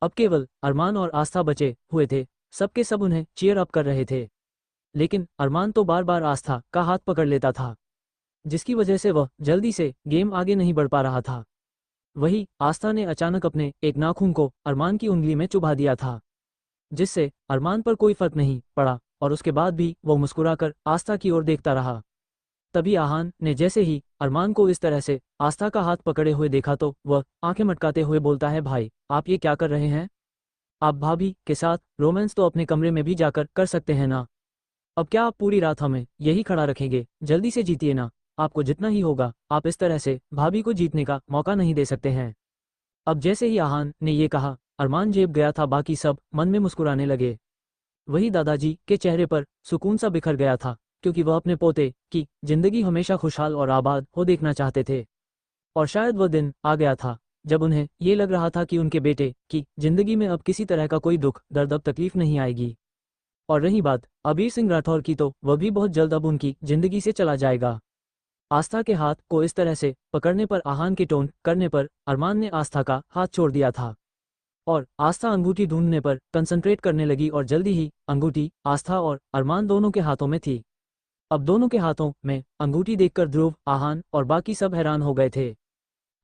अब केवल अरमान और आस्था बचे हुए थे। सबके सब उन्हें चीयर अप कर रहे थे, लेकिन अरमान तो बार बार आस्था का हाथ पकड़ लेता था, जिसकी वजह से वह जल्दी से गेम आगे नहीं बढ़ पा रहा था। वही आस्था ने अचानक अपने एक नाखून को अरमान की उंगली में चुभा दिया था, जिससे अरमान पर कोई फर्क नहीं पड़ा और उसके बाद भी वो मुस्कुराकर आस्था की ओर देखता रहा। तभी आहान ने जैसे ही अरमान को इस तरह से आस्था का हाथ पकड़े हुए देखा तो वह आंखें मटकाते हुए बोलता है, भाई आप ये क्या कर रहे हैं? आप भाभी के साथ रोमांस तो अपने कमरे में भी जाकर कर सकते हैं ना। अब क्या आप पूरी रात हमें यही खड़ा रखेंगे? जल्दी से जीतिए ना, आपको जितना ही होगा। आप इस तरह से भाभी को जीतने का मौका नहीं दे सकते हैं। अब जैसे ही आहान ने ये कहा, अरमान जेब गया था। बाकी सब मन में मुस्कुराने लगे। वही दादाजी के चेहरे पर सुकून सा बिखर गया था, क्योंकि वह अपने पोते की जिंदगी हमेशा खुशहाल और आबाद हो देखना चाहते थे। और शायद वह दिन आ गया था जब उन्हें ये लग रहा था कि उनके बेटे की जिंदगी में अब किसी तरह का कोई दुख दर्द अब तकलीफ नहीं आएगी। और रही बात अबीर सिंह राठौर की, तो वह भी बहुत जल्द अब उनकी जिंदगी से चला जाएगा। आस्था के हाथ को इस तरह से पकड़ने पर, आहान के टोन करने पर अरमान ने आस्था का हाथ छोड़ दिया था और आस्था अंगूठी ढूंढने पर कंसंट्रेट करने लगी। और जल्दी ही अंगूठी आस्था और अरमान दोनों के हाथों में थी। अब दोनों के हाथों में अंगूठी देखकर ध्रुव, आहान और बाकी सब हैरान हो गए थे।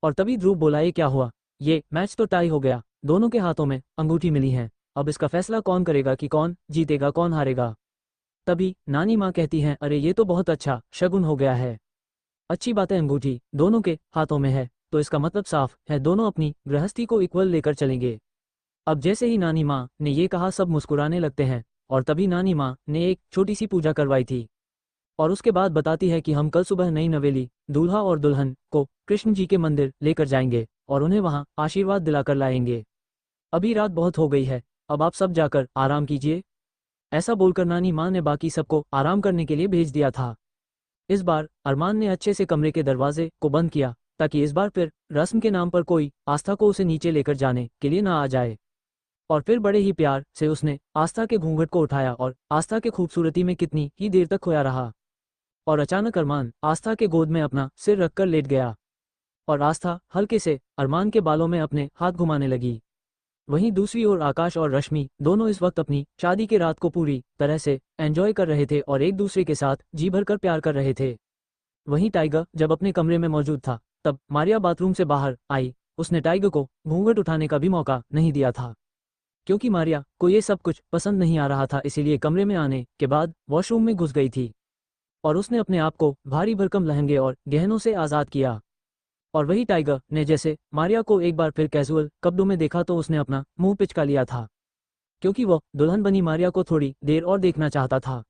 और तभी ध्रुव बोला, ये क्या हुआ? ये मैच तो टाई हो गया, दोनों के हाथों में अंगूठी मिली है। अब इसका फैसला कौन करेगा कि कौन जीतेगा कौन हारेगा? तभी नानी माँ कहती हैं, अरे ये तो बहुत अच्छा शगुन हो गया है। अच्छी बात है, अंगूठी दोनों के हाथों में है तो इसका मतलब साफ है दोनों अपनी गृहस्थी को इक्वल लेकर चलेंगे। अब जैसे ही नानी माँ ने ये कहा, सब मुस्कुराने लगते हैं। और तभी नानी माँ ने एक छोटी सी पूजा करवाई थी और उसके बाद बताती है कि हम कल सुबह नई नवेली दूल्हा और दुल्हन को कृष्ण जी के मंदिर लेकर जाएंगे और उन्हें वहां आशीर्वाद दिलाकर लाएंगे। अभी रात बहुत हो गई है, अब आप सब जाकर आराम कीजिए। ऐसा बोलकर नानी माँ ने बाकी सबको आराम करने के लिए भेज दिया था। इस बार अरमान ने अच्छे से कमरे के दरवाजे को बंद किया, ताकि इस बार फिर रस्म के नाम पर कोई आस्था को उसे नीचे लेकर जाने के लिए ना आ जाए। और फिर बड़े ही प्यार से उसने आस्था के घूंघट को उठाया और आस्था के खूबसूरती में कितनी ही देर तक खोया रहा। और अचानक अरमान आस्था के गोद में अपना सिर रखकर लेट गया और आस्था हल्के से अरमान के बालों में अपने हाथ घुमाने लगी। वहीं दूसरी ओर आकाश और रश्मि दोनों इस वक्त अपनी शादी की रात को पूरी तरह से एंजॉय कर रहे थे और एक दूसरे के साथ जी भर कर प्यार कर रहे थे। वहीं टाइगर जब अपने कमरे में मौजूद था, तब मारिया बाथरूम से बाहर आई। उसने टाइगर को घूंघट उठाने का भी मौका नहीं दिया था, क्योंकि मारिया को ये सब कुछ पसंद नहीं आ रहा था। इसीलिए कमरे में आने के बाद वॉशरूम में घुस गई थी और उसने अपने आप को भारी भरकम लहंगे और गहनों से आज़ाद किया। और वही टाइगर ने जैसे मारिया को एक बार फिर कैजुअल कपड़ों में देखा तो उसने अपना मुंह पिचका लिया था, क्योंकि वह दुल्हन बनी मारिया को थोड़ी देर और देखना चाहता था।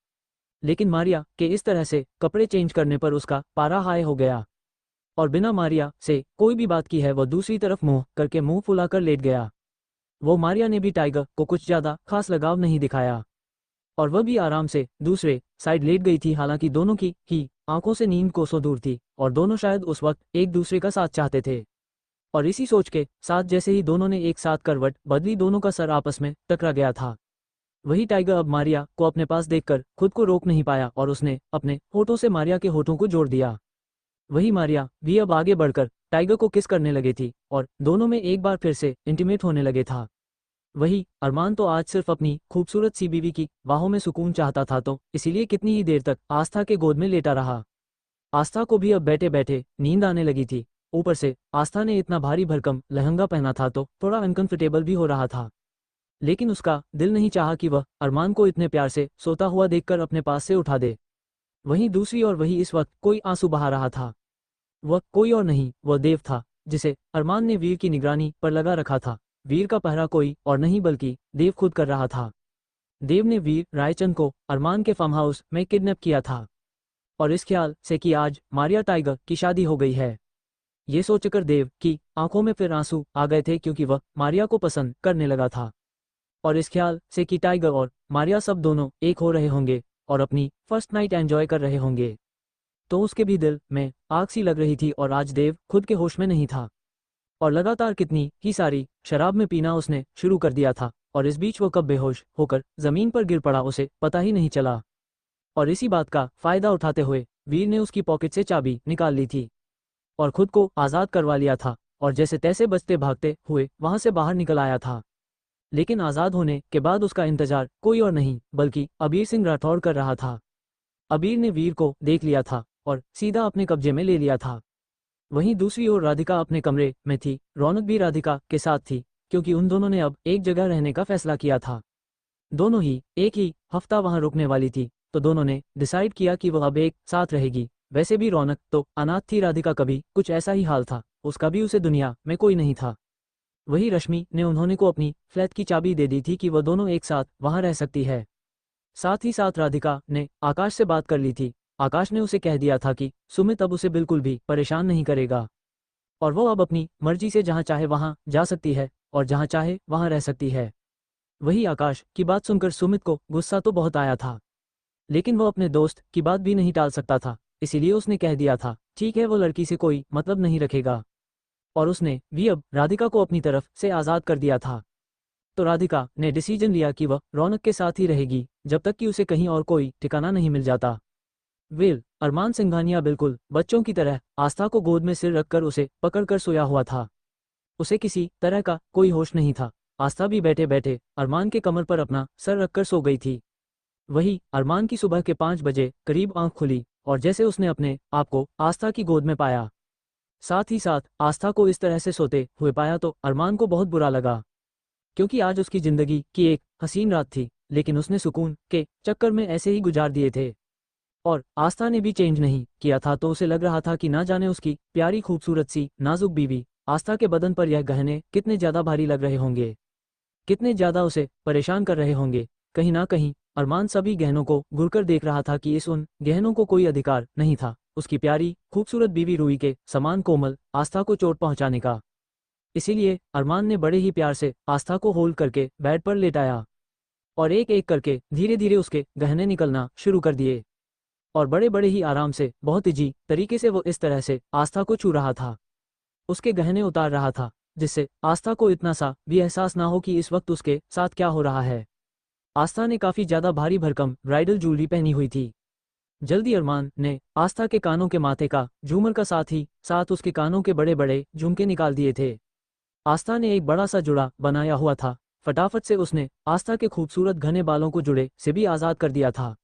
लेकिन मारिया के इस तरह से कपड़े चेंज करने पर उसका पारा हाई हो गया और बिना मारिया से कोई भी बात की है वह दूसरी तरफ मुंह करके मुंह फुलाकर लेट गया। वो मारिया ने भी टाइगर को कुछ ज्यादा खास लगाव नहीं दिखाया और वह भी आराम से दूसरे साइड लेट गई थी। हालांकि दोनों की ही आंखों से नींद कोसों दूर थी और दोनों शायद उस वक्त एक दूसरे का साथ चाहते थे। और इसी सोच के साथ जैसे ही दोनों ने एक साथ करवट बदली, दोनों का सर आपस में टकरा गया था। वही टाइगर अब मारिया को अपने पास देखकर खुद को रोक नहीं पाया और उसने अपने होठों से मारिया के होठों को जोड़ दिया। वही मारिया भी अब आगे बढ़कर टाइगर को किस करने लगी थी और दोनों में एक बार फिर से इंटीमेट होने लगे था। वही अरमान तो आज सिर्फ अपनी खूबसूरत सी बीवी की बाहों में सुकून चाहता था, तो इसीलिए कितनी ही देर तक आस्था के गोद में लेटा रहा। आस्था को भी अब बैठे बैठे नींद आने लगी थी। ऊपर से आस्था ने इतना भारी भरकम लहंगा पहना था तो थोड़ा अनकंफर्टेबल भी हो रहा था, लेकिन उसका दिल नहीं चाहा कि वह अरमान को इतने प्यार से सोता हुआ देखकर अपने पास से उठा दे। वहीं दूसरी ओर वही इस वक्त कोई आंसू बहा रहा था। वह कोई और नहीं, वह देव था, जिसे अरमान ने वीर की निगरानी पर लगा रखा था। वीर का पहरा कोई और नहीं बल्कि देव खुद कर रहा था। देव ने वीर रायचंद को अरमान के फार्म हाउस में किडनैप किया था और इस ख्याल से कि आज मारिया टाइगर की शादी हो गई है, ये सोचकर देव की आंखों में फिर आंसू आ गए थे, क्योंकि वह मारिया को पसंद करने लगा था। और इस ख्याल से कि टाइगर और मारिया सब दोनों एक हो रहे होंगे और अपनी फर्स्ट नाइट एंजॉय कर रहे होंगे, तो उसके भी दिल में आग सी लग रही थी। और आज देव खुद के होश में नहीं था और लगातार कितनी ही सारी शराब में पीना उसने शुरू कर दिया था और इस बीच वो कब बेहोश होकर जमीन पर गिर पड़ा उसे पता ही नहीं चला। और इसी बात का फायदा उठाते हुए वीर ने उसकी पॉकेट से चाबी निकाल ली थी और खुद को आज़ाद करवा लिया था और जैसे तैसे बचते भागते हुए वहां से बाहर निकल आया था। लेकिन आज़ाद होने के बाद उसका इंतजार कोई और नहीं बल्कि अबीर सिंह राठौड़ कर रहा था। अबीर ने वीर को देख लिया था और सीधा अपने कब्जे में ले लिया था। वहीं दूसरी ओर राधिका अपने कमरे में थी। रौनक भी राधिका के साथ थी क्योंकि उन दोनों ने अब एक जगह रहने का फैसला किया था। दोनों ही एक ही हफ्ता वहां रुकने वाली थी, तो दोनों ने डिसाइड किया कि वह अब एक साथ रहेगी। वैसे भी रौनक तो अनाथ थी, राधिका का भी कुछ ऐसा ही हाल था, उसका भी उसे दुनिया में कोई नहीं था। वही रश्मि ने उन्होंने को अपनी फ्लैट की चाबी दे दी थी कि वह दोनों एक साथ वहां रह सकती है। साथ ही साथ राधिका ने आकाश से बात कर ली थी। आकाश ने उसे कह दिया था कि सुमित अब उसे बिल्कुल भी परेशान नहीं करेगा और वो अब अपनी मर्जी से जहां चाहे वहां जा सकती है और जहां चाहे वहां रह सकती है। वही आकाश की बात सुनकर सुमित को गुस्सा तो बहुत आया था, लेकिन वो अपने दोस्त की बात भी नहीं टाल सकता था, इसीलिए उसने कह दिया था ठीक है, वो लड़की से कोई मतलब नहीं रखेगा। और उसने भी अब राधिका को अपनी तरफ से आज़ाद कर दिया था। तो राधिका ने डिसीजन लिया कि वह रौनक के साथ ही रहेगी जब तक कि उसे कहीं और कोई ठिकाना नहीं मिल जाता। वेल, अरमान सिंघानिया बिल्कुल बच्चों की तरह आस्था को गोद में सिर रखकर उसे पकड़कर सोया हुआ था। उसे किसी तरह का कोई होश नहीं था। आस्था भी बैठे बैठे अरमान के कमर पर अपना सर रखकर सो गई थी। वही अरमान की सुबह के 5 बजे करीब आंख खुली और जैसे उसने अपने आप को आस्था की गोद में पाया, साथ ही साथ आस्था को इस तरह से सोते हुए पाया, तो अरमान को बहुत बुरा लगा क्योंकि आज उसकी जिंदगी की एक हसीन रात थी, लेकिन उसने सुकून के चक्कर में ऐसे ही गुजार दिए थे। और आस्था ने भी चेंज नहीं किया था, तो उसे लग रहा था कि ना जाने उसकी प्यारी खूबसूरत सी नाजुक बीवी आस्था के बदन पर यह गहने कितने ज्यादा भारी लग रहे होंगे, कितने ज्यादा उसे परेशान कर रहे होंगे। कहीं ना कहीं अरमान सभी गहनों को घुरकर देख रहा था कि इस उन गहनों को कोई अधिकार नहीं था उसकी प्यारी खूबसूरत बीवी रूही के समान कोमल आस्था को चोट पहुंचाने का। इसीलिए अरमान ने बड़े ही प्यार से आस्था को होल्ड करके बेड पर लेटाया और एक एक करके धीरे धीरे उसके गहने निकलना शुरू कर दिए। और बड़े बड़े ही आराम से, बहुत इजी तरीके से वो इस तरह से आस्था को छू रहा था, उसके गहने उतार रहा था, जिससे आस्था को इतना सा भी एहसास ना हो कि इस वक्त उसके साथ क्या हो रहा है। आस्था ने काफी ज्यादा भारी भरकम ब्राइडल ज्वेलरी पहनी हुई थी। जल्दी अरमान ने आस्था के कानों के माथे का झूमर का साथ ही साथ उसके कानों के बड़े बड़े झुमके निकाल दिए थे। आस्था ने एक बड़ा सा जुड़ा बनाया हुआ था। फटाफट से उसने आस्था के खूबसूरत घने बालों को जुड़े से भी आजाद कर दिया था।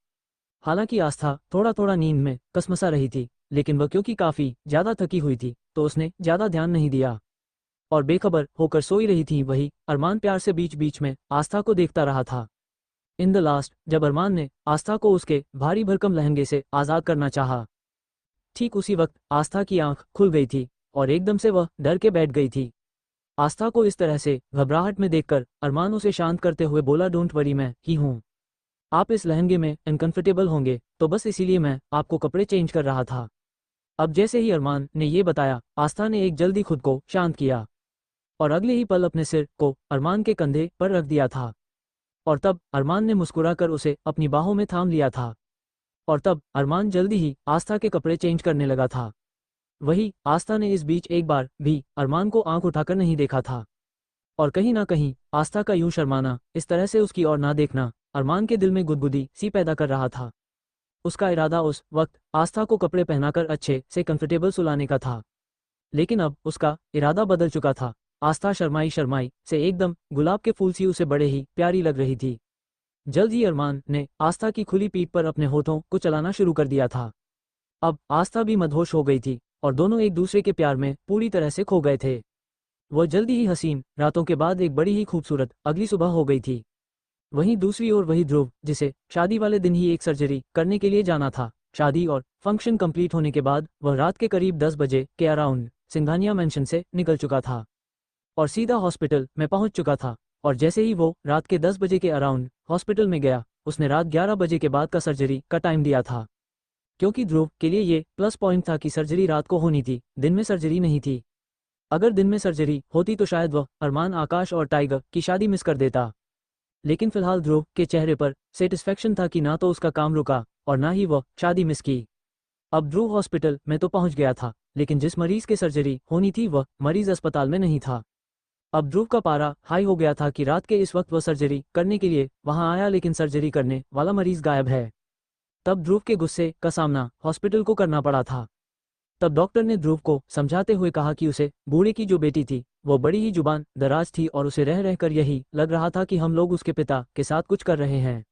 हालांकि आस्था थोड़ा थोड़ा नींद में कसमसा रही थी, लेकिन वह क्योंकि काफी ज्यादा थकी हुई थी तो उसने ज्यादा ध्यान नहीं दिया और बेखबर होकर सोई रही थी। वही अरमान प्यार से बीच बीच में आस्था को देखता रहा था। इन द लास्ट, जब अरमान ने आस्था को उसके भारी भरकम लहंगे से आजाद करना चाहा, ठीक उसी वक्त आस्था की आंख खुल गई थी और एकदम से वह डर के बैठ गई थी। आस्था को इस तरह से घबराहट में देखकर अरमान उसे शांत करते हुए बोला, डोंट वरी, मैं ही हूँ। आप इस लहंगे में अनकंफर्टेबल होंगे तो बस इसीलिए मैं आपको कपड़े चेंज कर रहा था। अब जैसे ही अरमान ने ये बताया, आस्था ने एक जल्दी खुद को शांत किया और अगले ही पल अपने सिर को अरमान के कंधे पर रख दिया था। और तब अरमान ने मुस्कुराकर उसे अपनी बाहों में थाम लिया था और तब अरमान जल्दी ही आस्था के कपड़े चेंज करने लगा था। वही आस्था ने इस बीच एक बार भी अरमान को आंख उठाकर नहीं देखा था और कहीं ना कहीं आस्था का यूं शर्माना, इस तरह से उसकी ओर ना देखना अरमान के दिल में गुदगुदी सी पैदा कर रहा था। उसका इरादा उस वक्त आस्था को कपड़े पहनाकर अच्छे से कंफर्टेबल सुलाने का था, लेकिन अब उसका इरादा बदल चुका था। आस्था शर्माई शर्माई से एकदम गुलाब के फूल सी उसे बड़े ही प्यारी लग रही थी। जल्द ही अरमान ने आस्था की खुली पीठ पर अपने होठों को चलाना शुरू कर दिया था। अब आस्था भी मदहोश हो गई थी और दोनों एक दूसरे के प्यार में पूरी तरह से खो गए थे। वह जल्दी ही हसीन रातों के बाद एक बड़ी ही खूबसूरत अगली सुबह हो गई थी। वहीं दूसरी ओर वही ध्रुव, जिसे शादी वाले दिन ही एक सर्जरी करने के लिए जाना था। शादी और फंक्शन कंप्लीट होने के बाद वह रात के करीब 10 बजे के अराउंड सिंघानिया मेंशन से निकल चुका था और सीधा हॉस्पिटल में पहुंच चुका था। और जैसे ही वो रात के 10 बजे के अराउंड हॉस्पिटल में गया, उसने रात 11 बजे के बाद का सर्जरी का टाइम दिया था, क्योंकि ध्रुव के लिए ये प्लस पॉइंट था कि सर्जरी रात को होनी थी, दिन में सर्जरी नहीं थी। अगर दिन में सर्जरी होती तो शायद वह अरमान, आकाश और टाइगर की शादी मिस कर देता, लेकिन फिलहाल ध्रुव के चेहरे पर सेटिस्फेक्शन था कि ना तो उसका काम रुका और ना ही वह शादी मिस की। अब ध्रुव हॉस्पिटल में तो पहुंच गया था, लेकिन जिस मरीज के सर्जरी होनी थी वह मरीज अस्पताल में नहीं था। अब ध्रुव का पारा हाई हो गया था कि रात के इस वक्त वह सर्जरी करने के लिए वहां आया, लेकिन सर्जरी करने वाला मरीज गायब है। तब ध्रुव के गुस्से का सामना हॉस्पिटल को करना पड़ा था। तब डॉक्टर ने ध्रुव को समझाते हुए कहा कि उसे बूढ़े की जो बेटी थी वो बड़ी ही जुबान दराज थी और उसे रह रहकर यही लग रहा था कि हम लोग उसके पिता के साथ कुछ कर रहे हैं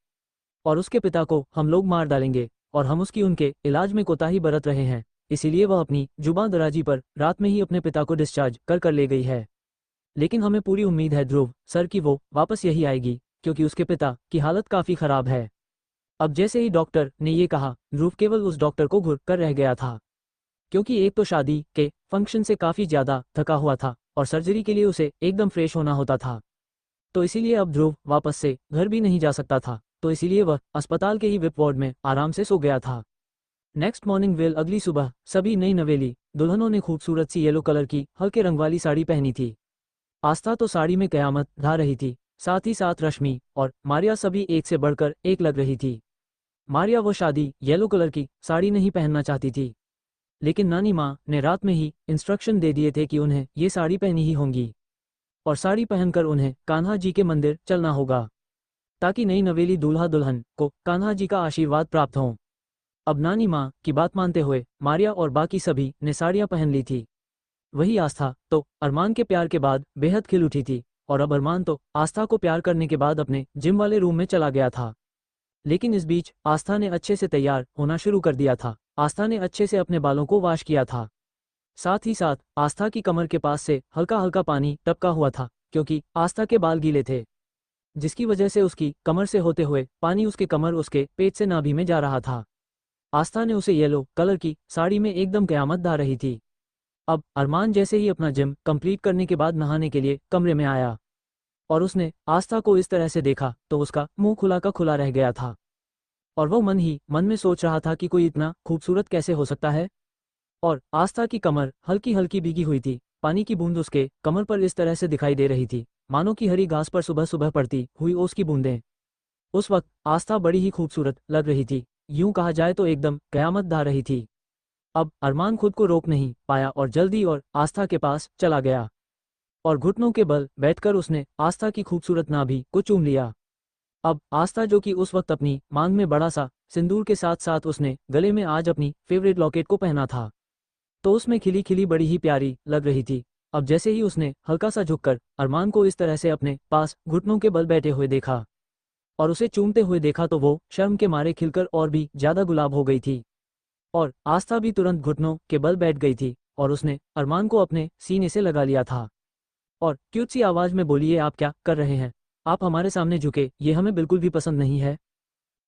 और उसके पिता को हम लोग मार डालेंगे और हम उसकी उनके इलाज में कोताही बरत रहे हैं, इसीलिए वह अपनी जुबान दराजी पर रात में ही अपने पिता को डिस्चार्ज कर ले गई है। लेकिन हमें पूरी उम्मीद है ध्रुव सर कि वो वापस यही आएगी, क्योंकि उसके पिता की हालत काफ़ी ख़राब है। अब जैसे ही डॉक्टर ने ये कहा, ध्रुव केवल उस डॉक्टर को घूर कर रह गया था, क्योंकि एक तो शादी के फंक्शन से काफ़ी ज़्यादा थका हुआ था और सर्जरी के लिए उसे एकदम फ्रेश होना होता था। तो इसीलिए अब ध्रुव वापस से घर भी नहीं जा सकता था, तो इसीलिए वह अस्पताल के ही विप वार्ड में आराम से सो गया था। नेक्स्ट मॉर्निंग वेल अगली सुबह सभी नई नवेली दुल्हनों ने खूबसूरत सी येलो कलर की हल्के रंग वाली साड़ी पहनी थी। आस्था तो साड़ी में कयामत ढा रही थी, साथ ही साथ रश्मि और मारिया सभी एक से बढ़कर एक लग रही थी। मारिया वो शादी येलो कलर की साड़ी नहीं पहनना चाहती थी, लेकिन नानी माँ ने रात में ही इंस्ट्रक्शन दे दिए थे कि उन्हें ये साड़ी पहनी ही होंगी और साड़ी पहनकर उन्हें कान्हा जी के मंदिर चलना होगा, ताकि नई नवेली दूल्हा दुल्हन को कान्हा जी का आशीर्वाद प्राप्त हो। अब नानी माँ की बात मानते हुए मारिया और बाकी सभी ने साड़ियाँ पहन ली थी। वही आस्था तो अरमान के प्यार के बाद बेहद खिल उठी थी और अब अरमान तो आस्था को प्यार करने के बाद अपने जिम वाले रूम में चला गया था। लेकिन इस बीच आस्था ने अच्छे से तैयार होना शुरू कर दिया था। आस्था ने अच्छे से अपने बालों को वॉश किया था। साथ ही साथ आस्था की कमर के पास से हल्का हल्का पानी टपका हुआ था, क्योंकि आस्था के बाल गीले थे, जिसकी वजह से उसकी कमर से होते हुए पानी उसके कमर उसके पेट से नाभि में जा रहा था। आस्था ने उसे येलो कलर की साड़ी में एकदम कयामत ढा रही थी। अब अरमान जैसे ही अपना जिम कंप्लीट करने के बाद नहाने के लिए कमरे में आया और उसने आस्था को इस तरह से देखा तो उसका मुंह खुला का खुला रह गया था और वो मन ही मन में सोच रहा था कि कोई इतना खूबसूरत कैसे हो सकता है। और आस्था की कमर हल्की हल्की भीगी हुई थी, पानी की बूंद उसके कमर पर इस तरह से दिखाई दे रही थी मानो कि हरी घास पर सुबह सुबह पड़ती हुई ओस की बूंदें। उस वक्त आस्था बड़ी ही खूबसूरत लग रही थी, यूं कहा जाए तो एकदम कयामत ढा रही थी। अब अरमान खुद को रोक नहीं पाया और जल्दी और आस्था के पास चला गया और घुटनों के बल बैठकर उसने आस्था की खूबसूरत नाभि को चूम लिया। अब आस्था जो कि उस वक्त अपनी मांग में बड़ा सा सिंदूर के साथ साथ उसने गले में आज अपनी फेवरेट लॉकेट को पहना था, तो उसमें खिली खिली बड़ी ही प्यारी लग रही थी। अब जैसे ही उसने हल्का सा झुककर अरमान को इस तरह से अपने पास घुटनों के बल बैठे हुए देखा और उसे चूमते हुए देखा तो वो शर्म के मारे खिलकर और भी ज्यादा गुलाब हो गई थी और आस्था भी तुरंत घुटनों के बल बैठ गई थी और उसने अरमान को अपने सीने से लगा लिया था और क्यूट सी आवाज में बोली, ये आप क्या कर रहे हैं, आप हमारे सामने झुके, ये हमें बिल्कुल भी पसंद नहीं है।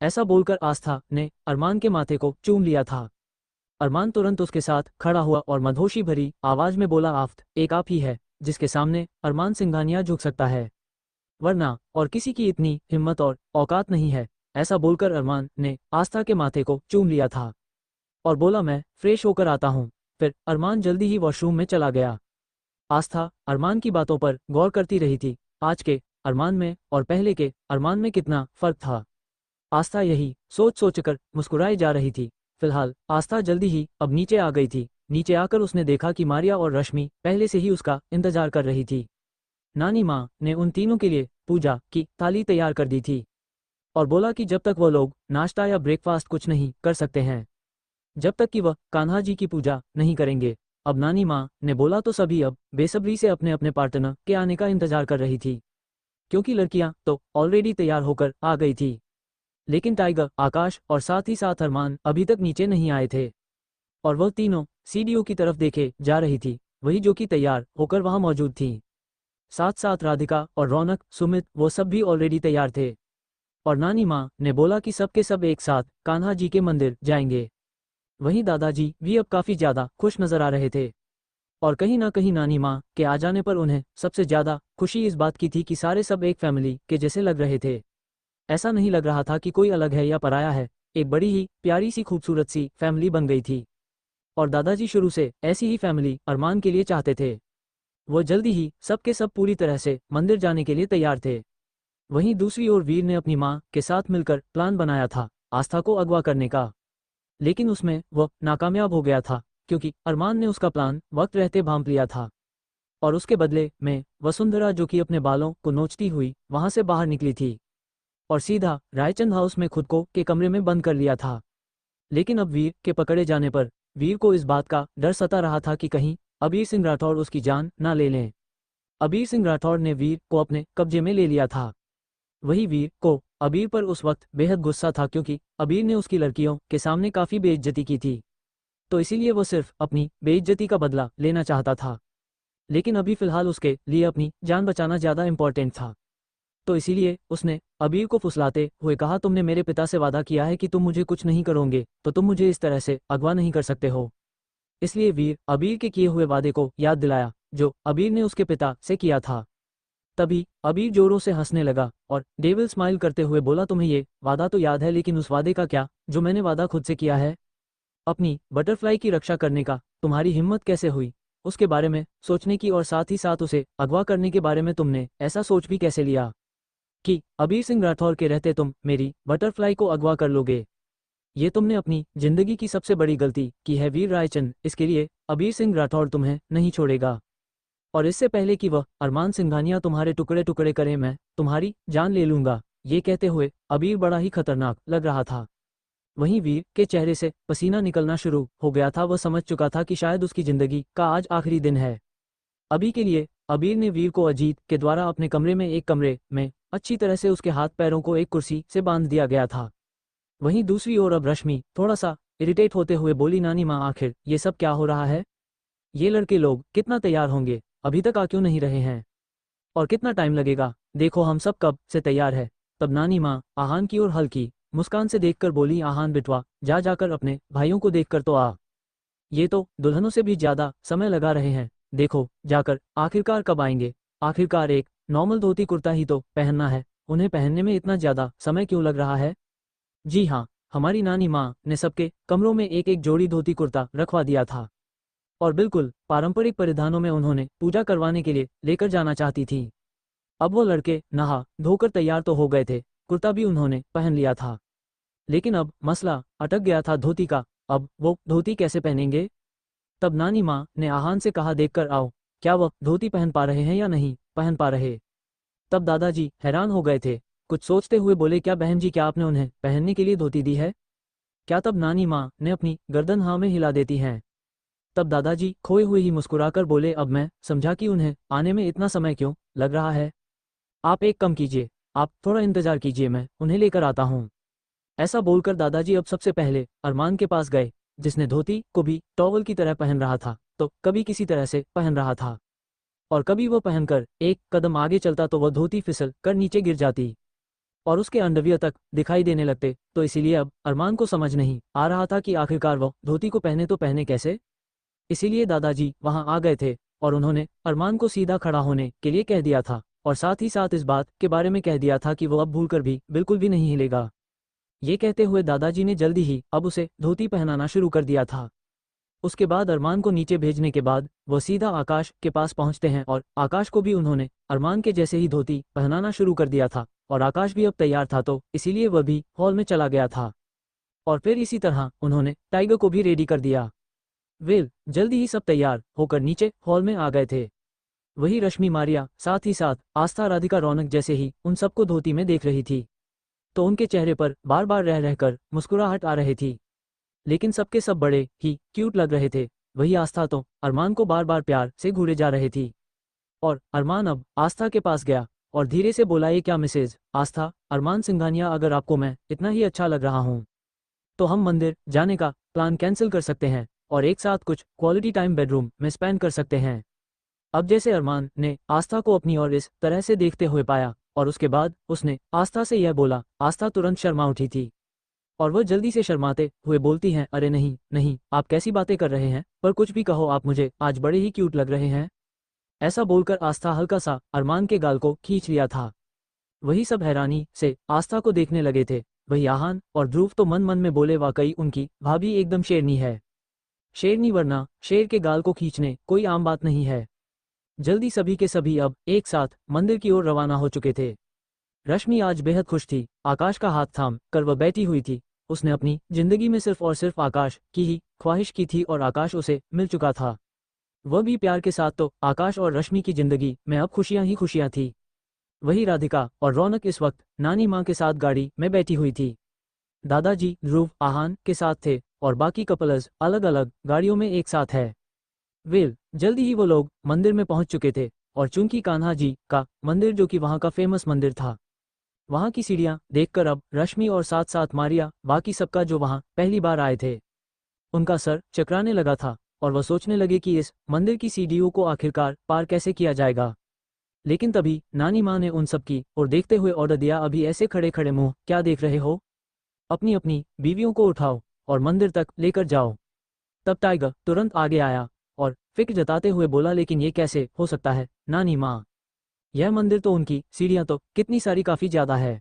ऐसा बोलकर आस्था ने अरमान के माथे को चूम लिया था। अरमान तुरंत उसके साथ खड़ा हुआ और मधोशी भरी आवाज में बोला, आफ्त एक आप ही है जिसके सामने अरमान सिंघानिया झुक सकता है, वरना और किसी की इतनी हिम्मत और औकात नहीं है। ऐसा बोलकर अरमान ने आस्था के माथे को चूम लिया था और बोला, मैं फ्रेश होकर आता हूँ। फिर अरमान जल्दी ही वॉशरूम में चला गया। आस्था अरमान की बातों पर गौर करती रही थी। आज के अरमान में और पहले के अरमान में कितना फर्क था। आस्था यही सोच सोचकर मुस्कुराई जा रही थी। फिलहाल आस्था जल्दी ही अब नीचे आ गई थी। नीचे आकर उसने देखा कि मारिया और रश्मि पहले से ही उसका इंतजार कर रही थी। नानी माँ ने उन तीनों के लिए पूजा की थाली तैयार कर दी थी और बोला कि जब तक वो लोग नाश्ता या ब्रेकफास्ट कुछ नहीं कर सकते हैं, जब तक कि वह कान्हा जी की पूजा नहीं करेंगे। अब नानी माँ ने बोला तो सभी अब बेसब्री से अपने अपने पार्टनर के आने का इंतजार कर रही थी, क्योंकि लड़कियां तो ऑलरेडी तैयार होकर आ गई थी, लेकिन टाइगर, आकाश और साथ ही साथ अरमान अभी तक नीचे नहीं आए थे और वह तीनों सीढ़ियों की तरफ देखे जा रही थी, वही जो कि तैयार होकर वहां मौजूद थी। साथ साथ राधिका और रौनक, सुमित, वो सब भी ऑलरेडी तैयार थे और नानी माँ ने बोला कि सबके सब एक साथ कान्हा जी के मंदिर जाएंगे। वहीं दादाजी भी अब काफ़ी ज़्यादा खुश नजर आ रहे थे और कहीं ना कहीं नानी माँ के आ जाने पर उन्हें सबसे ज़्यादा खुशी इस बात की थी कि सारे सब एक फैमिली के जैसे लग रहे थे। ऐसा नहीं लग रहा था कि कोई अलग है या पराया है, एक बड़ी ही प्यारी सी खूबसूरत सी फैमिली बन गई थी और दादाजी शुरू से ऐसी ही फैमिली अरमान के लिए चाहते थे। वो जल्दी ही सबके सब पूरी तरह से मंदिर जाने के लिए तैयार थे। वहीं दूसरी ओर वीर ने अपनी माँ के साथ मिलकर प्लान बनाया था आस्था को अगवा करने का, लेकिन उसमें वह नाकामयाब हो गया था, क्योंकि अरमान ने उसका प्लान वक्त रहते भांप लिया था और उसके बदले में वसुंधरा, जो कि अपने बालों को नोचती हुई वहां से बाहर निकली थी और सीधा रायचंद हाउस में खुद को के कमरे में बंद कर लिया था। लेकिन अब वीर के पकड़े जाने पर वीर को इस बात का डर सता रहा था कि कहीं अबीर सिंह राठौर उसकी जान ना ले लें। अबीर सिंह राठौड़ ने वीर को अपने कब्जे में ले लिया था। वही वीर को अबीर पर उस वक्त बेहद गुस्सा था, क्योंकि अबीर ने उसकी लड़कियों के सामने काफ़ी बेइज्जती की थी। तो इसीलिए वो सिर्फ अपनी बेइज्जती का बदला लेना चाहता था। लेकिन अभी फ़िलहाल उसके लिए अपनी जान बचाना ज़्यादा इम्पोर्टेंट था। तो इसीलिए उसने अबीर को फुसलाते हुए कहा, तुमने मेरे पिता से वादा किया है कि तुम मुझे कुछ नहीं करोगे, तो तुम मुझे इस तरह से अगवा नहीं कर सकते हो। इसलिए वीर अबीर के किए हुए वादे को याद दिलाया जो अबीर ने उसके पिता से किया था। तभी अबीर जोरों से हंसने लगा और डेविल स्माइल करते हुए बोला, तुम्हें ये वादा तो याद है, लेकिन उस वादे का क्या जो मैंने वादा खुद से किया है? अपनी बटरफ्लाई की रक्षा करने का तुम्हारी हिम्मत कैसे हुई? उसके बारे में सोचने की और साथ ही साथ उसे अगवा करने के बारे में तुमने ऐसा सोच भी कैसे लिया कि अबीर सिंह राठौर के रहते तुम मेरी बटरफ्लाई को अगवा कर लोगे? ये तुमने अपनी जिंदगी की सबसे बड़ी गलती की है वीर रायचंद। इसके लिए अबीर सिंह राठौर तुम्हें नहीं छोड़ेगा, और इससे पहले कि वह अरमान सिंघानिया तुम्हारे टुकड़े टुकड़े करे, मैं तुम्हारी जान ले लूंगा। ये कहते हुए अबीर बड़ा ही खतरनाक लग रहा था। वहीं वीर के चेहरे से पसीना निकलना शुरू हो गया था। वह समझ चुका था कि शायद उसकी जिंदगी का आज आखिरी दिन है। अभी के लिए अबीर ने वीर को अजीत के द्वारा अपने कमरे में एक कमरे में अच्छी तरह से उसके हाथ पैरों को एक कुर्सी से बांध दिया गया था। वहीं दूसरी ओर अब रश्मि थोड़ा सा इरिटेट होते हुए बोली, नानी माँ, आखिर ये सब क्या हो रहा है? ये लड़के लोग कितना तैयार होंगे, अभी तक आ क्यों नहीं रहे हैं? और कितना टाइम लगेगा? देखो हम सब कब से तैयार है। तब नानी माँ आहान की ओर हल्की मुस्कान से देखकर बोली, आहान बिटवा, जा जाकर अपने भाइयों को देखकर तो आ। ये तो दुल्हनों से भी ज्यादा समय लगा रहे हैं। देखो जाकर आखिरकार कब आएंगे? आखिरकार एक नॉर्मल धोती कुर्ता ही तो पहनना है, उन्हें पहनने में इतना ज्यादा समय क्यों लग रहा है? जी हाँ, हमारी नानी माँ ने सबके कमरों में एक एक जोड़ी धोती कुर्ता रखवा दिया था, और बिल्कुल पारंपरिक परिधानों में उन्होंने पूजा करवाने के लिए लेकर जाना चाहती थी। अब वो लड़के नहा धोकर तैयार तो हो गए थे, कुर्ता भी उन्होंने पहन लिया था, लेकिन अब मसला अटक गया था धोती का। अब वो धोती कैसे पहनेंगे? तब नानी माँ ने आहान से कहा, देखकर आओ, क्या वह धोती पहन पा रहे हैं या नहीं पहन पा रहे? तब दादाजी हैरान हो गए थे। कुछ सोचते हुए बोले, क्या बहन जी, क्या आपने उन्हें पहनने के लिए धोती दी है क्या? तब नानी माँ ने अपनी गर्दन हाँ में हिला देती हैं। तब दादाजी खोए हुए ही मुस्कुराकर बोले, अब मैं समझा कि उन्हें आने में इतना समय क्यों लग रहा है। आप एक कम कीजिए, आप थोड़ा इंतजार कीजिए, मैं उन्हें लेकर आता हूँ। ऐसा बोलकर दादाजी अब सबसे पहले अरमान के पास गए, जिसने धोती को भी टॉवल की तरह पहन रहा था, तो कभी किसी तरह से पहन रहा था, और कभी वो पहनकर एक कदम आगे चलता तो वह धोती फिसल कर नीचे गिर जाती और उसके अंडरवियर तक दिखाई देने लगते। तो इसीलिए अब अरमान को समझ नहीं आ रहा था कि आखिरकार वह धोती को पहने तो पहने कैसे। इसीलिए दादाजी वहां आ गए थे और उन्होंने अरमान को सीधा खड़ा होने के लिए कह दिया था, और साथ ही साथ इस बात के बारे में कह दिया था कि वो अब भूलकर भी बिल्कुल भी नहीं हिलेगा। ये कहते हुए दादाजी ने जल्दी ही अब उसे धोती पहनाना शुरू कर दिया था। उसके बाद अरमान को नीचे भेजने के बाद वह सीधा आकाश के पास पहुंचते हैं, और आकाश को भी उन्होंने अरमान के जैसे ही धोती पहनाना शुरू कर दिया था, और आकाश भी अब तैयार था, तो इसीलिए वह भी हॉल में चला गया था। और फिर इसी तरह उन्होंने टाइगर को भी रेडी कर दिया। वेल जल्दी ही सब तैयार होकर नीचे हॉल में आ गए थे। वही रश्मि, मारिया, साथ ही साथ आस्था, राधिका, रौनक जैसे ही उन सबको धोती में देख रही थी, तो उनके चेहरे पर बार बार रह रहकर मुस्कुराहट आ रही थी। लेकिन सबके सब बड़े ही क्यूट लग रहे थे। वही आस्था तो अरमान को बार बार प्यार से घूरे जा रही थी, और अरमान अब आस्था के पास गया और धीरे से बोला, ये क्या मिसेज आस्था, अरमान सिंघानिया, अगर आपको मैं इतना ही अच्छा लग रहा हूँ तो हम मंदिर जाने का प्लान कैंसिल कर सकते हैं और एक साथ कुछ क्वालिटी टाइम बेडरूम में स्पेंड कर सकते हैं। अब जैसे अरमान ने आस्था को अपनी ओर इस तरह से देखते हुए पाया, और उसके बाद उसने आस्था से यह बोला, आस्था तुरंत शर्मा उठी थी और वह जल्दी से शर्माते हुए बोलती हैं, अरे नहीं नहीं, आप कैसी बातें कर रहे हैं, पर कुछ भी कहो, आप मुझे आज बड़े ही क्यूट लग रहे हैं। ऐसा बोलकर आस्था हल्का सा अरमान के गाल को खींच लिया था। वही सब हैरानी से आस्था को देखने लगे थे। वही आहान और ध्रुव तो मन मन में बोले, वाकई उनकी भाभी एकदम शेरनी है। शेरनी वरना शेर के गाल को खींचने कोई आम बात नहीं है। जल्दी सभी के सभी अब एक साथ मंदिर की ओर रवाना हो चुके थे। रश्मि आज बेहद खुश थी। आकाश का हाथ थाम कर वह बैठी हुई थी। उसने अपनी जिंदगी में सिर्फ और सिर्फ आकाश की ही ख्वाहिश की थी, और आकाश उसे मिल चुका था। वह भी प्यार के साथ। तो आकाश और रश्मि की जिंदगी में अब खुशियां ही खुशियां थी। वही राधिका और रौनक इस वक्त नानी माँ के साथ गाड़ी में बैठी हुई थी। दादाजी ध्रुव आहान के साथ थे, और बाकी कपल्स अलग अलग गाड़ियों में एक साथ है। वेल जल्दी ही वो लोग मंदिर में पहुंच चुके थे, और चूंकि कान्हा जी का मंदिर जो कि वहाँ का फेमस मंदिर था, वहाँ की सीढ़ियाँ देखकर अब रश्मि और साथ साथ मारिया, बाकी सबका जो वहाँ पहली बार आए थे, उनका सर चकराने लगा था और वह सोचने लगे कि इस मंदिर की सीढ़ियों को आखिरकार पार कैसे किया जाएगा। लेकिन तभी नानी माँ ने उन सब की और देखते हुए ऑर्डर दिया, अभी ऐसे खड़े खड़े मुंह क्या देख रहे हो, अपनी अपनी बीवियों को उठाओ और मंदिर तक लेकर जाओ। तब टाइगर तुरंत आगे आया और फिक्र जताते हुए बोला, लेकिन ये कैसे हो सकता है नानी माँ, यह मंदिर तो उनकी सीढ़ियाँ तो कितनी सारी काफ़ी ज़्यादा है,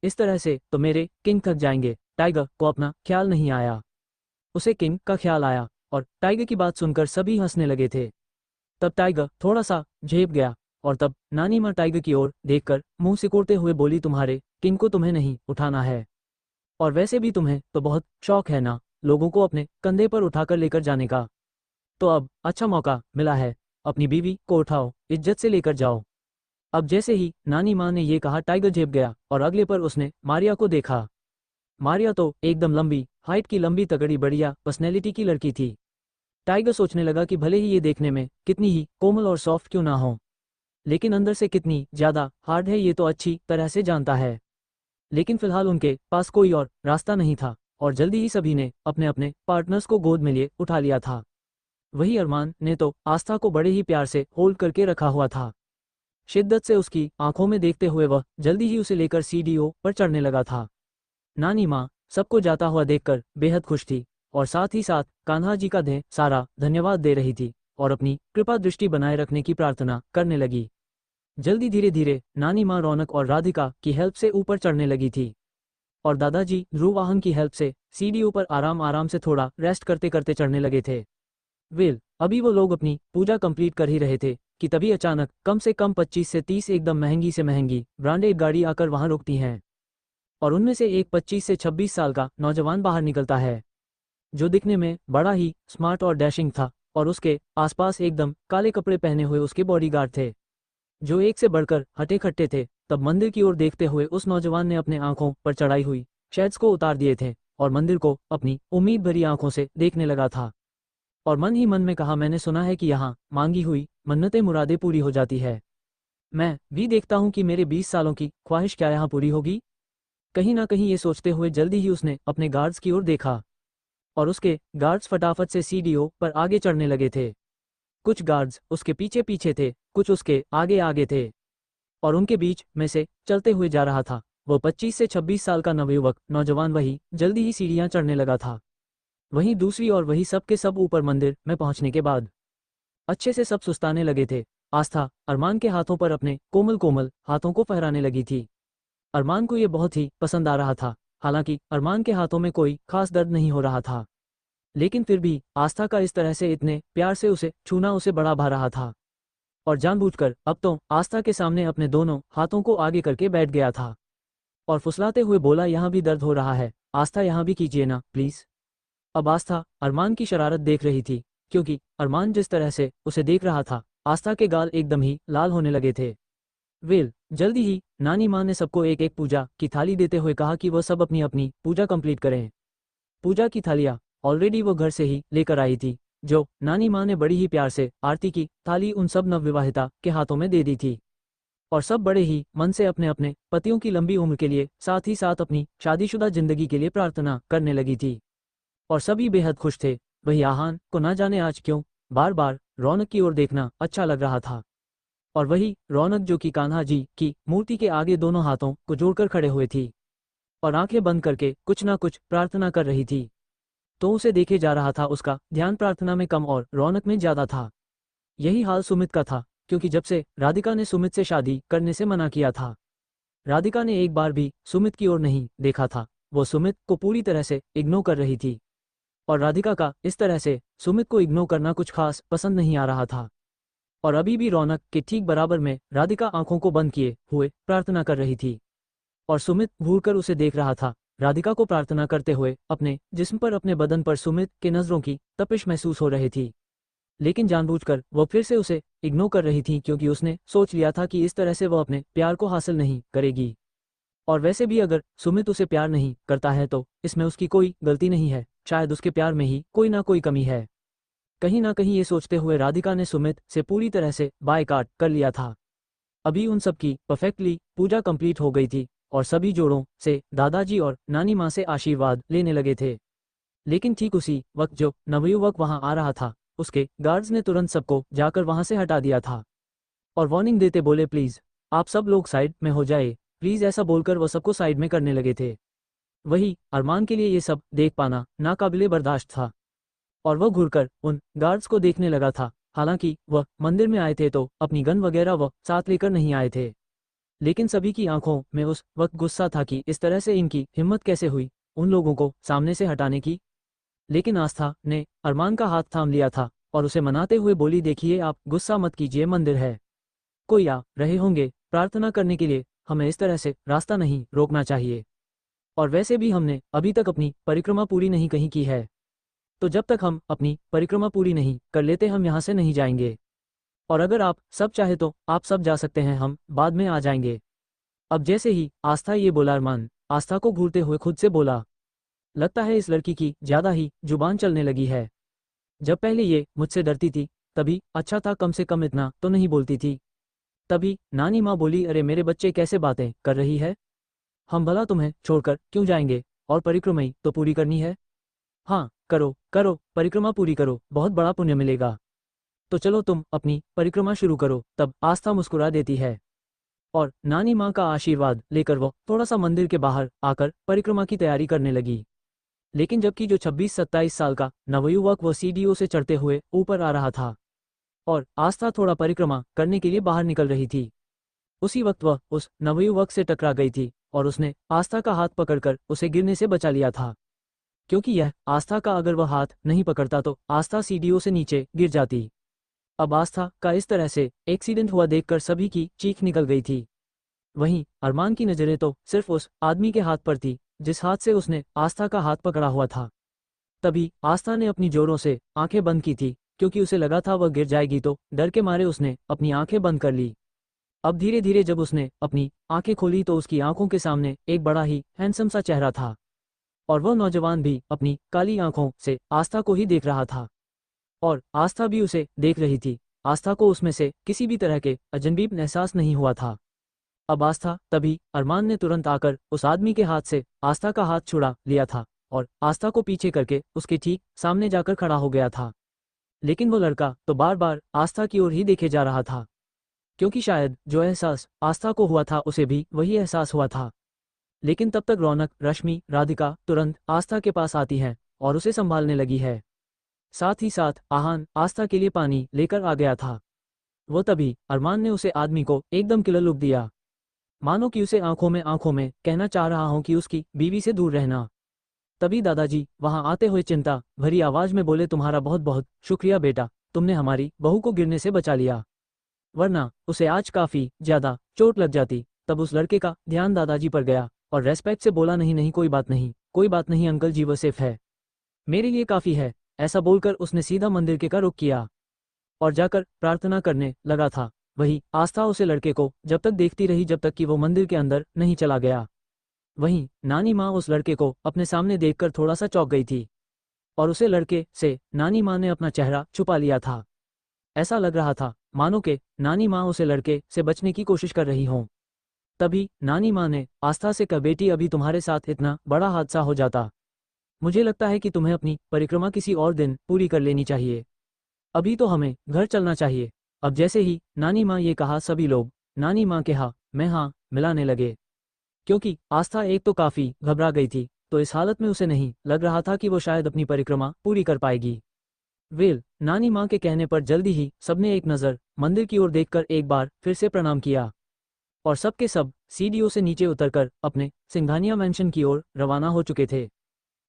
इस तरह से तो मेरे किंग थक जाएंगे। टाइगर को अपना ख्याल नहीं आया, उसे किंग का ख्याल आया और टाइगर की बात सुनकर सभी हंसने लगे थे। तब टाइगर थोड़ा सा झेप गया और तब नानी माँ टाइगर की ओर देखकर मुंह सिकोड़ते हुए बोली, तुम्हारे किंग को तुम्हें नहीं उठाना है, और वैसे भी तुम्हें तो बहुत शौक है ना लोगों को अपने कंधे पर उठाकर लेकर जाने का, तो अब अच्छा मौका मिला है, अपनी बीवी को उठाओ, इज्जत से लेकर जाओ। अब जैसे ही नानी माँ ने ये कहा, टाइगर झेप गया और अगले पर उसने मारिया को देखा। मारिया तो एकदम लंबी हाइट की, लंबी तगड़ी बढ़िया पर्सनैलिटी की लड़की थी। टाइगर सोचने लगा कि भले ही ये देखने में कितनी ही कोमल और सॉफ्ट क्यों ना हो, लेकिन अंदर से कितनी ज़्यादा हार्ड है ये तो अच्छी तरह से जानता है। लेकिन फिलहाल उनके पास कोई और रास्ता नहीं था और जल्दी ही सभी ने अपने अपने पार्टनर्स को गोद में लिए उठा लिया था। वही अरमान ने तो आस्था को बड़े ही प्यार से होल्ड करके रखा हुआ था। शिद्दत से उसकी आंखों में देखते हुए वह जल्दी ही उसे लेकर सीढ़ियों पर चढ़ने लगा था। नानी माँ सबको जाता हुआ देखकर बेहद खुश थी और साथ ही साथ कान्हा जी का सारा धन्यवाद दे रही थी और अपनी कृपा दृष्टि बनाए रखने की प्रार्थना करने लगी। जल्दी धीरे धीरे नानी माँ रौनक और राधिका की हेल्प से ऊपर चढ़ने लगी थी और दादाजी ध्रुवाहन की हेल्प से सीढ़ियों पर आराम आराम से थोड़ा रेस्ट करते करते चढ़ने लगे थे। अभी वो लोग अपनी पूजा कंप्लीट कर ही रहे थे कि तभी अचानक कम से कम 25 से 30 एकदम महंगी से महंगी ब्रांडेड गाड़ी आकर वहां रुकती हैं और उनमें से एक 25 से 26 साल का नौजवान बाहर निकलता है, जो दिखने में बड़ा ही स्मार्ट और डैशिंग था और उसके आसपास एकदम काले कपड़े पहने हुए उसके बॉडीगार्ड थे, जो एक से बढ़कर हटे खट्टे थे। तब मंदिर की ओर देखते हुए उस नौजवान ने अपने आंखों पर चढ़ाई हुई शेड्स को उतार दिए थे और मंदिर को अपनी उम्मीद भरी आंखों से देखने लगा था और मन ही मन में कहा, मैंने सुना है कि यहाँ मांगी हुई मन्नतें मुरादें पूरी हो जाती है, मैं भी देखता हूँ कि मेरे 20 सालों की ख्वाहिश क्या यहाँ पूरी होगी। कहीं ना कहीं ये सोचते हुए जल्दी ही उसने अपने गार्ड्स की ओर देखा और उसके गार्ड्स फटाफट से सीढ़ियों पर आगे चढ़ने लगे थे। कुछ गार्ड्स उसके पीछे पीछे थे, कुछ उसके आगे आगे थे और उनके बीच में से चलते हुए जा रहा था वो 25 से 26 साल का नवयुवक नौजवान, वही जल्दी ही सीढ़ियां चढ़ने लगा था। वहीं दूसरी और वही सब के सब ऊपर मंदिर में पहुंचने के बाद अच्छे से सब सुस्ताने लगे थे। आस्था अरमान के हाथों पर अपने कोमल कोमल हाथों को फहराने लगी थी। अरमान को ये बहुत ही पसंद आ रहा था। हालांकि अरमान के हाथों में कोई खास दर्द नहीं हो रहा था, लेकिन फिर भी आस्था का इस तरह से इतने प्यार से उसे छूना उसे बड़ा भा रहा था और जानबूझकर अब तो आस्था के सामने अपने दोनों हाथों को आगे करके बैठ गया था और फुसलाते हुए बोला, यहाँ भी दर्द हो रहा है आस्था, यहाँ भी कीजिए ना प्लीज। अब आस्था अरमान की शरारत देख रही थी, क्योंकि अरमान जिस तरह से उसे देख रहा था आस्था के गाल एकदम ही लाल होने लगे थे। जल्दी ही नानी माँ ने सबको एक एक पूजा की थाली देते हुए कहा कि वह सब अपनी अपनी पूजा कंप्लीट करें। पूजा की थालियाँ ऑलरेडी वो घर से ही लेकर आई थी, जो नानी माँ ने बड़ी ही प्यार से आरती की थाली उन सब नवविवाहिता के हाथों में दे दी थी और सब बड़े ही मन से अपने अपने पतियों की लंबी उम्र के लिए, साथ ही साथ अपनी शादीशुदा जिंदगी के लिए प्रार्थना करने लगी थी और सभी बेहद खुश थे। वही आहान को ना जाने आज क्यों बार बार रौनक की ओर देखना अच्छा लग रहा था और वही रौनक जो कि कान्हा जी की मूर्ति के आगे दोनों हाथों को जोड़कर खड़े हुए थी और आंखें बंद करके कुछ ना कुछ प्रार्थना कर रही थी। तो उसे देखे जा रहा था उसका ध्यान प्रार्थना में कम और रौनक में ज्यादा था। यही हाल सुमित का था, क्योंकि जब से राधिका ने सुमित से शादी करने से मना किया था, राधिका ने एक बार भी सुमित की ओर नहीं देखा था। वो सुमित को पूरी तरह से इग्नोर कर रही थी और राधिका का इस तरह से सुमित को इग्नोर करना कुछ खास पसंद नहीं आ रहा था। और अभी भी रौनक के ठीक बराबर में राधिका आंखों को बंद किए हुए प्रार्थना कर रही थी और सुमित घूरकर उसे देख रहा था। राधिका को प्रार्थना करते हुए अपने जिस्म पर, अपने बदन पर सुमित के नजरों की तपिश महसूस हो रही थी, लेकिन जानबूझकर वो फिर से उसे इग्नोर कर रही थी, क्योंकि उसने सोच लिया था कि इस तरह से वो अपने प्यार को हासिल नहीं करेगी। और वैसे भी अगर सुमित उसे प्यार नहीं करता है तो इसमें उसकी कोई गलती नहीं है, शायद उसके प्यार में ही कोई ना कोई कमी है। कहीं ना कहीं ये सोचते हुए राधिका ने सुमित से पूरी तरह से बायकॉट कर लिया था। अभी उन सब की परफेक्टली पूजा कंप्लीट हो गई थी और सभी जोड़ों से दादाजी और नानी माँ से आशीर्वाद लेने लगे थे। लेकिन ठीक उसी वक्त जो नवयुवक वहां आ रहा था, उसके गार्ड्स ने तुरंत सबको जाकर वहां से हटा दिया था और वार्निंग देते बोले, प्लीज आप सब लोग साइड में हो जाए, प्लीज। ऐसा बोलकर वो सबको साइड में करने लगे थे। वही अरमान के लिए ये सब देख पाना नाकाबिले बर्दाश्त था और वह घूरकर उन गार्ड्स को देखने लगा था। हालांकि वह मंदिर में आए थे तो अपनी गन वगैरह वह साथ लेकर नहीं आए थे, लेकिन सभी की आंखों में उस वक्त गुस्सा था कि इस तरह से इनकी हिम्मत कैसे हुई उन लोगों को सामने से हटाने की। लेकिन आस्था ने अरमान का हाथ थाम लिया था और उसे मनाते हुए बोली, देखिए आप गुस्सा मत कीजिए, मंदिर है, कोई आ रहे होंगे प्रार्थना करने के लिए, हमें इस तरह से रास्ता नहीं रोकना चाहिए। और वैसे भी हमने अभी तक अपनी परिक्रमा पूरी नहीं कहीं की है, तो जब तक हम अपनी परिक्रमा पूरी नहीं कर लेते हम यहाँ से नहीं जाएंगे। और अगर आप सब चाहे तो आप सब जा सकते हैं, हम बाद में आ जाएंगे। अब जैसे ही आस्था ये बोला, अरमान आस्था को घूरते हुए खुद से बोला, लगता है इस लड़की की ज्यादा ही जुबान चलने लगी है। जब पहले ये मुझसे डरती थी तभी अच्छा था, कम से कम इतना तो नहीं बोलती थी। तभी नानी माँ बोली, अरे मेरे बच्चे कैसे बातें कर रही है, हम भला तुम्हें छोड़कर क्यों जाएंगे, और परिक्रमा ही तो पूरी करनी है। हाँ करो करो, परिक्रमा पूरी करो, बहुत बड़ा पुण्य मिलेगा। तो चलो तुम अपनी परिक्रमा शुरू करो। तब आस्था मुस्कुरा देती है और नानी माँ का आशीर्वाद लेकर वो थोड़ा सा मंदिर के बाहर आकर परिक्रमा की तैयारी करने लगी। लेकिन जबकि जो 26-27 साल का नवयुवक वो सीढ़ियों से चढ़ते हुए ऊपर आ रहा था और आस्था थोड़ा परिक्रमा करने के लिए बाहर निकल रही थी, उसी वक्त वह उस नवयुवक से टकरा गई थी और उसने आस्था का हाथ पकड़कर उसे गिरने से बचा लिया था। क्योंकि यह आस्था का अगर वह हाथ नहीं पकड़ता तो आस्था सीढ़ियों से नीचे गिर जाती। अब आस्था का इस तरह से एक्सीडेंट हुआ देखकर सभी की चीख निकल गई थी। वहीं अरमान की नजरें तो सिर्फ उस आदमी के हाथ पर थी जिस हाथ से उसने आस्था का हाथ पकड़ा हुआ था। तभी आस्था ने अपनी जोरों से आंखें बंद की थी क्योंकि उसे लगा था वह गिर जाएगी, तो डर के मारे उसने अपनी आंखें बंद कर ली। अब धीरे धीरे जब उसने अपनी आंखें खोली तो उसकी आंखों के सामने एक बड़ा ही हैंडसम सा चेहरा था और वह नौजवान भी अपनी काली आंखों से आस्था को ही देख रहा था और आस्था भी उसे देख रही थी। आस्था को उसमें से किसी भी तरह के अजनबी एहसास नहीं हुआ था। अब आस्था तभी अरमान ने तुरंत आकर उस आदमी के हाथ से आस्था का हाथ छुड़ा लिया था और आस्था को पीछे करके उसके ठीक सामने जाकर खड़ा हो गया था। लेकिन वो लड़का तो बार बार आस्था की ओर ही देखे जा रहा था, क्योंकि शायद जो एहसास आस्था को हुआ था उसे भी वही एहसास हुआ था। लेकिन तब तक रौनक, रश्मि, राधिका तुरंत आस्था के पास आती है और उसे संभालने लगी है। साथ ही साथ आहान आस्था के लिए पानी लेकर आ गया था। वो तभी अरमान ने उसे आदमी को एकदम किलर लुक दिया, मानो कि उसे आंखों में कहना चाह रहा हूं कि उसकी बीवी से दूर रहना। तभी दादाजी वहां आते हुए चिंता भरी आवाज में बोले, तुम्हारा बहुत बहुत शुक्रिया बेटा, तुमने हमारी बहू को गिरने से बचा लिया, वरना उसे आज काफी ज्यादा चोट लग जाती। तब उस लड़के का ध्यान दादाजी पर गया और रेस्पेक्ट से बोला, नहीं नहीं कोई बात नहीं, कोई बात नहीं अंकल जी, वो सेफ है, मेरे लिए काफी है। ऐसा बोलकर उसने सीधा मंदिर के का रुख किया और जाकर प्रार्थना करने लगा था। वही आस्था उसे लड़के को जब तक देखती रही जब तक कि वो मंदिर के अंदर नहीं चला गया। वहीं नानी माँ उस लड़के को अपने सामने देखकर थोड़ा सा चौंक गई थी और उसे लड़के से नानी माँ ने अपना चेहरा छुपा लिया था। ऐसा लग रहा था मानो के नानी माँ उसे लड़के से बचने की कोशिश कर रही हों। तभी नानी माँ ने आस्था से कहा, बेटी अभी तुम्हारे साथ इतना बड़ा हादसा हो जाता, मुझे लगता है कि तुम्हें अपनी परिक्रमा किसी और दिन पूरी कर लेनी चाहिए, अभी तो हमें घर चलना चाहिए। अब जैसे ही नानी माँ ये कहा सभी लोग नानी माँ के हाँ मैं हाँ मिलाने लगे, क्योंकि आस्था एक तो काफी घबरा गई थी, तो इस हालत में उसे नहीं लग रहा था कि वो शायद अपनी परिक्रमा पूरी कर पाएगी। नानी माँ के कहने पर जल्दी ही सबने एक नज़र मंदिर की ओर देखकर एक बार फिर से प्रणाम किया और सबके सब सीढ़ियों से नीचे उतरकर अपने सिंघानिया मैंशन की ओर रवाना हो चुके थे।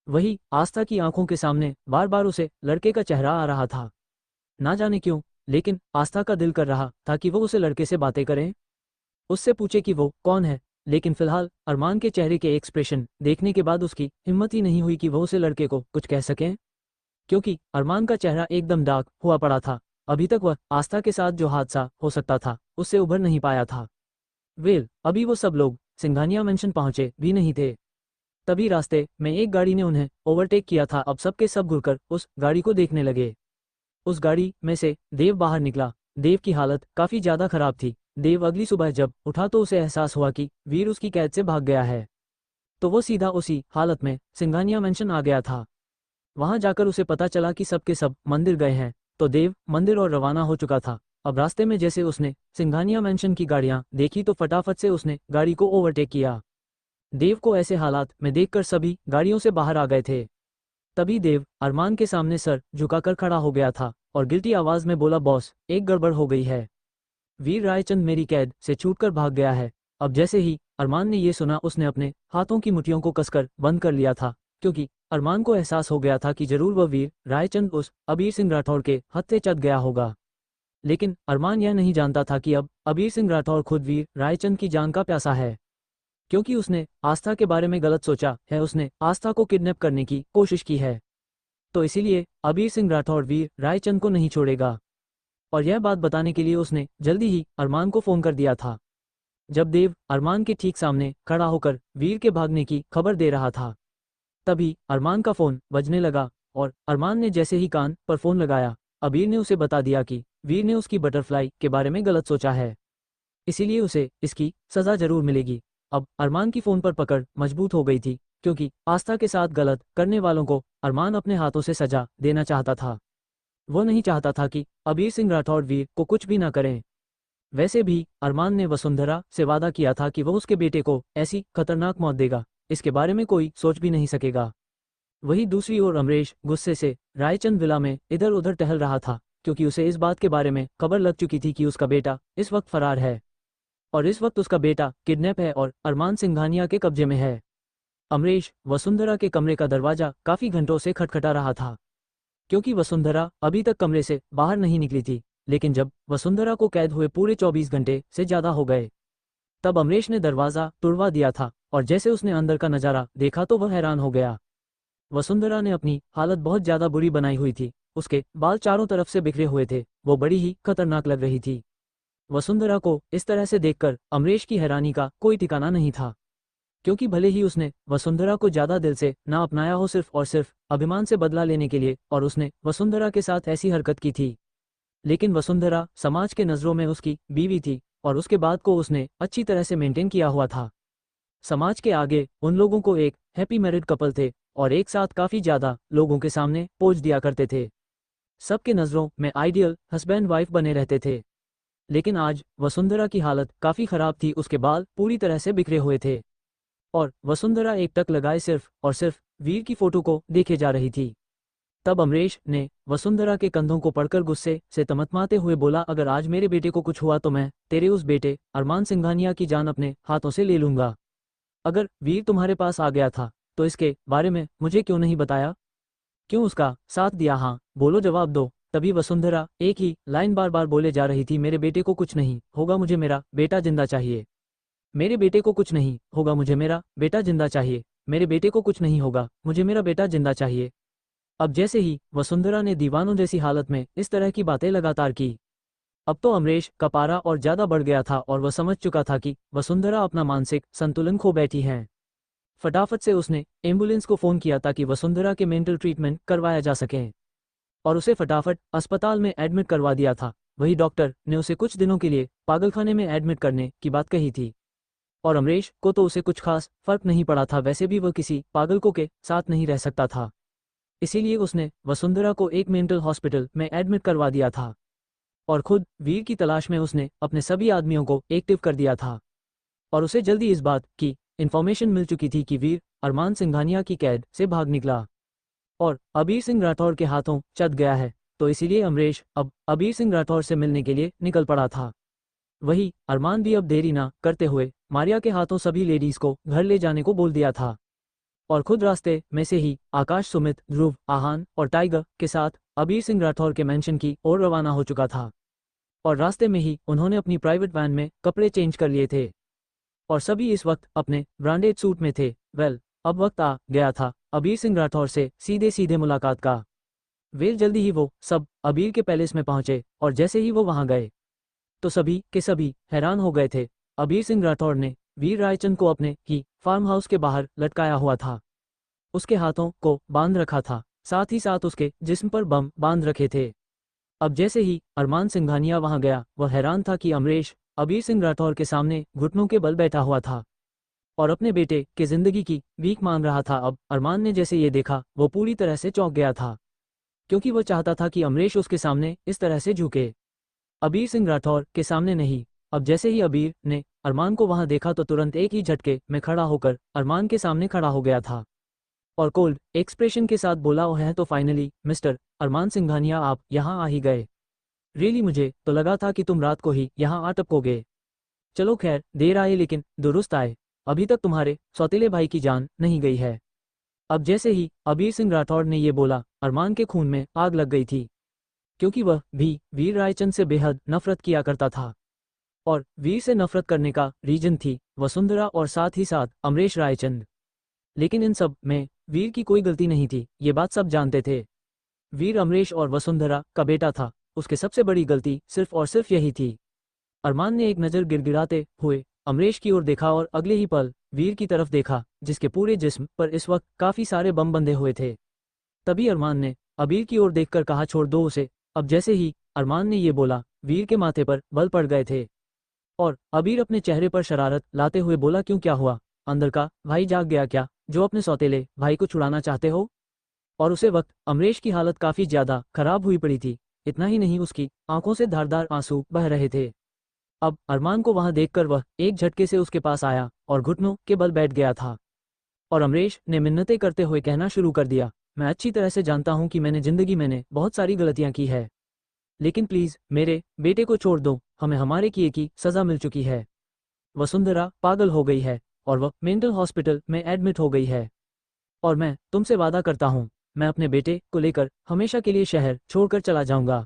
वही आस्था की आंखों के सामने बार बार उसे लड़के का चेहरा आ रहा था। ना जाने क्यों, लेकिन आस्था का दिल कर रहा था कि वो उसे लड़के से बातें करें, उससे पूछे कि वो कौन है। लेकिन फिलहाल अरमान के चेहरे के एक्सप्रेशन देखने के बाद उसकी हिम्मत ही नहीं हुई कि वो उसे लड़के को कुछ कह सकें, क्योंकि अरमान का चेहरा एकदम डार्क हुआ पड़ा था। अभी तक वह आस्था के साथ जो हादसा हो सकता था उससे उभर नहीं पाया था। अभी वो सब लोग सिंघानिया मेंशन पहुंचे भी नहीं थे। तभी रास्ते में एक गाड़ी ने उन्हें ओवरटेक किया था। अब सबके सब घुरकर उस गाड़ी को देखने लगे उस गाड़ी में से देव बाहर निकला। देव की हालत काफी ज्यादा खराब थी। देव अगली सुबह जब उठा तो उसे एहसास हुआ कि वीर उसकी कैद से भाग गया है। तो वो सीधा उसी हालत में सिंघानिया मेंशन आ गया था। वहां जाकर उसे पता चला कि सब के सब मंदिर गए हैं। तो देव मंदिर और रवाना हो चुका था। अब रास्ते में जैसे उसने सिंघानिया मेंशन की गाड़ियां देखी तो फटाफट से उसने गाड़ी को ओवरटेक किया। देव को ऐसे हालात में देखकर सभी गाड़ियों से बाहर आ गए थे। तभी देव अरमान के सामने सर झुकाकर खड़ा हो गया था और गिल्टी आवाज में बोला, बॉस, एक गड़बड़ हो गई है। वीर रायचंद मेरी कैद से छूटकर भाग गया है। अब जैसे ही अरमान ने ये सुना उसने अपने हाथों की मुट्ठियों को कसकर बंद कर लिया था, क्योंकि अरमान को एहसास हो गया था कि जरूर वह वीर रायचंद उस अबीर सिंह राठौर के हाथ से चट गया होगा। लेकिन अरमान यह नहीं जानता था कि अब अबीर सिंह राठौर खुद वीर रायचंद की जान का प्यासा है, क्योंकि उसने आस्था के बारे में गलत सोचा है। उसने आस्था को किडनैप करने की कोशिश की है। तो इसीलिए अबीर सिंह राठौर वीर रायचंद को नहीं छोड़ेगा। और यह बात बताने के लिए उसने जल्दी ही अरमान को फोन कर दिया था। जब देव अरमान के ठीक सामने खड़ा होकर वीर के भागने की खबर दे रहा था, तभी अरमान का फोन बजने लगा और अरमान ने जैसे ही कान पर फोन लगाया, अबीर ने उसे बता दिया कि वीर ने उसकी बटरफ्लाई के बारे में गलत सोचा है, इसीलिए उसे इसकी सजा जरूर मिलेगी। अब अरमान की फोन पर पकड़ मजबूत हो गई थी, क्योंकि आस्था के साथ गलत करने वालों को अरमान अपने हाथों से सजा देना चाहता था। वो नहीं चाहता था कि अबीर सिंह राठौर वीर को कुछ भी ना करें। वैसे भी अरमान ने वसुंधरा से वादा किया था कि वह उसके बेटे को ऐसी खतरनाक मौत देगा, इसके बारे में कोई सोच भी नहीं सकेगा। वहीं दूसरी ओर अमरेश गुस्से से रायचंद विला में इधर उधर टहल रहा था, क्योंकि उसे इस बात के बारे में खबर लग चुकी थी कि उसका बेटा इस वक्त फरार है और इस वक्त उसका बेटा किडनैप है और अरमान सिंघानिया के कब्जे में है। अमरेश वसुंधरा के कमरे का दरवाजा काफी घंटों से खटखटा रहा था, क्योंकि वसुंधरा अभी तक कमरे से बाहर नहीं निकली थी। लेकिन जब वसुंधरा को कैद हुए पूरे 24 घंटे से ज्यादा हो गए, तब अमरेश ने दरवाजा तुड़वा दिया था और जैसे उसने अंदर का नजारा देखा तो वह हैरान हो गया। वसुंधरा ने अपनी हालत बहुत ज्यादा बुरी बनाई हुई थी। उसके बाल चारों तरफ से बिखरे हुए थे। वो बड़ी ही खतरनाक लग रही थी। वसुंधरा को इस तरह से देखकर अमरेश की हैरानी का कोई ठिकाना नहीं था, क्योंकि भले ही उसने वसुंधरा को ज्यादा दिल से ना अपनाया हो, सिर्फ और सिर्फ अभिमान से बदला लेने के लिए, और उसने वसुंधरा के साथ ऐसी हरकत की थी, लेकिन वसुंधरा समाज के नज़रों में उसकी बीवी थी और उसके बाद को उसने अच्छी तरह से मेंटेन किया हुआ था। समाज के आगे उन लोगों को एक हैप्पी मैरिड कपल थे और एक साथ काफी ज्यादा लोगों के सामने पोज दिया करते थे। सबके नज़रों में आइडियल हस्बैंड वाइफ बने रहते थे। लेकिन आज वसुंधरा की हालत काफी खराब थी। उसके बाल पूरी तरह से बिखरे हुए थे और वसुंधरा एक टक लगाए सिर्फ और सिर्फ वीर की फोटो को देखे जा रही थी। तब अमरेश ने वसुंधरा के कंधों को पकड़कर गुस्से से तमतमाते हुए बोला, अगर आज मेरे बेटे को कुछ हुआ तो मैं तेरे उस बेटे अरमान सिंघानिया की जान अपने हाथों से ले लूंगा। अगर वीर तुम्हारे पास आ गया था तो इसके बारे में मुझे क्यों नहीं बताया? क्यों उसका साथ दिया? हाँ बोलो, जवाब दो। तभी वसुंधरा एक ही लाइन बार बार बोले जा रही थी, मेरे बेटे को कुछ नहीं होगा, मुझे मेरा बेटा जिंदा चाहिए। मेरे बेटे को कुछ नहीं होगा, मुझे मेरा बेटा जिंदा चाहिए। मेरे बेटे को कुछ नहीं होगा, मुझे मेरा बेटा जिंदा चाहिए। अब जैसे ही वसुंधरा ने दीवानों जैसी हालत में इस तरह की बातें लगातार की, अब तो अमरेश का पारा और ज्यादा बढ़ गया था और वह समझ चुका था कि वसुंधरा अपना मानसिक संतुलन खो बैठी हैं। फटाफट से उसने एम्बुलेंस को फोन किया ताकि वसुंधरा के मेंटल ट्रीटमेंट करवाया जा सके और उसे फटाफट अस्पताल में एडमिट करवा दिया था। वही डॉक्टर ने उसे कुछ दिनों के लिए पागलखाने में एडमिट करने की बात कही थी और अमरेश को तो उसे कुछ खास फर्क नहीं पड़ा था। वैसे भी वह किसी पागल के साथ नहीं रह सकता था, इसीलिए उसने वसुंधरा को एक मेंटल हॉस्पिटल में एडमिट करवा दिया था और खुद वीर की तलाश में उसने अपने सभी आदमियों को एक्टिव कर दिया था। और उसे जल्दी इस बात की इन्फॉर्मेशन मिल चुकी थी कि वीर अरमान सिंघानिया की कैद से भाग निकला और अबीर सिंह राठौर के हाथों चट गया है। तो इसीलिए अमरेश अब अबीर सिंह राठौर से मिलने के लिए निकल पड़ा था। वही अरमान भी अब देरी ना करते हुए मारिया के हाथों सभी लेडीज को घर ले जाने को बोल दिया था और खुद रास्ते में से ही आकाश, सुमित, ध्रुव, आहान और टाइगर के साथ अबीर सिंह राठौर के मेंशन की ओर रवाना हो चुका था। और रास्ते में ही उन्होंने अपनी प्राइवेट वैन में कपड़े चेंज कर लिए थे और सभी इस वक्त अपने ब्रांडेड सूट में थे। अब वक्त आ गया था अबीर सिंह राठौर से सीधे सीधे मुलाकात का। जल्दी ही वो सब अबीर के पैलेस में पहुंचे और जैसे ही वो वहां गए तो सभी के सभी हैरान हो गए थे। अबीर सिंह राठौर ने वीर रायचंद को अपने ही फार्म हाउस के बाहर लटकाया हुआ था। उसके हाथों को बांध रखा था, साथ ही साथ उसके जिस्म पर बम बांध रखे थे। अब जैसे ही अरमान सिंघानिया वहां गया, वह हैरान था कि अमरेश अबीर सिंह राठौर के सामने घुटनों के बल बैठा हुआ था और अपने बेटे के जिंदगी की भीख मांग रहा था। अब अरमान ने जैसे ये देखा, वो पूरी तरह से चौंक गया था, क्योंकि वह चाहता था कि अमरेश उसके सामने इस तरह से झुके, अबीर सिंह राठौर के सामने नहीं। अब जैसे ही अबीर ने अरमान को वहां देखा तो तुरंत एक ही झटके में खड़ा होकर अरमान के सामने खड़ा हो गया था और कोल्ड एक्सप्रेशन के साथ बोला, ओह है तो फाइनली मिस्टर अरमान सिंघानिया, आप यहाँ आ ही गए। रियली मुझे तो लगा था कि तुम रात को ही यहाँ आ टपकोगे। चलो खैर, देर आए लेकिन दुरुस्त आए। अभी तक तुम्हारे सौतेले भाई की जान नहीं गई है। अब जैसे ही अबीर सिंह राठौर ने ये बोला, अरमान के खून में आग लग गई थी, क्योंकि वह भी वीर रायचंद से बेहद नफरत किया करता था और वीर से नफरत करने का रीजन थी वसुंधरा और साथ ही साथ अमरेश रायचंद। लेकिन इन सब में वीर की कोई गलती नहीं थी, ये बात सब जानते थे। वीर अमरेश और वसुंधरा का बेटा था, उसके सबसे बड़ी गलती सिर्फ और सिर्फ यही थी। अरमान ने एक नज़र गिड़गिड़ाते हुए अमरेश की ओर देखा और अगले ही पल वीर की तरफ देखा, जिसके पूरे जिस्म पर इस वक्त काफ़ी सारे बम बंधे हुए थे। तभी अरमान ने अबीर की ओर देखकर कहा, छोड़ दो उसे। अब जैसे ही अरमान ने ये बोला, वीर के माथे पर बल पड़ गए थे और अबीर अपने चेहरे पर शरारत लाते हुए बोला, क्यों, क्या हुआ? अंदर का भाई जाग गया क्या, जो अपने सौतेले भाई को छुड़ाना चाहते हो? और उसे वक्त अमरेश की हालत काफ़ी ज़्यादा खराब हुई पड़ी थी। इतना ही नहीं, उसकी आंखों से धारदार आंसू बह रहे थे। अब अरमान को वहां देखकर वह एक झटके से उसके पास आया और घुटनों के बल बैठ गया था और अमरेश ने मिन्नतें करते हुए कहना शुरू कर दिया, मैं अच्छी तरह से जानता हूं कि मैंने जिंदगी में बहुत सारी गलतियां की है, लेकिन प्लीज मेरे बेटे को छोड़ दो, हमें हमारे किए की सजा मिल चुकी है। वसुंधरा पागल हो गई है और वह मेंटल हॉस्पिटल में एडमिट हो गई है और मैं तुमसे वादा करता हूं, मैं अपने बेटे को लेकर हमेशा के लिए शहर छोड़कर चला जाऊंगा।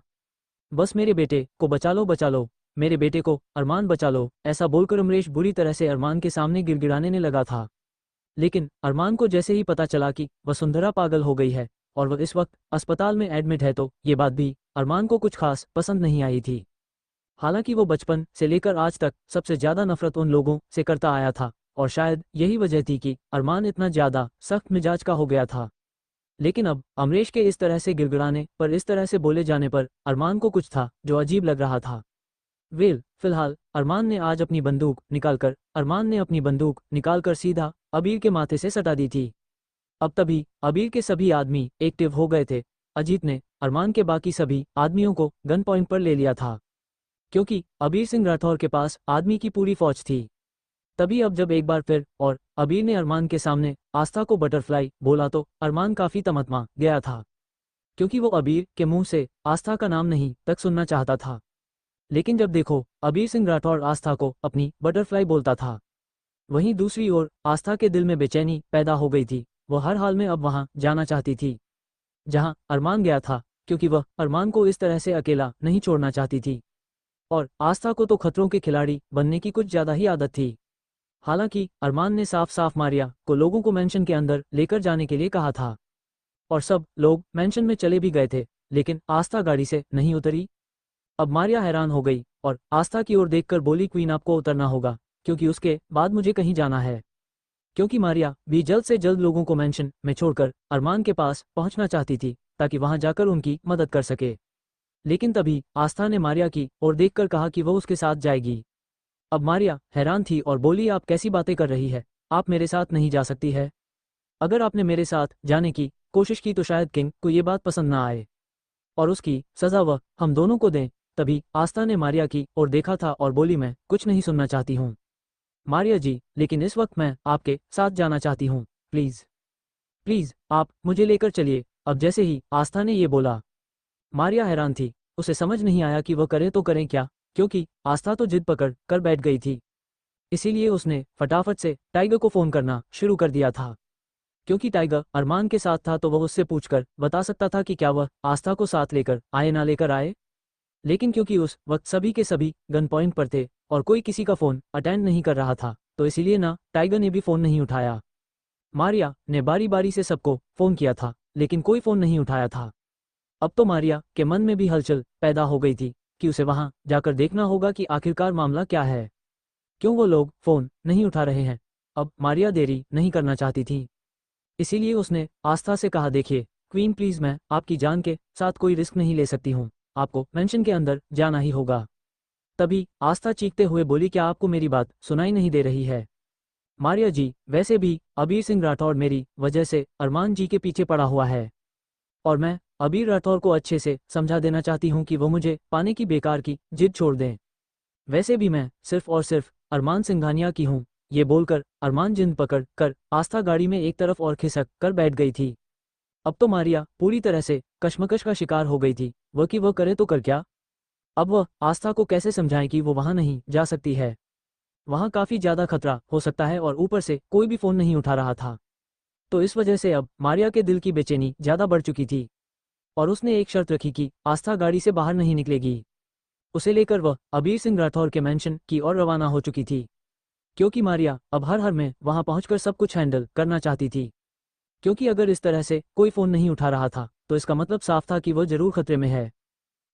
बस मेरे बेटे को बचा लो, बचा लो, मेरे बेटे को, अरमान बचा लो। ऐसा बोलकर अमरेश बुरी तरह से अरमान के सामने गिड़गिड़ाने ने लगा था। लेकिन अरमान को जैसे ही पता चला कि वसुंधरा पागल हो गई है और वह इस वक्त अस्पताल में एडमिट है, तो ये बात भी अरमान को कुछ खास पसंद नहीं आई थी। हालांकि वो बचपन से लेकर आज तक सबसे ज्यादा नफरत उन लोगों से करता आया था और शायद यही वजह थी कि अरमान इतना ज्यादा सख्त मिजाज का हो गया था। लेकिन अब अमरेश के इस तरह से गिड़गिड़ाने पर, इस तरह से बोले जाने पर अरमान को कुछ था जो अजीब लग रहा था। फिलहाल अरमान ने अपनी बंदूक निकालकर सीधा अबीर के माथे से सटा दी थी। अब तभी अबीर के सभी आदमी एक्टिव हो गए थे। अजीत ने अरमान के बाकी सभी आदमियों को गन पॉइंट पर ले लिया था, क्योंकि अबीर सिंह राठौर के पास आदमी की पूरी फौज थी। तभी अब जब एक बार फिर और अबीर ने अरमान के सामने आस्था को बटरफ्लाई बोला, तो अरमान काफी तमतमा गया था, क्योंकि वो अबीर के मुंह से आस्था का नाम नहीं तक सुनना चाहता था। लेकिन जब देखो, अबीर सिंह राठौर आस्था को अपनी बटरफ्लाई बोलता था। वहीं दूसरी ओर आस्था के दिल में बेचैनी पैदा हो गई थी। वह हर हाल में अब वहां जाना चाहती थी जहां अरमान गया था, क्योंकि वह अरमान को इस तरह से अकेला नहीं छोड़ना चाहती थी और आस्था को तो खतरों के खिलाड़ी बनने की कुछ ज्यादा ही आदत थी। हालांकि अरमान ने साफ साफ मारिया को लोगों को मेंशन के अंदर लेकर जाने के लिए कहा था और सब लोग मेंशन में चले भी गए थे, लेकिन आस्था गाड़ी से नहीं उतरी। अब मारिया हैरान हो गई और आस्था की ओर देखकर बोली, क्वीन आपको उतरना होगा, क्योंकि उसके बाद मुझे कहीं जाना है। क्योंकि मारिया भी जल्द से जल्द लोगों को मेंशन में छोड़कर अरमान के पास पहुंचना चाहती थी, ताकि वहां जाकर उनकी मदद कर सके। लेकिन तभी आस्था ने मारिया की ओर देखकर कहा कि वह उसके साथ जाएगी। अब मारिया हैरान थी और बोली, आप कैसी बातें कर रही है, आप मेरे साथ नहीं जा सकती है। अगर आपने मेरे साथ जाने की कोशिश की तो शायद किंग को ये बात पसंद ना आए और उसकी सजा वह हम दोनों को दें। तभी आस्था ने मारिया की ओर देखा था और बोली, मैं कुछ नहीं सुनना चाहती हूँ मारिया जी, लेकिन इस वक्त मैं आपके साथ जाना चाहती हूँ, प्लीज प्लीज आप मुझे लेकर चलिए। अब जैसे ही आस्था ने ये बोला, मारिया हैरान थी। उसे समझ नहीं आया कि वह करे तो करें क्या, क्योंकि आस्था तो जिद पकड़ कर बैठ गई थी। इसीलिए उसने फटाफट से टाइगर को फोन करना शुरू कर दिया था, क्योंकि टाइगर अरमान के साथ था तो वह उससे पूछकर बता सकता था कि क्या वह आस्था को साथ लेकर आए ना लेकर आए। लेकिन क्योंकि उस वक्त सभी के सभी गन पॉइंट पर थे और कोई किसी का फोन अटेंड नहीं कर रहा था, तो इसीलिए ना टाइगर ने भी फोन नहीं उठाया। मारिया ने बारी बारी से सबको फोन किया था, लेकिन कोई फोन नहीं उठाया था। अब तो मारिया के मन में भी हलचल पैदा हो गई थी कि उसे वहां जाकर देखना होगा कि आखिरकार मामला क्या है, क्यों वो लोग फोन नहीं उठा रहे हैं। अब मारिया देरी नहीं करना चाहती थी, इसीलिए उसने आस्था से कहा, देखिए क्वीन प्लीज, मैं आपकी जान के साथ कोई रिस्क नहीं ले सकती हूँ। आपको मेंशन के अंदर जाना ही होगा। तभी आस्था चीखते हुए बोली, क्या आपको मेरी बात सुनाई नहीं दे रही है? मारिया जी, वैसे भी अबीर सिंह राठौड़ मेरी वजह से अरमान जी के पीछे पड़ा हुआ है, और मैं अबीर राठौड़ को अच्छे से समझा देना चाहती हूँ कि वो मुझे पाने की बेकार की जिद छोड़ दें। वैसे भी मैं सिर्फ और सिर्फ अरमान सिंघानिया की हूँ। ये बोलकर अरमान जिंद पकड़ कर आस्था गाड़ी में एक तरफ और खिसक कर बैठ गई थी। अब तो मारिया पूरी तरह से कश्मकश का शिकार हो गई थी। वह करे तो कर क्या? अब वह आस्था को कैसे समझाएं कि वो वहां नहीं जा सकती है? वहां काफी ज्यादा खतरा हो सकता है, और ऊपर से कोई भी फोन नहीं उठा रहा था। तो इस वजह से अब मारिया के दिल की बेचैनी ज्यादा बढ़ चुकी थी, और उसने एक शर्त रखी कि आस्था गाड़ी से बाहर नहीं निकलेगी। उसे लेकर वह अबीर सिंह राठौर के मेंशन की ओर रवाना हो चुकी थी, क्योंकि मारिया अब हर हर में वहां पहुंचकर सब कुछ हैंडल करना चाहती थी। क्योंकि अगर इस तरह से कोई फोन नहीं उठा रहा था तो इसका मतलब साफ था कि वह जरूर खतरे में है।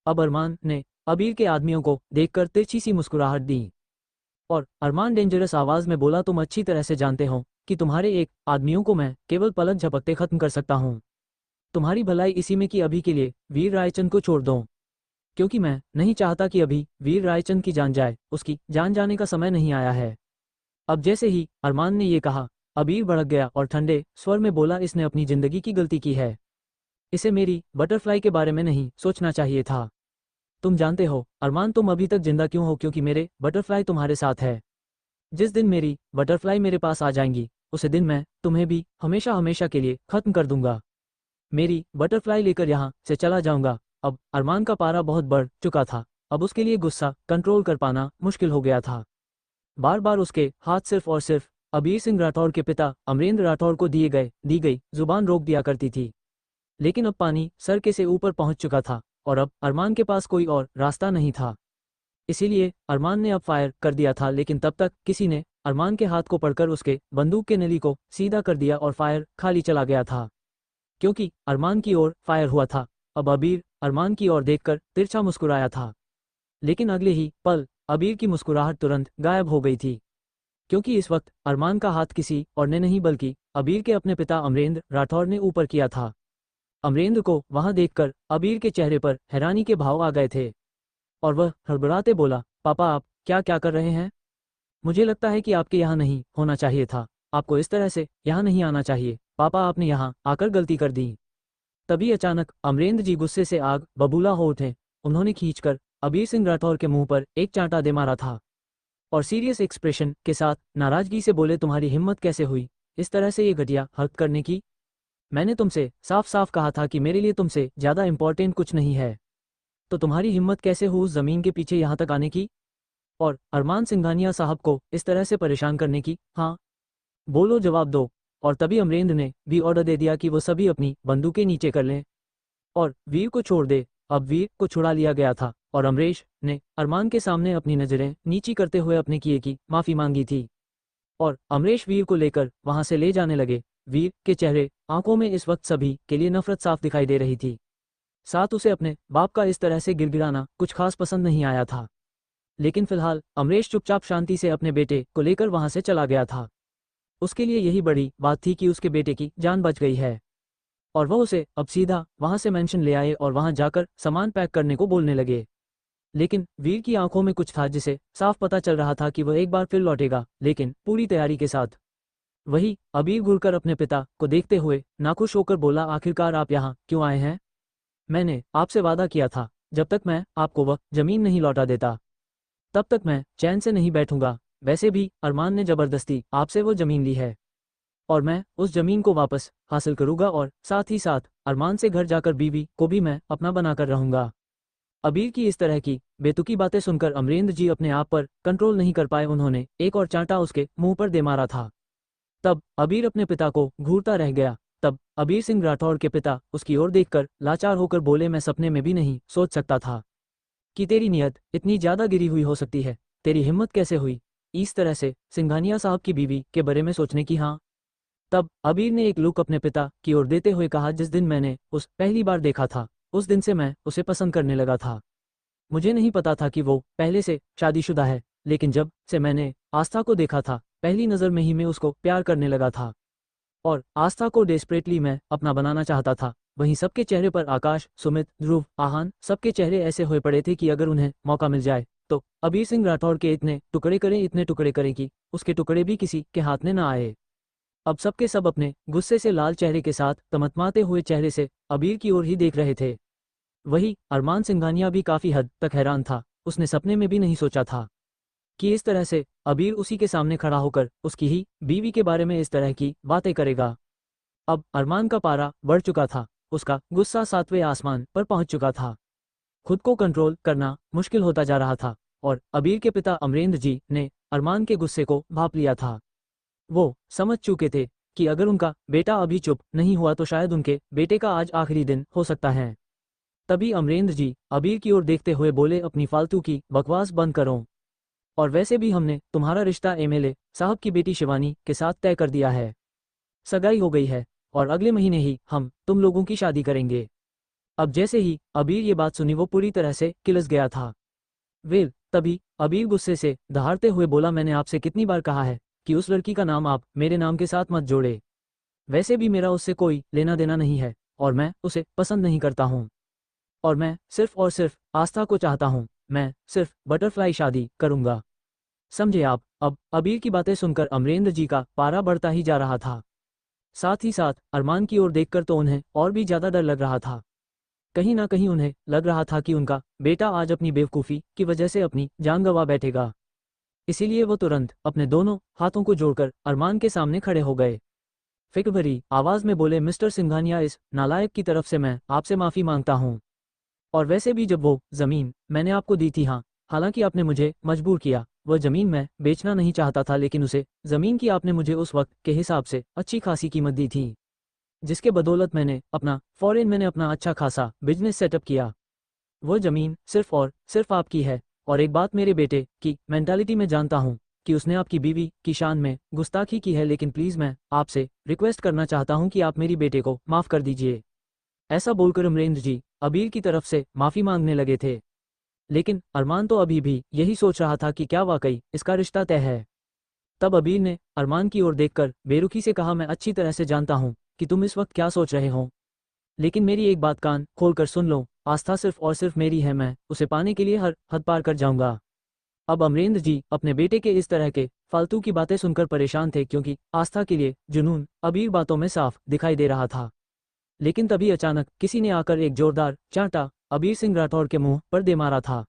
अब अरमान ने अबीर के आदमियों को देखकर तिरछी सी मुस्कुराहट दी, और अरमान डेंजरस आवाज में बोला, तुम अच्छी तरह से जानते हो कि तुम्हारे एक आदमियों को मैं केवल पलक झपकते खत्म कर सकता हूँ। तुम्हारी भलाई इसी में कि अभी के लिए वीर रायचंद को छोड़ दो, क्योंकि मैं नहीं चाहता कि अभी वीर रायचंद की जान जाए। उसकी जान जाने का समय नहीं आया है। अब जैसे ही अरमान ने ये कहा, अबीर भड़क गया और ठंडे स्वर में बोला, इसने अपनी जिंदगी की गलती की है। इसे मेरी बटरफ्लाई के बारे में नहीं सोचना चाहिए था। तुम जानते हो अरमान, तुम अभी तक जिंदा क्यों हो? क्योंकि मेरे बटरफ्लाई तुम्हारे साथ है। जिस दिन मेरी बटरफ्लाई मेरे पास आ जाएंगी, उसे दिन मैं तुम्हें भी हमेशा हमेशा के लिए खत्म कर दूंगा। मेरी बटरफ्लाई लेकर यहाँ से चला जाऊंगा। अब अरमान का पारा बहुत बढ़ चुका था। अब उसके लिए गुस्सा कंट्रोल कर पाना मुश्किल हो गया था। बार बार उसके हाथ सिर्फ और सिर्फ अबीर सिंह राठौर के पिता अमरेंद्र राठौर को दी गई जुबान रोक दिया करती थी। लेकिन अब पानी सर के से ऊपर पहुंच चुका था, और अब अरमान के पास कोई और रास्ता नहीं था। इसीलिए अरमान ने अब फायर कर दिया था, लेकिन तब तक किसी ने अरमान के हाथ को पकड़कर उसके बंदूक के नली को सीधा कर दिया और फायर खाली चला गया था। क्योंकि अरमान की ओर फायर हुआ था। अब अबीर अरमान की ओर देखकर तिरछा मुस्कुराया था, लेकिन अगले ही पल अबीर की मुस्कुराहट तुरंत गायब हो गई थी। क्योंकि इस वक्त अरमान का हाथ किसी और ने नहीं बल्कि अबीर के अपने पिता अमरेंद्र राठौर ने ऊपर किया था। अमरेंद्र को वहां देखकर अबीर के चेहरे पर हैरानी के भाव आ गए थे, और वह हड़बड़ाते बोला, पापा आप क्या क्या कर रहे हैं? मुझे लगता है कि आपके यहाँ नहीं होना चाहिए था। आपको इस तरह से यहाँ नहीं आना चाहिए। पापा, आपने यहाँ आकर गलती कर दी। तभी अचानक अमरेंद्र जी गुस्से से आग बबूला हो उठे। उन्होंने खींचकर अबीर सिंह राठौर के मुंह पर एक चांटा दे मारा था, और सीरियस एक्सप्रेशन के साथ नाराजगी से बोले, तुम्हारी हिम्मत कैसे हुई इस तरह से ये घटिया हरकत करने की? मैंने तुमसे साफ साफ कहा था कि मेरे लिए तुमसे ज्यादा इंपॉर्टेंट कुछ नहीं है। तो तुम्हारी हिम्मत कैसे हुई उस जमीन के पीछे यहाँ तक आने की, और अरमान सिंघानिया साहब को इस तरह से परेशान करने की? हाँ, बोलो, जवाब दो। और तभी अमरेंद्र ने भी ऑर्डर दे दिया कि वो सभी अपनी बंदूकें नीचे कर लें और वीर को छोड़ दे। अब वीर को छुड़ा लिया गया था, और अमरेश ने अरमान के सामने अपनी नजरें नीची करते हुए अपने किए की माफी मांगी थी, और अमरेश वीर को लेकर वहां से ले जाने लगे। वीर के चेहरे आंखों में इस वक्त सभी के लिए नफरत साफ दिखाई दे रही थी। साथ उसे अपने बाप का इस तरह से गिड़गिड़ाना कुछ खास पसंद नहीं आया था। लेकिन फिलहाल अमरेश चुपचाप शांति से अपने बेटे को लेकर वहां से चला गया था। उसके लिए यही बड़ी बात थी कि उसके बेटे की जान बच गई है, और वह उसे अब सीधा वहां से मेंशन ले आए और वहां जाकर सामान पैक करने को बोलने लगे। लेकिन वीर की आंखों में कुछ था जिसे साफ पता चल रहा था कि वह एक बार फिर लौटेगा, लेकिन पूरी तैयारी के साथ। वही अबीर घूरकर अपने पिता को देखते हुए नाखुश होकर बोला, आखिरकार आप यहाँ क्यों आए हैं? मैंने आपसे वादा किया था, जब तक मैं आपको वह जमीन नहीं लौटा देता तब तक मैं चैन से नहीं बैठूंगा। वैसे भी अरमान ने जबरदस्ती आपसे वो जमीन ली है, और मैं उस जमीन को वापस हासिल करूंगा, और साथ ही साथ अरमान से घर जाकर बीवी को भी मैं अपना बनाकर रहूंगा। अबीर की इस तरह की बेतुकी बातें सुनकर अमरेंद्र जी अपने आप पर कंट्रोल नहीं कर पाए। उन्होंने एक और चांटा उसके मुंह पर दे मारा था। तब अबीर अपने पिता को घूरता रह गया। तब अबीर सिंह राठौर के पिता उसकी ओर देखकर लाचार होकर बोले, मैं सपने में भी नहीं सोच सकता था कि तेरी नीयत इतनी ज्यादा गिरी हुई हो सकती है। तेरी हिम्मत कैसे हुई इस तरह से सिंघानिया साहब की बीवी के बारे में सोचने की? हाँ। तब अबीर ने एक लुक अपने पिता की ओर देते हुए कहा, जिस दिन मैंने उस पहली बार देखा था उस दिन से मैं उसे पसंद करने लगा था। मुझे नहीं पता था कि वो पहले से शादीशुदा है, लेकिन जब से मैंने आस्था को देखा था, पहली नज़र में ही मैं उसको प्यार करने लगा था। और आस्था को डेस्परेटली मैं अपना बनाना चाहता था। वहीं सबके चेहरे पर आकाश, सुमित, ध्रुव, आहान सबके चेहरे ऐसे हुए पड़े थे कि अगर उन्हें मौका मिल जाए तो अबीर सिंह राठौर के इतने टुकड़े करें कि उसके टुकड़े भी किसी के हाथ में न आए। अब सबके सब अपने गुस्से से लाल चेहरे के साथ तमतमाते हुए चेहरे से अबीर की ओर ही देख रहे थे। वही अरमान सिंघानिया भी काफी हद तक हैरान था। उसने सपने में भी नहीं सोचा था कि इस तरह से अबीर उसी के सामने खड़ा होकर उसकी ही बीवी के बारे में इस तरह की बातें करेगा। अब अरमान का पारा बढ़ चुका था। उसका गुस्सा 7वें आसमान पर पहुंच चुका था। खुद को कंट्रोल करना मुश्किल होता जा रहा था और अबीर के पिता अमरेंद्र जी ने अरमान के गुस्से को भांप लिया था। वो समझ चुके थे कि अगर उनका बेटा अभी चुप नहीं हुआ तो शायद उनके बेटे का आज आखिरी दिन हो सकता है। तभी अमरेंद्र जी अबीर की ओर देखते हुए बोले, अपनी फालतू की बकवास बंद करो। और वैसे भी हमने तुम्हारा रिश्ता एमएलए साहब की बेटी शिवानी के साथ तय कर दिया है। सगाई हो गई है और अगले महीने ही हम तुम लोगों की शादी करेंगे। अब जैसे ही अबीर ये बात सुनी वो पूरी तरह से किलस गया था। वेल, तभी अबीर गुस्से से दहाड़ते हुए बोला, मैंने आपसे कितनी बार कहा है कि उस लड़की का नाम आप मेरे नाम के साथ मत जोड़े। वैसे भी मेरा उससे कोई लेना देना नहीं है और मैं उसे पसंद नहीं करता हूँ और मैं सिर्फ और सिर्फ आस्था को चाहता हूँ। मैं सिर्फ बटरफ्लाई शादी करूंगा, समझे आप। अब अबीर की बातें सुनकर अमरेंद्र जी का पारा बढ़ता ही जा रहा था। साथ ही साथ अरमान की ओर देखकर तो उन्हें और भी ज्यादा डर लग रहा था। कहीं ना कहीं उन्हें लग रहा था कि उनका बेटा आज अपनी बेवकूफ़ी की वजह से अपनी जान गंवा बैठेगा। इसीलिए वो तुरंत अपने दोनों हाथों को जोड़कर अरमान के सामने खड़े हो गए। फिक्र भरी आवाज में बोले, मिस्टर सिंघानिया, इस नालायक की तरफ से मैं आपसे माफी मांगता हूँ। और वैसे भी जब वो जमीन मैंने आपको दी थी, हाँ, हालांकि आपने मुझे मजबूर किया, वह जमीन मैं बेचना नहीं चाहता था, लेकिन उसे जमीन की आपने मुझे उस वक्त के हिसाब से अच्छी खासी कीमत दी थी, जिसके बदौलत मैंने अपना अच्छा खासा बिजनेस सेटअप किया। वो जमीन सिर्फ और सिर्फ आपकी है। और एक बात, मेरे बेटे की मेंटालिटी में जानता हूँ कि उसने आपकी बीवी की शान में गुस्ताखी की है, लेकिन प्लीज मैं आपसे रिक्वेस्ट करना चाहता हूँ कि आप मेरी बेटे को माफ कर दीजिए। ऐसा बोलकर अमरेंद्र जी अबीर की तरफ से माफी मांगने लगे थे। लेकिन अरमान तो अभी भी यही सोच रहा था कि क्या वाकई इसका रिश्ता तय है। तब अबीर ने अरमान की ओर देखकर बेरुखी से कहा, मैं अच्छी तरह से जानता हूँ कि तुम इस वक्त क्या सोच रहे हो, लेकिन मेरी एक बात कान खोलकर सुन लो, आस्था सिर्फ और सिर्फ मेरी है। मैं उसे पाने के लिए हर हद पार कर जाऊंगा। अब अमरेंद्र जी अपने बेटे के इस तरह के फालतू की बातें सुनकर परेशान थे, क्योंकि आस्था के लिए जुनून अबीर बातों में साफ दिखाई दे रहा था। लेकिन तभी अचानक किसी ने आकर एक जोरदार चांटा अबीर सिंह राठौर के मुंह पर दे मारा था।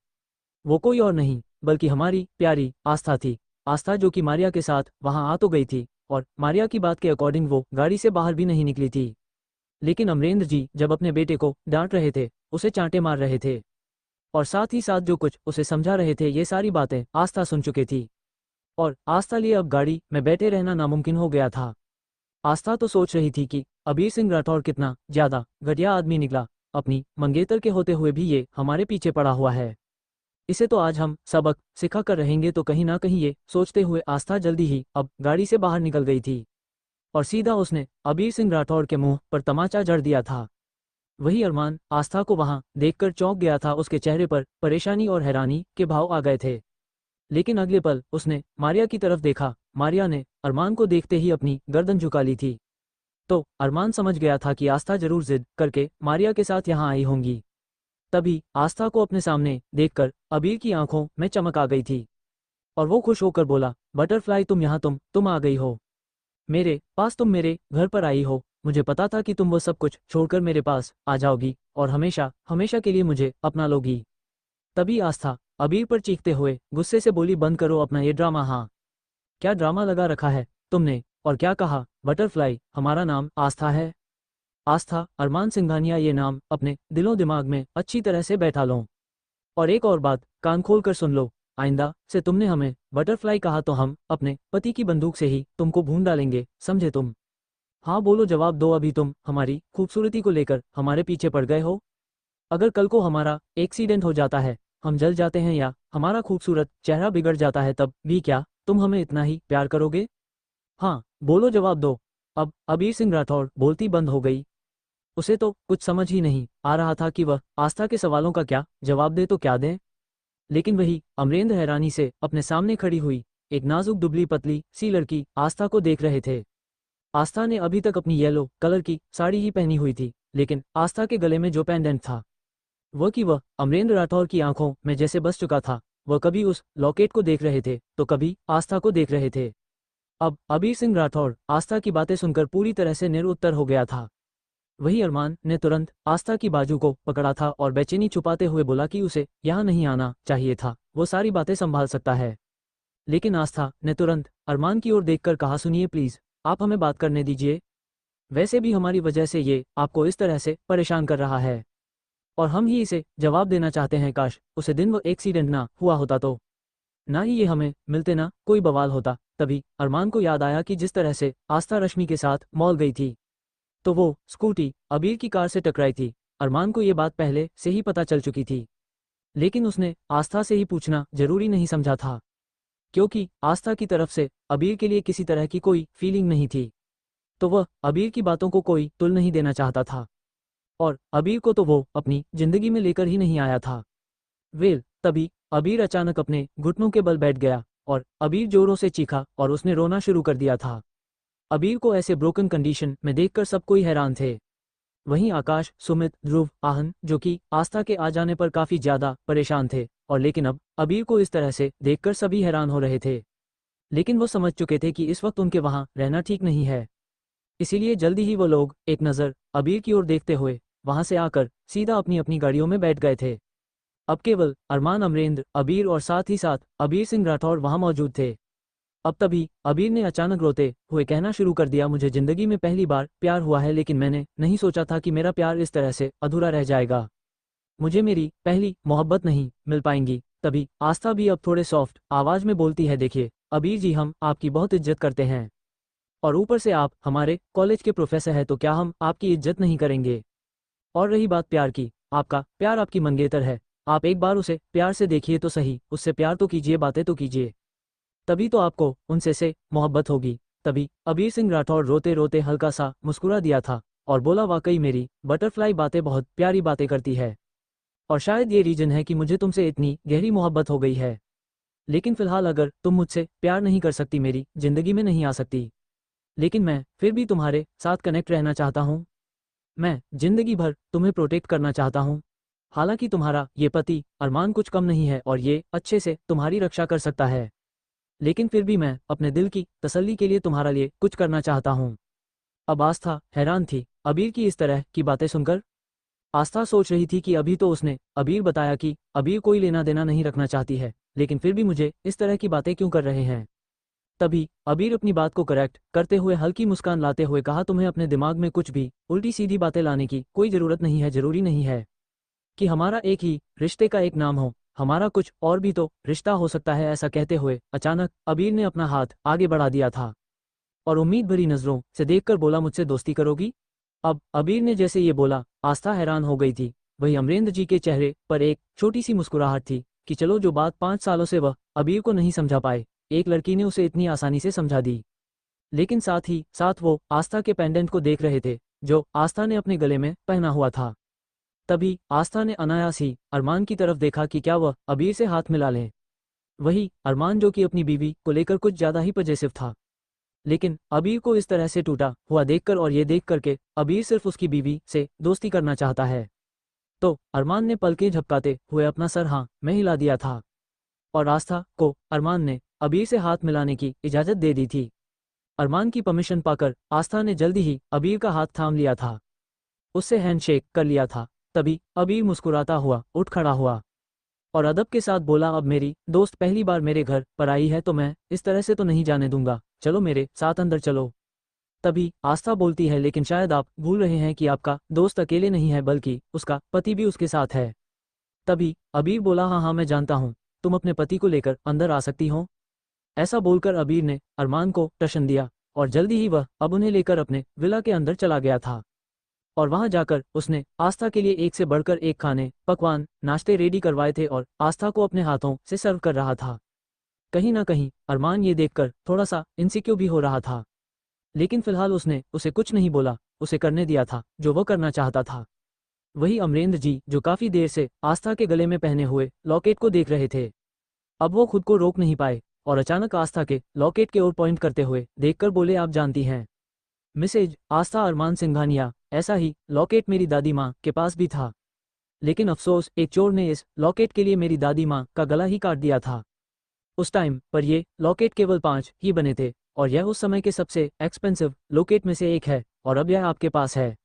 वो कोई और नहीं बल्कि हमारी प्यारी आस्था थी। आस्था जो कि मारिया के साथ वहां आ तो गई थी और मारिया की बात के अकॉर्डिंग वो गाड़ी से बाहर भी नहीं निकली थी। लेकिन अमरेंद्र जी जब अपने बेटे को डांट रहे थे, उसे चांटे मार रहे थे और साथ ही साथ जो कुछ उसे समझा रहे थे, ये सारी बातें आस्था सुन चुकी थी। और आस्था लिए अब गाड़ी में बैठे रहना नामुमकिन हो गया था। आस्था तो सोच रही थी कि अबीर सिंह राठौर कितना ज्यादा घटिया आदमी निकला। अपनी मंगेतर के होते हुए भी ये हमारे पीछे पड़ा हुआ है। इसे तो आज हम सबक सिखा कर रहेंगे। तो कहीं ना कहीं ये सोचते हुए आस्था जल्दी ही अब गाड़ी से बाहर निकल गई थी और सीधा उसने अबीर सिंह राठौर के मुंह पर तमाचा जड़ दिया था। वही अरमान आस्था को वहां देखकर चौंक गया था। उसके चेहरे पर परेशानी और हैरानी के भाव आ गए थे। लेकिन अगले पल उसने मारिया की तरफ देखा। मारिया ने अरमान को देखते ही अपनी गर्दन झुका ली थी। तो अरमान समझ गया था कि आस्था जरूर जिद करके मारिया के साथ यहाँ आई होंगी। तभी आस्था को अपने सामने देखकर अबीर की आंखों में चमक आ गई थी और वो खुश होकर बोला, बटरफ्लाई, तुम यहाँ तुम आ गई हो मेरे पास। तुम मेरे घर पर आई हो। मुझे पता था कि तुम वो सब कुछ छोड़कर मेरे पास आ जाओगी और हमेशा हमेशा के लिए मुझे अपना लोगी। तभी आस्था अबीर पर चीखते हुए गुस्से से बोली, बंद करो अपना ये ड्रामा। हाँ, क्या ड्रामा लगा रखा है तुमने? और क्या कहा? बटरफ्लाई, हमारा नाम आस्था है। आस्था, अरमान सिंघानिया, ये नाम अपने दिलो दिमाग में अच्छी तरह से बैठा लो। और एक और बात कान खोल कर सुन लो, आइंदा से तुमने हमें बटरफ्लाई कहा तो हम अपने पति की बंदूक से ही तुमको भून डालेंगे, समझे तुम? हाँ बोलो, जवाब दो। अभी तुम हमारी खूबसूरती को लेकर हमारे पीछे पड़ गए हो। अगर कल को हमारा एक्सीडेंट हो जाता है, हम जल जाते हैं या हमारा खूबसूरत चेहरा बिगड़ जाता है, तब भी क्या तुम हमें इतना ही प्यार करोगे? हाँ बोलो, जवाब दो। अब अबीर सिंह राठौर बोलती बंद हो गई। उसे तो कुछ समझ ही नहीं आ रहा था कि वह आस्था के सवालों का क्या जवाब दे तो क्या दे। लेकिन वही अमरेंद्र हैरानी से अपने सामने खड़ी हुई एक नाजुक दुबली पतली सी लड़की आस्था को देख रहे थे। आस्था ने अभी तक अपनी येलो कलर की साड़ी ही पहनी हुई थी, लेकिन आस्था के गले में जो पेंडेंट था वह अमरेंद्र राठौर की आंखों में जैसे बस चुका था। वह कभी उस लॉकेट को देख रहे थे तो कभी आस्था को देख रहे थे। अब अबीर सिंह राठौर आस्था की बातें सुनकर पूरी तरह से निरुत्तर हो गया था। वही अरमान ने तुरंत आस्था की बाजू को पकड़ा था और बेचैनी छुपाते हुए बोला कि उसे यहाँ नहीं आना चाहिए था, वो सारी बातें संभाल सकता है। लेकिन आस्था ने तुरंत अरमान की ओर देखकर कहा, सुनिए प्लीज, आप हमें बात करने दीजिए। वैसे भी हमारी वजह से ये आपको इस तरह से परेशान कर रहा है और हम ही इसे जवाब देना चाहते हैं। काश उसे दिन वो एक्सीडेंट ना हुआ होता तो ना ही ये हमें मिलते ना कोई बवाल होता। तभी अरमान को याद आया कि जिस तरह से आस्था रश्मि के साथ मॉल गई थी तो वो स्कूटी अबीर की कार से टकराई थी। अरमान को ये बात पहले से ही पता चल चुकी थी, लेकिन उसने आस्था से ही पूछना जरूरी नहीं समझा था, क्योंकि आस्था की तरफ से अबीर के लिए किसी तरह की कोई फीलिंग नहीं थी। तो वह अबीर की बातों को कोई तुल नहीं देना चाहता था और अबीर को तो वो अपनी जिंदगी में लेकर ही नहीं आया था। तभी अबीर अचानक अपने घुटनों के बल बैठ गया और अबीर जोरों से चीखा और उसने रोना शुरू कर दिया था। अबीर को ऐसे ब्रोकन कंडीशन में देखकर सब कोई हैरान थे। वहीं आकाश, सुमित, ध्रुव, आहन जो कि आस्था के आ जाने पर काफी ज्यादा परेशान थे, और लेकिन अब अबीर को इस तरह से देखकर सभी हैरान हो रहे थे। लेकिन वो समझ चुके थे कि इस वक्त उनके वहां रहना ठीक नहीं है, इसीलिए जल्दी ही वो लोग एक नज़र अबीर की ओर देखते हुए वहां से आकर सीधा अपनी अपनी गाड़ियों में बैठ गए थे। अब केवल अरमान, अमरेंद्र, अबीर और साथ ही साथ अबीर सिंह राठौर वहां मौजूद थे। अब तभी अबीर ने अचानक रोते हुए कहना शुरू कर दिया, मुझे जिंदगी में पहली बार प्यार हुआ है, लेकिन मैंने नहीं सोचा था कि मेरा प्यार इस तरह से अधूरा रह जाएगा। मुझे मेरी पहली मोहब्बत नहीं मिल पाएंगी। तभी आस्था भी अब थोड़े सॉफ्ट आवाज में बोलती है, देखिए अबीर जी, हम आपकी बहुत इज्जत करते हैं और ऊपर से आप हमारे कॉलेज के प्रोफेसर हैं, तो क्या हम आपकी इज्जत नहीं करेंगे? और रही बात प्यार की, आपका प्यार आपकी मंगेतर है, आप एक बार उसे प्यार से देखिए तो सही, उससे प्यार तो कीजिए, बातें तो कीजिए, तभी तो आपको उनसे से मोहब्बत होगी। तभी अबीर सिंह राठौर रोते रोते हल्का सा मुस्कुरा दिया था और बोला, वाकई मेरी बटरफ्लाई बातें बहुत प्यारी बातें करती है और शायद ये रीजन है कि मुझे तुमसे इतनी गहरी मोहब्बत हो गई है। लेकिन फिलहाल अगर तुम मुझसे प्यार नहीं कर सकती, मेरी जिंदगी में नहीं आ सकती, लेकिन मैं फिर भी तुम्हारे साथ कनेक्ट रहना चाहता हूँ। मैं जिंदगी भर तुम्हें प्रोटेक्ट करना चाहता हूँ। हालांकि तुम्हारा ये पति अरमान कुछ कम नहीं है और ये अच्छे से तुम्हारी रक्षा कर सकता है, लेकिन फिर भी मैं अपने दिल की तसल्ली के लिए तुम्हारा लिए कुछ करना चाहता हूँ। अब आस्था हैरान थी अबीर की इस तरह की बातें सुनकर। आस्था सोच रही थी कि अभी तो उसने अबीर बताया कि अबीर कोई लेना देना नहीं रखना चाहती है, लेकिन फिर भी मुझे इस तरह की बातें क्यों कर रहे हैं। तभी अबीर अपनी बात को करेक्ट करते हुए हल्की मुस्कान लाते हुए कहा, तुम्हें अपने दिमाग में कुछ भी उल्टी सीधी बातें लाने की कोई जरूरत नहीं है। जरूरी नहीं है कि हमारा एक ही रिश्ते का एक नाम हो, हमारा कुछ और भी तो रिश्ता हो सकता है। ऐसा कहते हुए अचानक अबीर ने अपना हाथ आगे बढ़ा दिया था और उम्मीद भरी नजरों से देखकर बोला, मुझसे दोस्ती करोगी? अब अबीर ने जैसे ये बोला, आस्था हैरान हो गई थी। वही अमरेंद्र जी के चेहरे पर एक छोटी सी मुस्कुराहट थी कि चलो, जो बात 5 सालों से वह अबीर को नहीं समझा पाए, एक लड़की ने उसे इतनी आसानी से समझा दी। लेकिन साथ ही साथ वो आस्था के पेंडेंट को देख रहे थे जो आस्था ने अपने गले में पहना हुआ था। तभी आस्था ने अनायास ही अरमान की तरफ देखा कि क्या वह अबीर से हाथ मिला लें। वही अरमान जो कि अपनी बीवी को लेकर कुछ ज्यादा ही पजेसिव था, लेकिन अबीर को इस तरह से टूटा हुआ देखकर और ये देख करके अबीर सिर्फ उसकी बीवी से दोस्ती करना चाहता है, तो अरमान ने पलकें झपकाते हुए अपना सर हाँ में हिला दिया था और आस्था को अरमान ने अबीर से हाथ मिलाने की इजाजत दे दी थी। अरमान की परमिशन पाकर आस्था ने जल्दी ही अबीर का हाथ थाम लिया था, उससे हैंडशेक कर लिया था। तभी अबीर मुस्कुराता हुआ उठ खड़ा हुआ और अदब के साथ बोला, अब मेरी दोस्त पहली बार मेरे घर पर आई है तो मैं इस तरह से तो नहीं जाने दूंगा, चलो मेरे साथ अंदर चलो। तभी आस्था बोलती है, लेकिन शायद आप भूल रहे हैं कि आपका दोस्त अकेले नहीं है, बल्कि उसका पति भी उसके साथ है। तभी अबीर बोला, हाँ हाँ मैं जानता हूँ, तुम अपने पति को लेकर अंदर आ सकती हो। ऐसा बोलकर अबीर ने अरमान को टशन दिया और जल्दी ही वह अब उन्हें लेकर अपने विला के अंदर चला गया था और वहां जाकर उसने आस्था के लिए एक से बढ़कर एक खाने, पकवान, नाश्ते रेडी करवाए थे और आस्था को अपने हाथों से सर्व कर रहा था। कहीं ना कहीं अरमान ये देखकर थोड़ा सा इनसिक्योर भी हो रहा था, लेकिन फिलहाल उसने उसे कुछ नहीं बोला, उसे करने दिया था जो वह करना चाहता था। वही अमरेंद्र जी जो काफी देर से आस्था के गले में पहने हुए लॉकेट को देख रहे थे, अब वो खुद को रोक नहीं पाए और अचानक आस्था के लॉकेट के ओर पॉइंट करते हुए देखकर बोले, आप जानती हैं मिसेज आस्था अरमान सिंघानिया, ऐसा ही लॉकेट मेरी दादी माँ के पास भी था। लेकिन अफसोस एक चोर ने इस लॉकेट के लिए मेरी दादी माँ का गला ही काट दिया था। उस टाइम पर ये लॉकेट केवल 5 ही बने थे और यह उस समय के सबसे एक्सपेंसिव लॉकेट में से एक है और अब यह आपके पास है।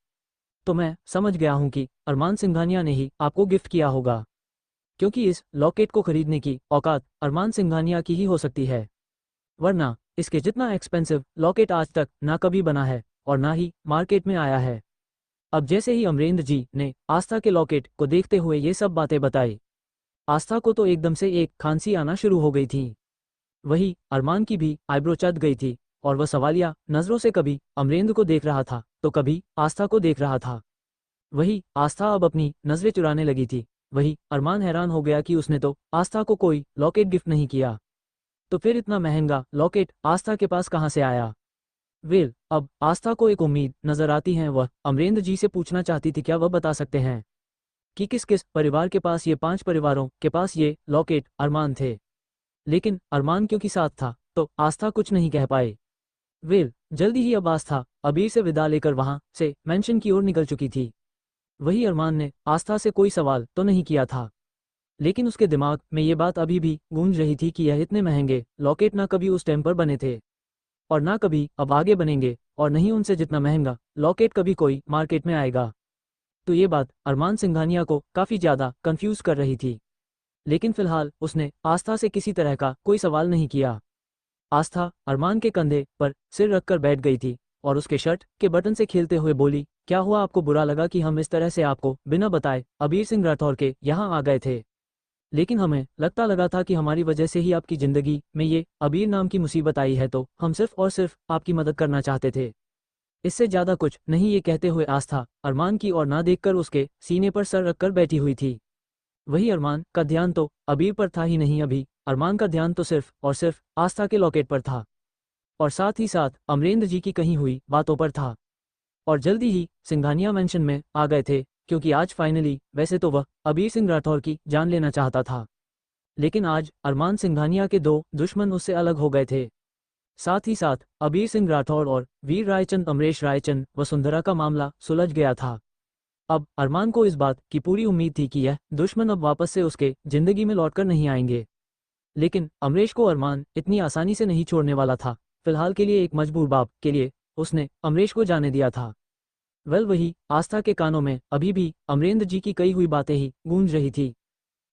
तो मैं समझ गया हूँ कि अरमान सिंघानिया ने ही आपको गिफ्ट किया होगा, क्योंकि इस लॉकेट को खरीदने की औकात अरमान सिंघानिया की ही हो सकती है, वरना इसके जितना एक्सपेंसिव लॉकेट आज तक ना कभी बना है और ना ही मार्केट में आया है। अब जैसे ही अमरेंद्र जी ने आस्था के लॉकेट को देखते हुए ये सब बातें बताई, आस्था को तो एकदम से एक खांसी आना शुरू हो गई थी। वही अरमान की भी आईब्रो चढ़ गई थी और वह सवालिया नजरों से कभी अमरेंद्र को देख रहा था तो कभी आस्था को देख रहा था। वही आस्था अब अपनी नजरें चुराने लगी थी। वही अरमान हैरान हो गया कि उसने तो आस्था को कोई लॉकेट गिफ्ट नहीं किया, तो फिर इतना महंगा लॉकेट आस्था के पास कहाँ से आया। वेल, अब आस्था को एक उम्मीद नजर आती है। वह अमरेंद्र जी से पूछना चाहती थी क्या वह बता सकते हैं कि किस किस परिवार के पास ये 5 परिवारों के पास ये लॉकेट अरमान थे। लेकिन अरमान क्योंकि साथ था तो आस्था कुछ नहीं कह पाए। वेल, जल्दी ही अब आस्था अबीर से विदा लेकर वहां से मेंशन की ओर निकल चुकी थी। वही अरमान ने आस्था से कोई सवाल तो नहीं किया था, लेकिन उसके दिमाग में ये बात अभी भी गूंज रही थी कि यह इतने महंगे लॉकेट ना कभी उस टाइम पर बने थे और ना कभी अब आगे बनेंगे, और नहीं उनसे जितना महंगा लॉकेट कभी कोई मार्केट में आएगा। तो ये बात अरमान सिंघानिया को काफी ज्यादा कंफ्यूज कर रही थी। लेकिन फिलहाल उसने आस्था से किसी तरह का कोई सवाल नहीं किया। आस्था अरमान के कंधे पर सिर रखकर बैठ गई थी और उसके शर्ट के बटन से खेलते हुए बोली, क्या हुआ, आपको बुरा लगा कि हम इस तरह से आपको बिना बताए अबीर सिंह राठौर के यहाँ आ गए थे? लेकिन हमें लगा था कि हमारी वजह से ही आपकी जिंदगी में ये अबीर नाम की मुसीबत आई है, तो हम सिर्फ और सिर्फ आपकी मदद करना चाहते थे, इससे ज्यादा कुछ नहीं। ये कहते हुए आस्था अरमान की ओर ना देखकर उसके सीने पर सर रखकर बैठी हुई थी। वही अरमान का ध्यान तो अबीर पर था ही नहीं, अभी अरमान का ध्यान तो सिर्फ और सिर्फ आस्था के लॉकेट पर था और साथ ही साथ अमरेंद्र जी की कही हुई बातों पर था। और जल्दी ही सिंघानिया मेंशन में आ गए थे, क्योंकि आज फाइनली वैसे तो वह अबीर सिंह राठौर की जान लेना चाहता था, लेकिन आज अरमान सिंघानिया के 2 दुश्मन उससे अलग हो गए थे। साथ ही साथ अबीर सिंह राठौर और वीर रायचंद अमरेश रायचंद वसुंधरा का मामला सुलझ गया था। अब अरमान को इस बात की पूरी उम्मीद थी कि यह दुश्मन अब वापस से उसके जिंदगी में लौटकर नहीं आएंगे, लेकिन अमरेश को अरमान इतनी आसानी से नहीं छोड़ने वाला था। फिलहाल के लिए एक मजबूर बाप के लिए उसने अमरेश को जाने दिया था। वेल, वही आस्था के कानों में अभी भी अमरेंद्र जी की कही हुई बातें ही गूंज रही थी।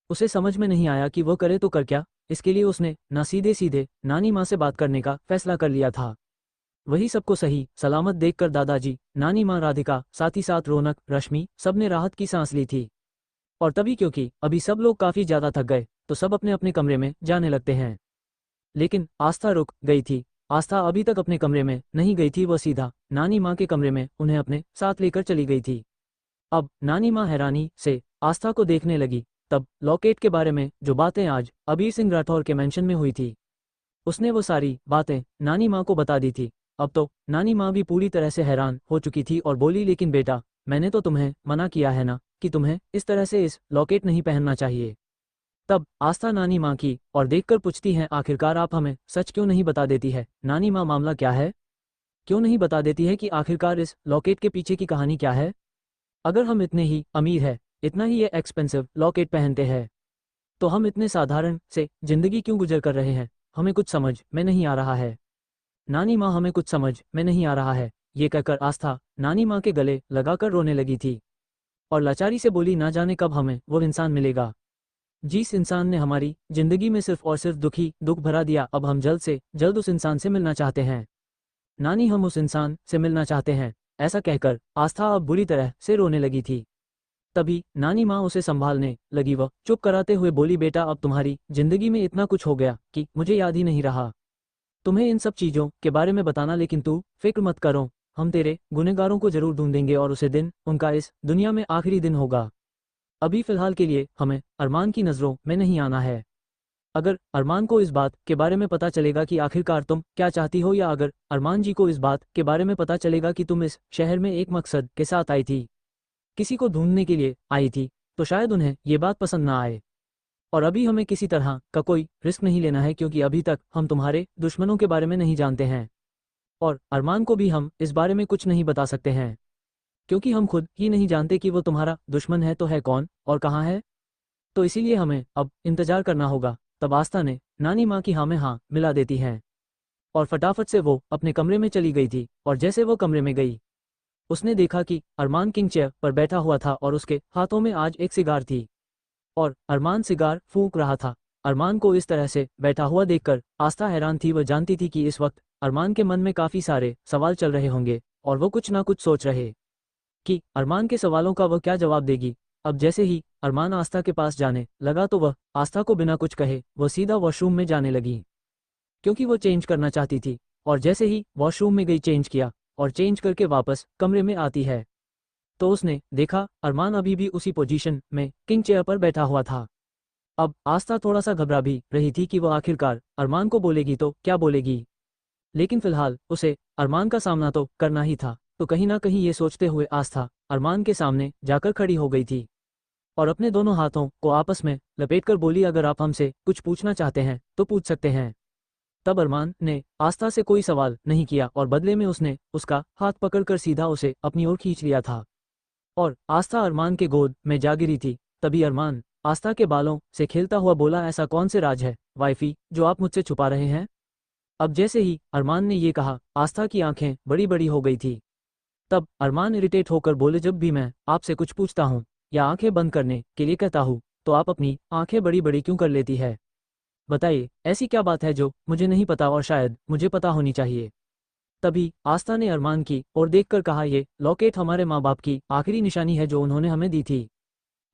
उसे समझ में नहीं आया कि वह करे तो कर क्या। इसके लिए उसने ना सीधे सीधे नानी माँ से बात करने का फैसला कर लिया था। वही सबको सही सलामत देखकर दादाजी, नानी माँ राधिका, साथ ही साथ रौनक, रश्मि, सबने राहत की सांस ली थी। और तभी क्योंकि अभी सब लोग काफी ज्यादा थक गए तो सब अपने अपने कमरे में जाने लगते हैं। लेकिन आस्था रुक गई थी। आस्था अभी तक अपने कमरे में नहीं गई थी, वह सीधा नानी माँ के कमरे में उन्हें अपने साथ लेकर चली गई थी। अब नानी माँ हैरानी से आस्था को देखने लगी। तब लॉकेट के बारे में जो बातें आज अबीर सिंह राठौर के मेंशन में हुई थी, उसने वो सारी बातें नानी माँ को बता दी थी। अब तो नानी माँ भी पूरी तरह से हैरान हो चुकी थी और बोली, लेकिन बेटा, मैंने तो तुम्हें मना किया है ना कि तुम्हें इस तरह से इस लॉकेट नहीं पहनना चाहिए। तब आस्था नानी माँ की और देखकर पूछती है, आखिरकार आप हमें सच क्यों नहीं बता देती है? नानी माँ, मामला क्या है? क्यों नहीं बता देती है कि आखिरकार इस लॉकेट के पीछे की कहानी क्या है? अगर हम इतने ही अमीर है, इतना ही ये एक्सपेंसिव लॉकेट पहनते हैं, तो हम इतने साधारण से जिंदगी क्यों गुजर कर रहे हैं? हमें कुछ समझ में नहीं आ रहा है। नानी माँ, हमें कुछ समझ में नहीं आ रहा है। ये कहकर आस्था नानी माँ के गले लगाकर रोने लगी थी और लाचारी से बोली, ना जाने कब हमें वो इंसान मिलेगा जिस इंसान ने हमारी जिंदगी में सिर्फ और सिर्फ दुख भरा दिया। अब हम जल्द से जल्द उस इंसान से मिलना चाहते हैं। नानी, हम उस इंसान से मिलना चाहते हैं। ऐसा कहकर आस्था अब बुरी तरह से रोने लगी थी। तभी नानी माँ उसे संभालने लगी। वह चुप कराते हुए बोली, बेटा, अब तुम्हारी जिंदगी में इतना कुछ हो गया कि मुझे याद ही नहीं रहा तुम्हें इन सब चीजों के बारे में बताना, लेकिन तू फिक्र मत करो, हम तेरे गुनहगारों को जरूर ढूंढेंगे और उसे दिन उनका इस दुनिया में आखिरी दिन होगा। अभी फिलहाल के लिए हमें अरमान की नज़रों में नहीं आना है। अगर अरमान को इस बात के बारे में पता चलेगा कि आखिरकार तुम क्या चाहती हो, या अगर अरमान जी को इस बात के बारे में पता चलेगा कि तुम इस शहर में एक मकसद के साथ आई थी, किसी को ढूंढने के लिए आई थी, तो शायद उन्हें ये बात पसंद ना आए। और अभी हमें किसी तरह का कोई रिस्क नहीं लेना है, क्योंकि अभी तक हम तुम्हारे दुश्मनों के बारे में नहीं जानते हैं। और अरमान को भी हम इस बारे में कुछ नहीं बता सकते हैं, क्योंकि हम खुद ही नहीं जानते कि वो तुम्हारा दुश्मन है तो है कौन और कहाँ है। तो इसीलिए हमें अब इंतजार करना होगा। तब आस्था ने नानी माँ की हाँ में हाँ मिला देती हैं और फटाफट से वो अपने कमरे में चली गई थी। और जैसे वो कमरे में गई, उसने देखा कि अरमान किंग चेयर पर बैठा हुआ था और उसके हाथों में आज एक सिगार थी और अरमान सिगार फूंक रहा था। अरमान को इस तरह से बैठा हुआ देखकर आस्था हैरान थी। वह जानती थी कि इस वक्त अरमान के मन में काफी सारे सवाल चल रहे होंगे और वो कुछ ना कुछ सोच रहे कि अरमान के सवालों का वह क्या जवाब देगी। अब जैसे ही अरमान आस्था के पास जाने लगा तो वह आस्था को बिना कुछ कहे वो सीधा वॉशरूम में जाने लगी, क्योंकि वो चेंज करना चाहती थी। और जैसे ही वॉशरूम में गई, चेंज किया और चेंज करके वापस कमरे में आती है तो उसने देखा अरमान अभी भी उसी पोजीशन में किंग चेयर पर बैठा हुआ था। अब आस्था थोड़ा सा घबरा भी रही थी कि वह आखिरकार अरमान को बोलेगी तो क्या बोलेगी, लेकिन फिलहाल उसे अरमान का सामना तो करना ही था। तो कहीं ना कहीं ये सोचते हुए आस्था अरमान के सामने जाकर खड़ी हो गई थी और अपने दोनों हाथों को आपस में लपेटकर बोली, अगर आप हमसे कुछ पूछना चाहते हैं तो पूछ सकते हैं। तब अरमान ने आस्था से कोई सवाल नहीं किया और बदले में उसने उसका हाथ पकड़कर सीधा उसे अपनी ओर खींच लिया था और आस्था अरमान के गोद में जा गिरी थी। तभी अरमान आस्था के बालों से खेलता हुआ बोला, ऐसा कौन से राज है वाइफी जो आप मुझसे छुपा रहे हैं। अब जैसे ही अरमान ने ये कहा, आस्था की आंखें बड़ी बड़ी हो गई थी। तब अरमान इरिटेट होकर बोले, जब भी मैं आपसे कुछ पूछता हूँ या आंखें बंद करने के लिए कहता हूँ तो आप अपनी आंखें बड़ी बड़ी क्यों कर लेती है। बताइए ऐसी क्या बात है जो मुझे नहीं पता और शायद मुझे पता होनी चाहिए। तभी आस्था ने अरमान की और देखकर कहा, ये लॉकेट हमारे माँ बाप की आखिरी निशानी है जो उन्होंने हमें दी थी।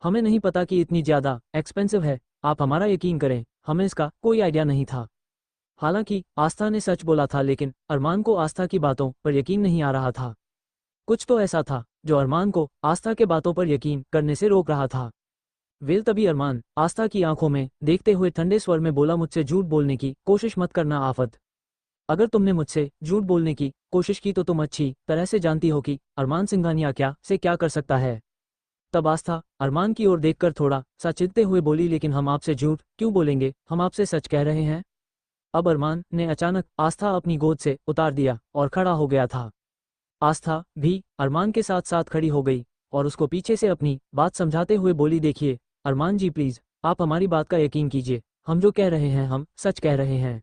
हमें नहीं पता कि इतनी ज़्यादा एक्सपेंसिव है, आप हमारा यकीन करें हमें इसका कोई आइडिया नहीं था। हालांकि आस्था ने सच बोला था, लेकिन अरमान को आस्था की बातों पर यकीन नहीं आ रहा था। कुछ तो ऐसा था जो अरमान को आस्था के बातों पर यकीन करने से रोक रहा था। वेल तभी अरमान आस्था की आंखों में देखते हुए ठंडे स्वर में बोला, मुझसे झूठ बोलने की कोशिश मत करना आफत। अगर तुमने मुझसे झूठ बोलने की कोशिश की तो तुम अच्छी तरह से जानती हो कि अरमान सिंघानिया क्या से क्या कर सकता है। तब आस्था अरमान की ओर देखकर थोड़ा सा चिढ़ते हुए बोली, लेकिन हम आपसे झूठ क्यों बोलेंगे, हम आपसे सच कह रहे हैं। अब अरमान ने अचानक आस्था अपनी गोद से उतार दिया और खड़ा हो गया था। आस्था भी अरमान के साथ साथ खड़ी हो गई और उसको पीछे से अपनी बात समझाते हुए बोली, देखिए अरमान जी प्लीज आप हमारी बात का यकीन कीजिए, हम जो कह रहे हैं हम सच कह रहे हैं।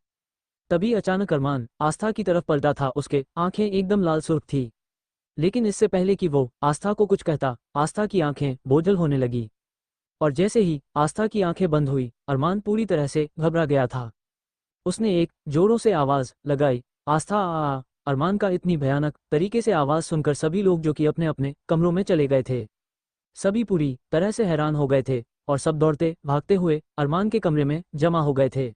तभी अचानक अरमान आस्था की तरफ पलटा था, उसके आंखें एकदम लाल सुर्ख थी। लेकिन इससे पहले कि वो आस्था को कुछ कहता, आस्था की आंखें बोझल होने लगी और जैसे ही आस्था की आंखें बंद हुई, अरमान पूरी तरह से घबरा गया था। उसने एक जोरों से आवाज लगाई, आस्था आ। अरमान का इतनी भयानक तरीके से आवाज सुनकर सभी लोग जो कि अपने अपने कमरों में चले गए थे, सभी पूरी तरह से हैरान हो गए थे और सब दौड़ते भागते हुए अरमान के कमरे में जमा हो गए थे।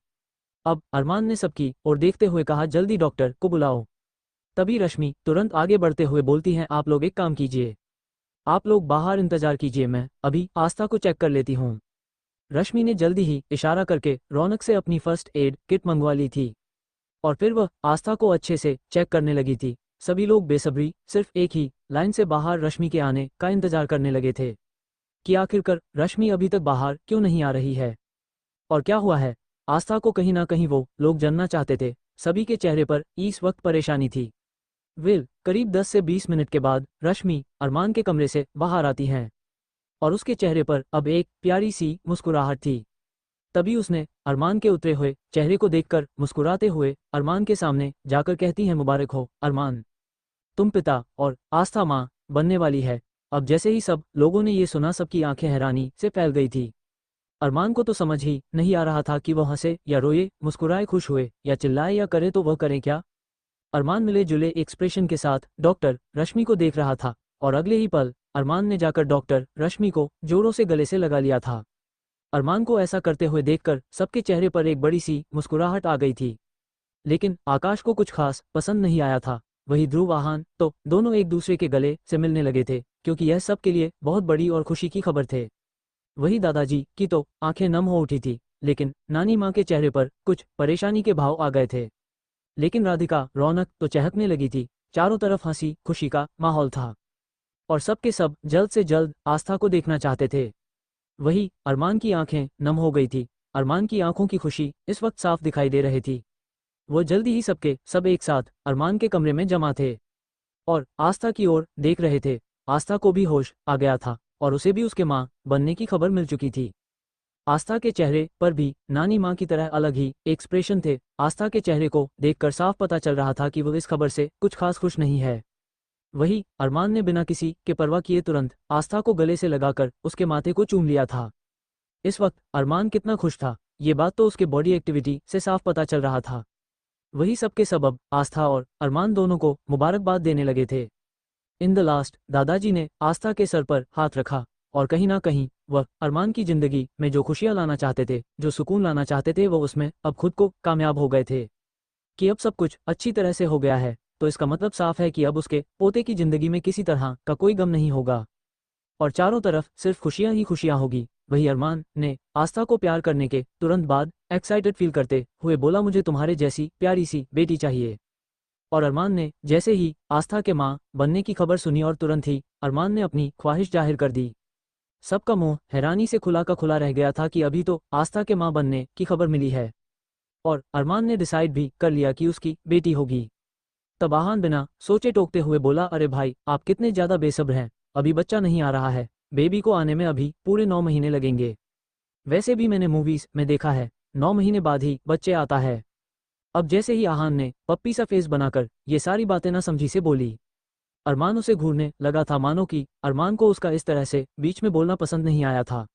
अब अरमान ने सबकी ओर देखते हुए कहा, जल्दी डॉक्टर को बुलाओ। तभी रश्मि तुरंत आगे बढ़ते हुए बोलती हैं, आप लोग एक काम कीजिए, आप लोग बाहर इंतजार कीजिए, मैं अभी आस्था को चेक कर लेती हूँ। रश्मि ने जल्दी ही इशारा करके रौनक से अपनी फर्स्ट एड किट मंगवा ली थी और फिर वह आस्था को अच्छे से चेक करने लगी थी। सभी लोग बेसब्री सिर्फ एक ही लाइन से बाहर रश्मि के आने का इंतजार करने लगे थे कि आखिरकार रश्मि अभी तक बाहर क्यों नहीं आ रही है और क्या हुआ है। आस्था को कहीं ना कहीं वो लोग जानना चाहते थे। सभी के चेहरे पर इस वक्त परेशानी थी। विल करीब 10 से 20 मिनट के बाद रश्मि अरमान के कमरे से बाहर आती हैं और उसके चेहरे पर अब एक प्यारी सी मुस्कुराहट थी। तभी उसने अरमान के उतरे हुए चेहरे को देखकर मुस्कुराते हुए अरमान के सामने जाकर कहती है, मुबारक हो अरमान, तुम पिता और आस्था माँ बनने वाली है। अब जैसे ही सब लोगों ने ये सुना, सबकी आंखें हैरानी से फैल गई थी। अरमान को तो समझ ही नहीं आ रहा था कि वह हंसे या रोए, मुस्कुराए, खुश हुए या चिल्लाए या करे तो वह करे क्या। अरमान मिले जुले एक्सप्रेशन के साथ डॉक्टर रश्मि को देख रहा था और अगले ही पल अरमान ने जाकर डॉक्टर रश्मि को जोरों से गले से लगा लिया था। अरमान को ऐसा करते हुए देखकर सबके चेहरे पर एक बड़ी सी मुस्कुराहट आ गई थी। लेकिन आकाश को कुछ खास पसंद नहीं आया था। वही ध्रुव आहान तो दोनों एक दूसरे के गले से मिलने लगे थे, क्योंकि यह सबके लिए बहुत बड़ी और खुशी की खबर थे। वही दादाजी की तो आंखें नम हो उठी थी, लेकिन नानी माँ के चेहरे पर कुछ परेशानी के भाव आ गए थे। लेकिन राधिका रौनक तो चहकने लगी थी। चारों तरफ हंसी खुशी का माहौल था और सबके सब जल्द से जल्द आस्था को देखना चाहते थे। वही अरमान की आंखें नम हो गई थी। अरमान की आंखों की खुशी इस वक्त साफ दिखाई दे रही थी। वो जल्दी ही सबके सब एक साथ अरमान के कमरे में जमा थे और आस्था की ओर देख रहे थे। आस्था को भी होश आ गया था और उसे भी उसके माँ बनने की खबर मिल चुकी थी। आस्था के चेहरे पर भी नानी माँ की तरह अलग ही एक्सप्रेशन थे। आस्था के चेहरे को देखकर साफ पता चल रहा था कि वो इस खबर से कुछ खास खुश नहीं है। वही अरमान ने बिना किसी के परवाह किए तुरंत आस्था को गले से लगाकर उसके माथे को चूम लिया था। इस वक्त अरमान कितना खुश था, ये बात तो उसके बॉडी एक्टिविटी से साफ पता चल रहा था। वही सबके सबब आस्था और अरमान दोनों को मुबारकबाद देने लगे थे। इन द लास्ट दादाजी ने आस्था के सर पर हाथ रखा और कहीं ना कहीं वह अरमान की जिंदगी में जो खुशियां लाना चाहते थे, जो सुकून लाना चाहते थे, वो उसमें अब खुद को कामयाब हो गए थे कि अब सब कुछ अच्छी तरह से हो गया है। तो इसका मतलब साफ है कि अब उसके पोते की जिंदगी में किसी तरह का कोई गम नहीं होगा और चारों तरफ सिर्फ खुशियां ही खुशियां होगी। वही अरमान ने आस्था को प्यार करने के तुरंत बाद एक्साइटेड फील करते हुए बोला, मुझे तुम्हारे जैसी प्यारी सी बेटी चाहिए। और अरमान ने जैसे ही आस्था के माँ बनने की खबर सुनी और तुरंत ही अरमान ने अपनी ख्वाहिश जाहिर कर दी। सबका मुंह हैरानी से खुला का खुला रह गया था कि अभी तो आस्था के माँ बनने की खबर मिली है और अरमान ने डिसाइड भी कर लिया कि उसकी बेटी होगी। तब आहान बिना सोचे टोकते हुए बोला, अरे भाई आप कितने ज्यादा बेसब्र हैं, अभी बच्चा नहीं आ रहा है, बेबी को आने में अभी पूरे 9 महीने लगेंगे। वैसे भी मैंने मूवीज में देखा है 9 महीने बाद ही बच्चे आता है। अब जैसे ही आहान ने पप्पी सा फेस बनाकर ये सारी बातें ना समझी से बोली, अरमान उसे घूरने लगा था, मानो कि अरमान को उसका इस तरह से बीच में बोलना पसंद नहीं आया था,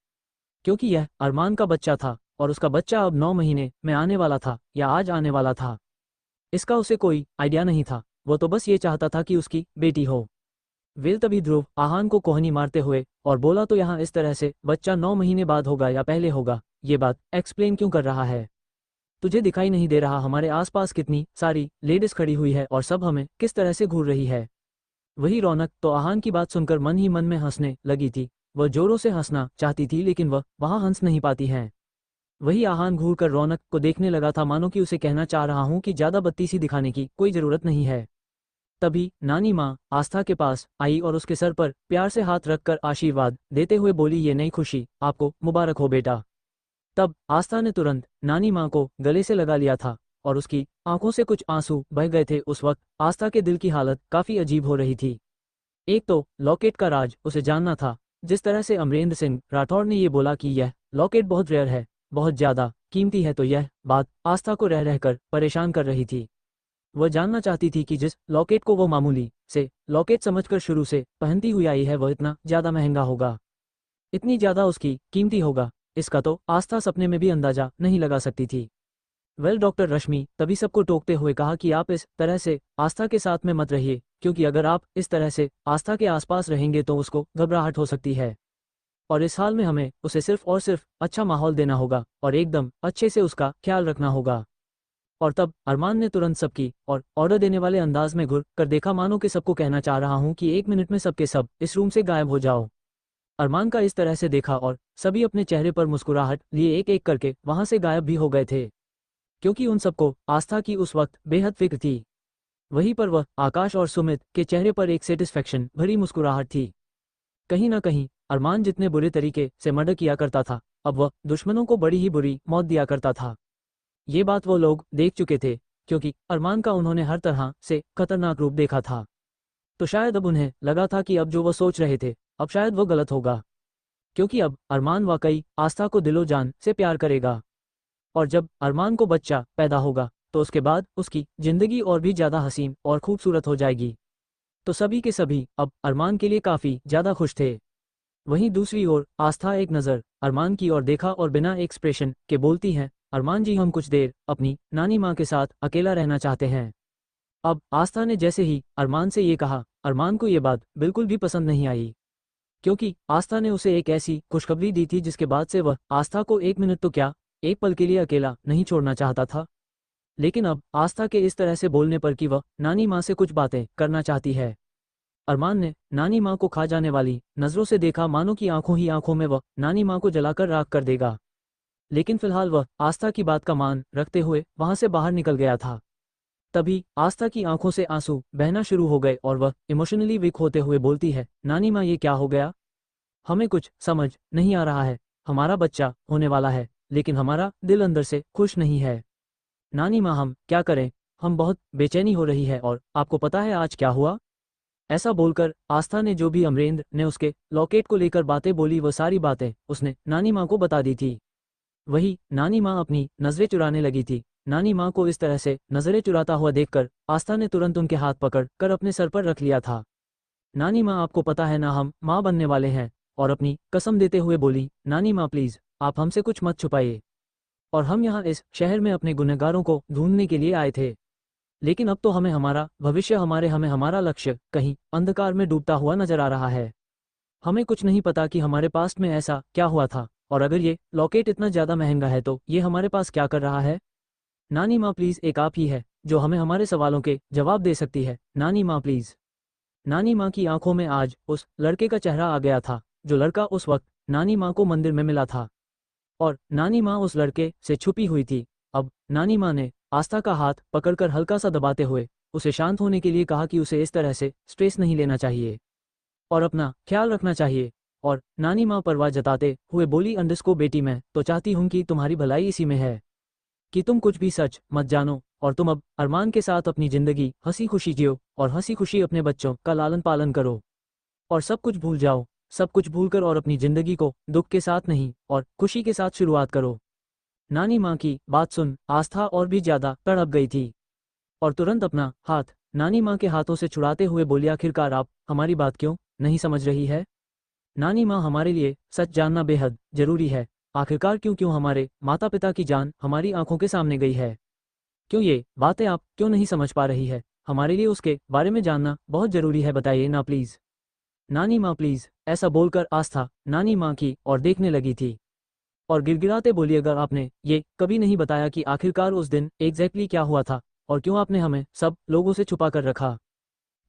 क्योंकि यह अरमान का बच्चा था और उसका बच्चा अब 9 महीने में आने वाला था या आज आने वाला था। इसका उसे कोई आइडिया नहीं था, वो तो बस ये चाहता था कि उसकी बेटी हो। वेल तभी ध्रुव आहान को कोहनी मारते हुए और बोला, तो यहाँ इस तरह से बच्चा 9 महीने बाद होगा या पहले होगा, ये बात एक्सप्लेन क्यों कर रहा है? तुझे दिखाई नहीं दे रहा हमारे आसपास कितनी सारी लेडीज खड़ी हुई है और सब हमें किस तरह से घूर रही है? वही रौनक तो आहान की बात सुनकर मन ही मन में हंसने लगी थी। वह जोरों से हंसना चाहती थी लेकिन वह वहां हंस नहीं पाती है। वही आहान घूर कर रौनक को देखने लगा था, मानो कि उसे कहना चाह रहा हूं कि ज्यादा बत्तीसी दिखाने की कोई जरूरत नहीं है। तभी नानी माँ आस्था के पास आई और उसके सर पर प्यार से हाथ रखकर आशीर्वाद देते हुए बोली, ये नई खुशी आपको मुबारक हो बेटा। तब आस्था ने तुरंत नानी माँ को गले से लगा लिया था और उसकी आंखों से कुछ आंसू बह गए थे। उस वक्त आस्था के दिल की हालत काफी अजीब हो रही थी। एक तो लॉकेट का राज उसे जानना था, जिस तरह से अमरेंद्र सिंह राठौड़ ने ये बोला कि यह लॉकेट बहुत रेयर है, बहुत ज्यादा कीमती है, तो यह बात आस्था को रह रहकर परेशान कर रही थी। वह जानना चाहती थी कि जिस लॉकेट को वो मामूली से लॉकेट समझकर शुरू से पहनती हुई आई है, वह इतना ज्यादा महंगा होगा, इतनी ज्यादा उसकी कीमती होगा, इसका तो आस्था सपने में भी अंदाजा नहीं लगा सकती थी। वेल डॉक्टर रश्मि तभी सबको टोकते हुए कहा कि आप इस तरह से आस्था के साथ में मत रहिए, क्योंकि अगर आप इस तरह से आस्था के आसपास रहेंगे तो उसको घबराहट हो सकती है और इस हाल में हमें उसे सिर्फ और सिर्फ अच्छा माहौल देना होगा और एकदम अच्छे से उसका ख्याल रखना होगा। और तब अरमान ने तुरंत सबकी और ऑर्डर देने वाले अंदाज में घुर कर देखा, मानो कि सबको कहना चाह रहा हूं कि 1 मिनट में सबके सब इस रूम से गायब हो जाओ। अरमान का इस तरह से देखा और सभी अपने चेहरे पर मुस्कुराहट लिए एक एक करके वहां से गायब भी हो गए थे, क्योंकि उन सबको आस्था की उस वक्त बेहद फिक्र थी। वहीं पर वह आकाश और सुमित के चेहरे पर एक सेटिस्फेक्शन भरी मुस्कुराहट थी। कहीं ना कहीं अरमान जितने बुरे तरीके से मर्डर किया करता था, अब वह दुश्मनों को बड़ी ही बुरी मौत दिया करता था। ये बात वो लोग देख चुके थे, क्योंकि अरमान का उन्होंने हर तरह से खतरनाक रूप देखा था। तो शायद अब उन्हें लगा था कि अब जो वो सोच रहे थे, अब शायद वो गलत होगा, क्योंकि अब अरमान वाकई आस्था को दिलो जान से प्यार करेगा और जब अरमान को बच्चा पैदा होगा तो उसके बाद उसकी जिंदगी और भी ज्यादा हसीन और खूबसूरत हो जाएगी। तो सभी के सभी अब अरमान के लिए काफी ज्यादा खुश थे। वहीं दूसरी ओर आस्था एक नज़र अरमान की ओर देखा और बिना एक्सप्रेशन के बोलती है, अरमान जी हम कुछ देर अपनी नानी माँ के साथ अकेला रहना चाहते हैं। अब आस्था ने जैसे ही अरमान से ये कहा, अरमान को ये बात बिल्कुल भी पसंद नहीं आई, क्योंकि आस्था ने उसे एक ऐसी खुशखबरी दी थी जिसके बाद से वह आस्था को 1 मिनट तो क्या, एक पल के लिए अकेला नहीं छोड़ना चाहता था। लेकिन अब आस्था के इस तरह से बोलने पर कि वह नानी माँ से कुछ बातें करना चाहती है, अरमान ने नानी माँ को खा जाने वाली नजरों से देखा, मानो कि आंखों ही आंखों में वह नानी माँ को जलाकर राख कर देगा। लेकिन फिलहाल वह आस्था की बात का मान रखते हुए वहां से बाहर निकल गया था। तभी आस्था की आंखों से आंसू बहना शुरू हो गए और वह इमोशनली वीक होते हुए बोलती है, नानी माँ ये क्या हो गया, हमें कुछ समझ नहीं आ रहा है, हमारा बच्चा होने वाला है लेकिन हमारा दिल अंदर से खुश नहीं है। नानी माँ हम क्या करें, हम बहुत बेचैनी हो रही है और आपको पता है आज क्या हुआ। ऐसा बोलकर आस्था ने जो भी अमरेंद्र ने उसके लॉकेट को लेकर बातें बोली वो सारी बातें उसने नानी माँ को बता दी थी। वही नानी माँ अपनी नजरें चुराने लगी थी। नानी माँ को इस तरह से नजरें चुराता हुआ देखकर आस्था ने तुरंत उनके हाथ पकड़ कर अपने सर पर रख लिया था। नानी माँ आपको पता है ना हम माँ बनने वाले हैं, और अपनी कसम देते हुए बोली, नानी माँ प्लीज आप हमसे कुछ मत छुपाइए, और हम यहाँ इस शहर में अपने गुनहगारों को ढूंढने के लिए आए थे। लेकिन अब तो हमें हमारा भविष्य हमें हमारा लक्ष्य कहीं अंधकार में डूबता हुआ नजर आ रहा है। हमें कुछ नहीं पता कि हमारे पास्ट में ऐसा क्या हुआ था, और अगर ये लॉकेट इतना ज्यादा महंगा है तो ये हमारे पास क्या कर रहा है। नानी माँ प्लीज एक आप ही है जो हमें हमारे सवालों के जवाब दे सकती है, नानी माँ प्लीज। नानी माँ की आंखों में आज उस लड़के का चेहरा आ गया था, जो लड़का उस वक्त नानी माँ को मंदिर में मिला था, और नानी माँ उस लड़के से छुपी हुई थी। अब नानी माँ ने आस्था का हाथ पकड़कर हल्का सा दबाते हुए उसे शांत होने के लिए कहा कि उसे इस तरह से स्ट्रेस नहीं लेना चाहिए और अपना ख्याल रखना चाहिए। और नानी माँ परवाह जताते हुए बोली, अंडस्को बेटी मैं तो चाहती हूँ कि तुम्हारी भलाई इसी में है कि तुम कुछ भी सच मत जानो, और तुम अब अरमान के साथ अपनी जिंदगी हंसी खुशी जियो और हंसी खुशी अपने बच्चों का लालन पालन करो, और सब कुछ भूल जाओ, सब कुछ भूलकर और अपनी जिंदगी को दुख के साथ नहीं और खुशी के साथ शुरुआत करो। नानी माँ की बात सुन आस्था और भी ज्यादा तड़प गई थी, और तुरंत अपना हाथ नानी माँ के हाथों से छुड़ाते हुए बोली, आखिरकार आप हमारी बात क्यों नहीं समझ रही है। नानी माँ हमारे लिए सच जानना बेहद जरूरी है। आखिरकार क्यों क्यों हमारे माता पिता की जान हमारी आंखों के सामने गई है, क्यों ये बातें आप क्यों नहीं समझ पा रही है। हमारे लिए उसके बारे में जानना बहुत जरूरी है, बताइए ना प्लीज। नानी माँ प्लीज, ऐसा बोलकर आस्था नानी माँ की और देखने लगी थी और गिड़गिड़ाते बोली, अगर आपने ये कभी नहीं बताया कि आखिरकार उस दिन एग्जैक्टली क्या हुआ था, और क्यों आपने हमें सब लोगों से छुपा कर रखा,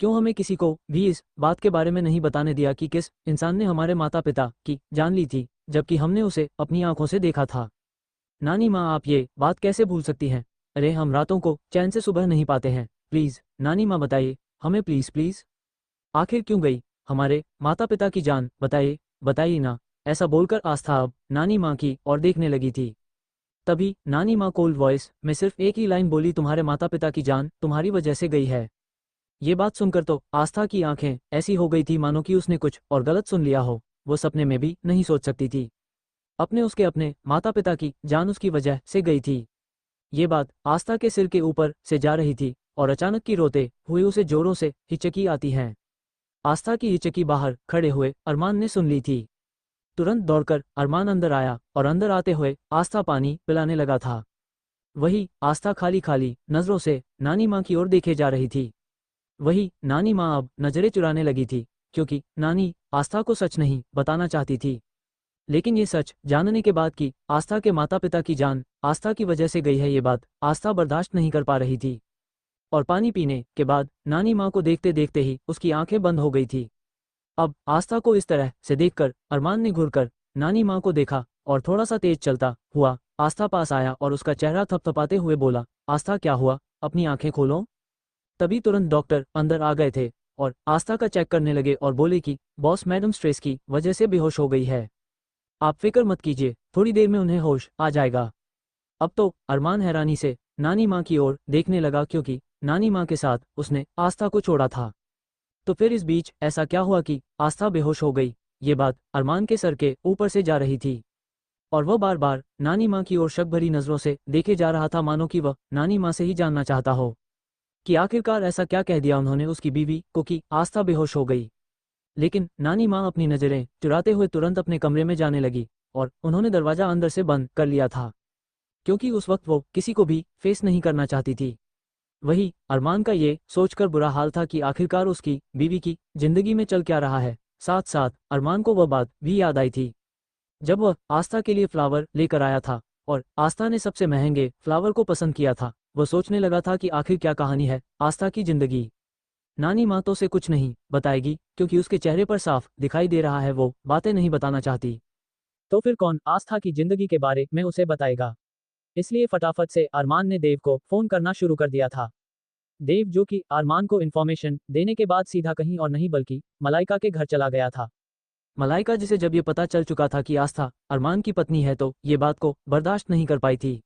क्यों हमें किसी को भी इस बात के बारे में नहीं बताने दिया कि किस इंसान ने हमारे माता पिता की जान ली थी, जबकि हमने उसे अपनी आंखों से देखा था। नानी माँ आप ये बात कैसे भूल सकती हैं, अरे हम रातों को चैन से सुबह नहीं पाते हैं, प्लीज नानी माँ बताइए हमें, प्लीज प्लीज। आखिर क्यों गई हमारे माता पिता की जान, बताइए बताइए ना। ऐसा बोलकर आस्था अब नानी माँ की और देखने लगी थी। तभी नानी माँ कोल्ड वॉइस में सिर्फ एक ही लाइन बोली, तुम्हारे माता पिता की जान तुम्हारी वजह से गई है। ये बात सुनकर तो आस्था की आंखें ऐसी हो गई थी मानो कि उसने कुछ और गलत सुन लिया हो। वो सपने में भी नहीं सोच सकती थी अपने माता पिता की जान उसकी वजह से गई थी। ये बात आस्था के सिर के ऊपर से जा रही थी, और अचानक की रोते हुए उसे जोरों से हिचकी आती है। आस्था की हिचकी बाहर खड़े हुए अरमान ने सुन ली थी। तुरंत दौड़कर अरमान अंदर आया और अंदर आते हुए आस्था पानी पिलाने लगा था। वही आस्था खाली खाली नजरों से नानी माँ की ओर देखे जा रही थी। वही नानी माँ अब नजरें चुराने लगी थी, क्योंकि नानी आस्था को सच नहीं बताना चाहती थी। लेकिन ये सच जानने के बाद कि आस्था के माता पिता की जान आस्था की वजह से गई है, ये बात आस्था बर्दाश्त नहीं कर पा रही थी। और पानी पीने के बाद नानी माँ को देखते देखते ही उसकी आंखें बंद हो गई थी। अब आस्था को इस तरह से देखकर अरमान ने घूरकर नानी माँ को देखा और थोड़ा सा तेज चलता हुआ आस्था पास आया और उसका चेहरा थपथपाते हुए बोला, आस्था क्या हुआ, अपनी आंखें खोलो। तभी तुरंत डॉक्टर अंदर आ गए थे और आस्था का चेक करने लगे और बोले कि बॉस मैडम स्ट्रेस की वजह से बेहोश हो गई है, आप फिक्र मत कीजिए, थोड़ी देर में उन्हें होश आ जाएगा। अब तो अरमान हैरानी से नानी माँ की ओर देखने लगा, क्योंकि नानी माँ के साथ उसने आस्था को छोड़ा था। तो फिर इस बीच ऐसा क्या हुआ कि आस्था बेहोश हो गई। ये बात अरमान के सर के ऊपर से जा रही थी, और वह बार बार नानी माँ की ओर शक भरी नजरों से देखे जा रहा था, मानो कि वह नानी माँ से ही जानना चाहता हो कि आखिरकार ऐसा क्या कह दिया उन्होंने उसकी बीवी को कि आस्था बेहोश हो गई। लेकिन नानी माँ अपनी नजरें चुराते हुए तुरंत अपने कमरे में जाने लगी, और उन्होंने दरवाजा अंदर से बंद कर लिया था, क्योंकि उस वक्त वो किसी को भी फेस नहीं करना चाहती थी। वही अरमान का ये सोचकर बुरा हाल था कि आखिरकार उसकी बीवी की जिंदगी में चल क्या रहा है। साथ साथ अरमान को वह बात भी याद आई थी जब वह आस्था के लिए फ्लावर लेकर आया था, और आस्था ने सबसे महंगे फ्लावर को पसंद किया था। वह सोचने लगा था कि आखिर क्या कहानी है आस्था की जिंदगी। नानी माँ तो उसे कुछ नहीं बताएगी, क्योंकि उसके चेहरे पर साफ दिखाई दे रहा है वो बातें नहीं बताना चाहती। तो फिर कौन आस्था की जिंदगी के बारे में उसे बताएगा। इसलिए फटाफट से अरमान ने देव को फोन करना शुरू कर दिया था। देव जो कि अरमान को इन्फॉर्मेशन देने के बाद सीधा कहीं और नहीं बल्कि मलाइका के घर चला गया था। मलाइका जिसे जब ये पता चल चुका था कि आस्था अरमान की पत्नी है तो ये बात को बर्दाश्त नहीं कर पाई थी।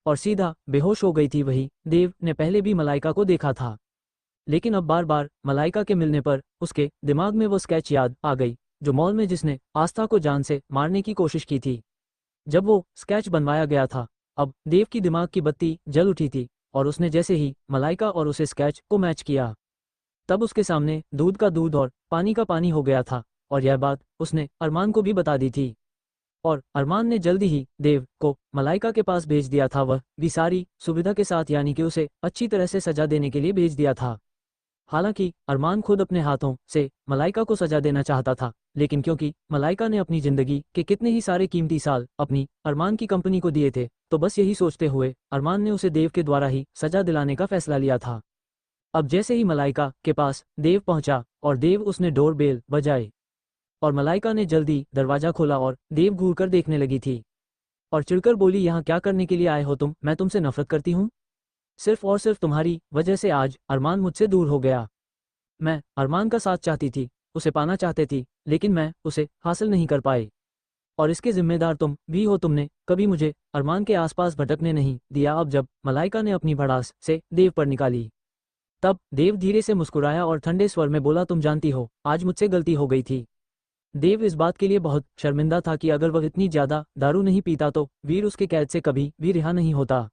और सीधा बेहोश हो गई थी। वही देव ने पहले भी मलाइका को देखा था, लेकिन अब बार बार मलाइका के मिलने पर उसके दिमाग में वो स्केच याद आ गई जो मॉल में जिसने आस्था को जान से मारने की कोशिश की थी। जब वो स्केच बनवाया गया था, अब देव की दिमाग की बत्ती जल उठी थी और उसने जैसे ही मलाइका और उसे स्केच को मैच किया, तब उसके सामने दूध का दूध और पानी का पानी हो गया था। और यह बात उसने अरमान को भी बता दी थी, और अरमान ने जल्दी ही देव को मलाइका के पास भेज दिया था, वह भी सारी सुविधा के साथ, यानी कि उसे अच्छी तरह से सजा देने के लिए भेज दिया था। हालांकि अरमान खुद अपने हाथों से मलाइका को सजा देना चाहता था, लेकिन क्योंकि मलाइका ने अपनी जिंदगी के कितने ही सारे कीमती साल अपनी अरमान की कंपनी को दिए थे, तो बस यही सोचते हुए अरमान ने उसे देव के द्वारा ही सजा दिलाने का फैसला लिया था। अब जैसे ही मलाइका के पास देव पहुंचा और देव उसने डोर बेल बजाई, और मलाइका ने जल्दी दरवाजा खोला और देव घूर कर देखने लगी थी और चिढ़कर बोली, यहाँ क्या करने के लिए आए हो तुम? मैं तुमसे नफरत करती हूँ। सिर्फ और सिर्फ तुम्हारी वजह से आज अरमान मुझसे दूर हो गया। मैं अरमान का साथ चाहती थी, उसे पाना चाहती थी, लेकिन मैं उसे हासिल नहीं कर पाई, और इसके जिम्मेदार तुम भी हो। तुमने कभी मुझे अरमान के आसपास भटकने नहीं दिया। अब जब मलाइका ने अपनी भड़ास से देव पर निकाली, तब देव धीरे से मुस्कुराया और ठंडे स्वर में बोला, तुम जानती हो आज मुझसे गलती हो गई थी। देव इस बात के लिए बहुत शर्मिंदा था कि अगर वह इतनी ज्यादा दारू नहीं पीता तो वीर उसके कैद से कभी भी रिहा नहीं होता,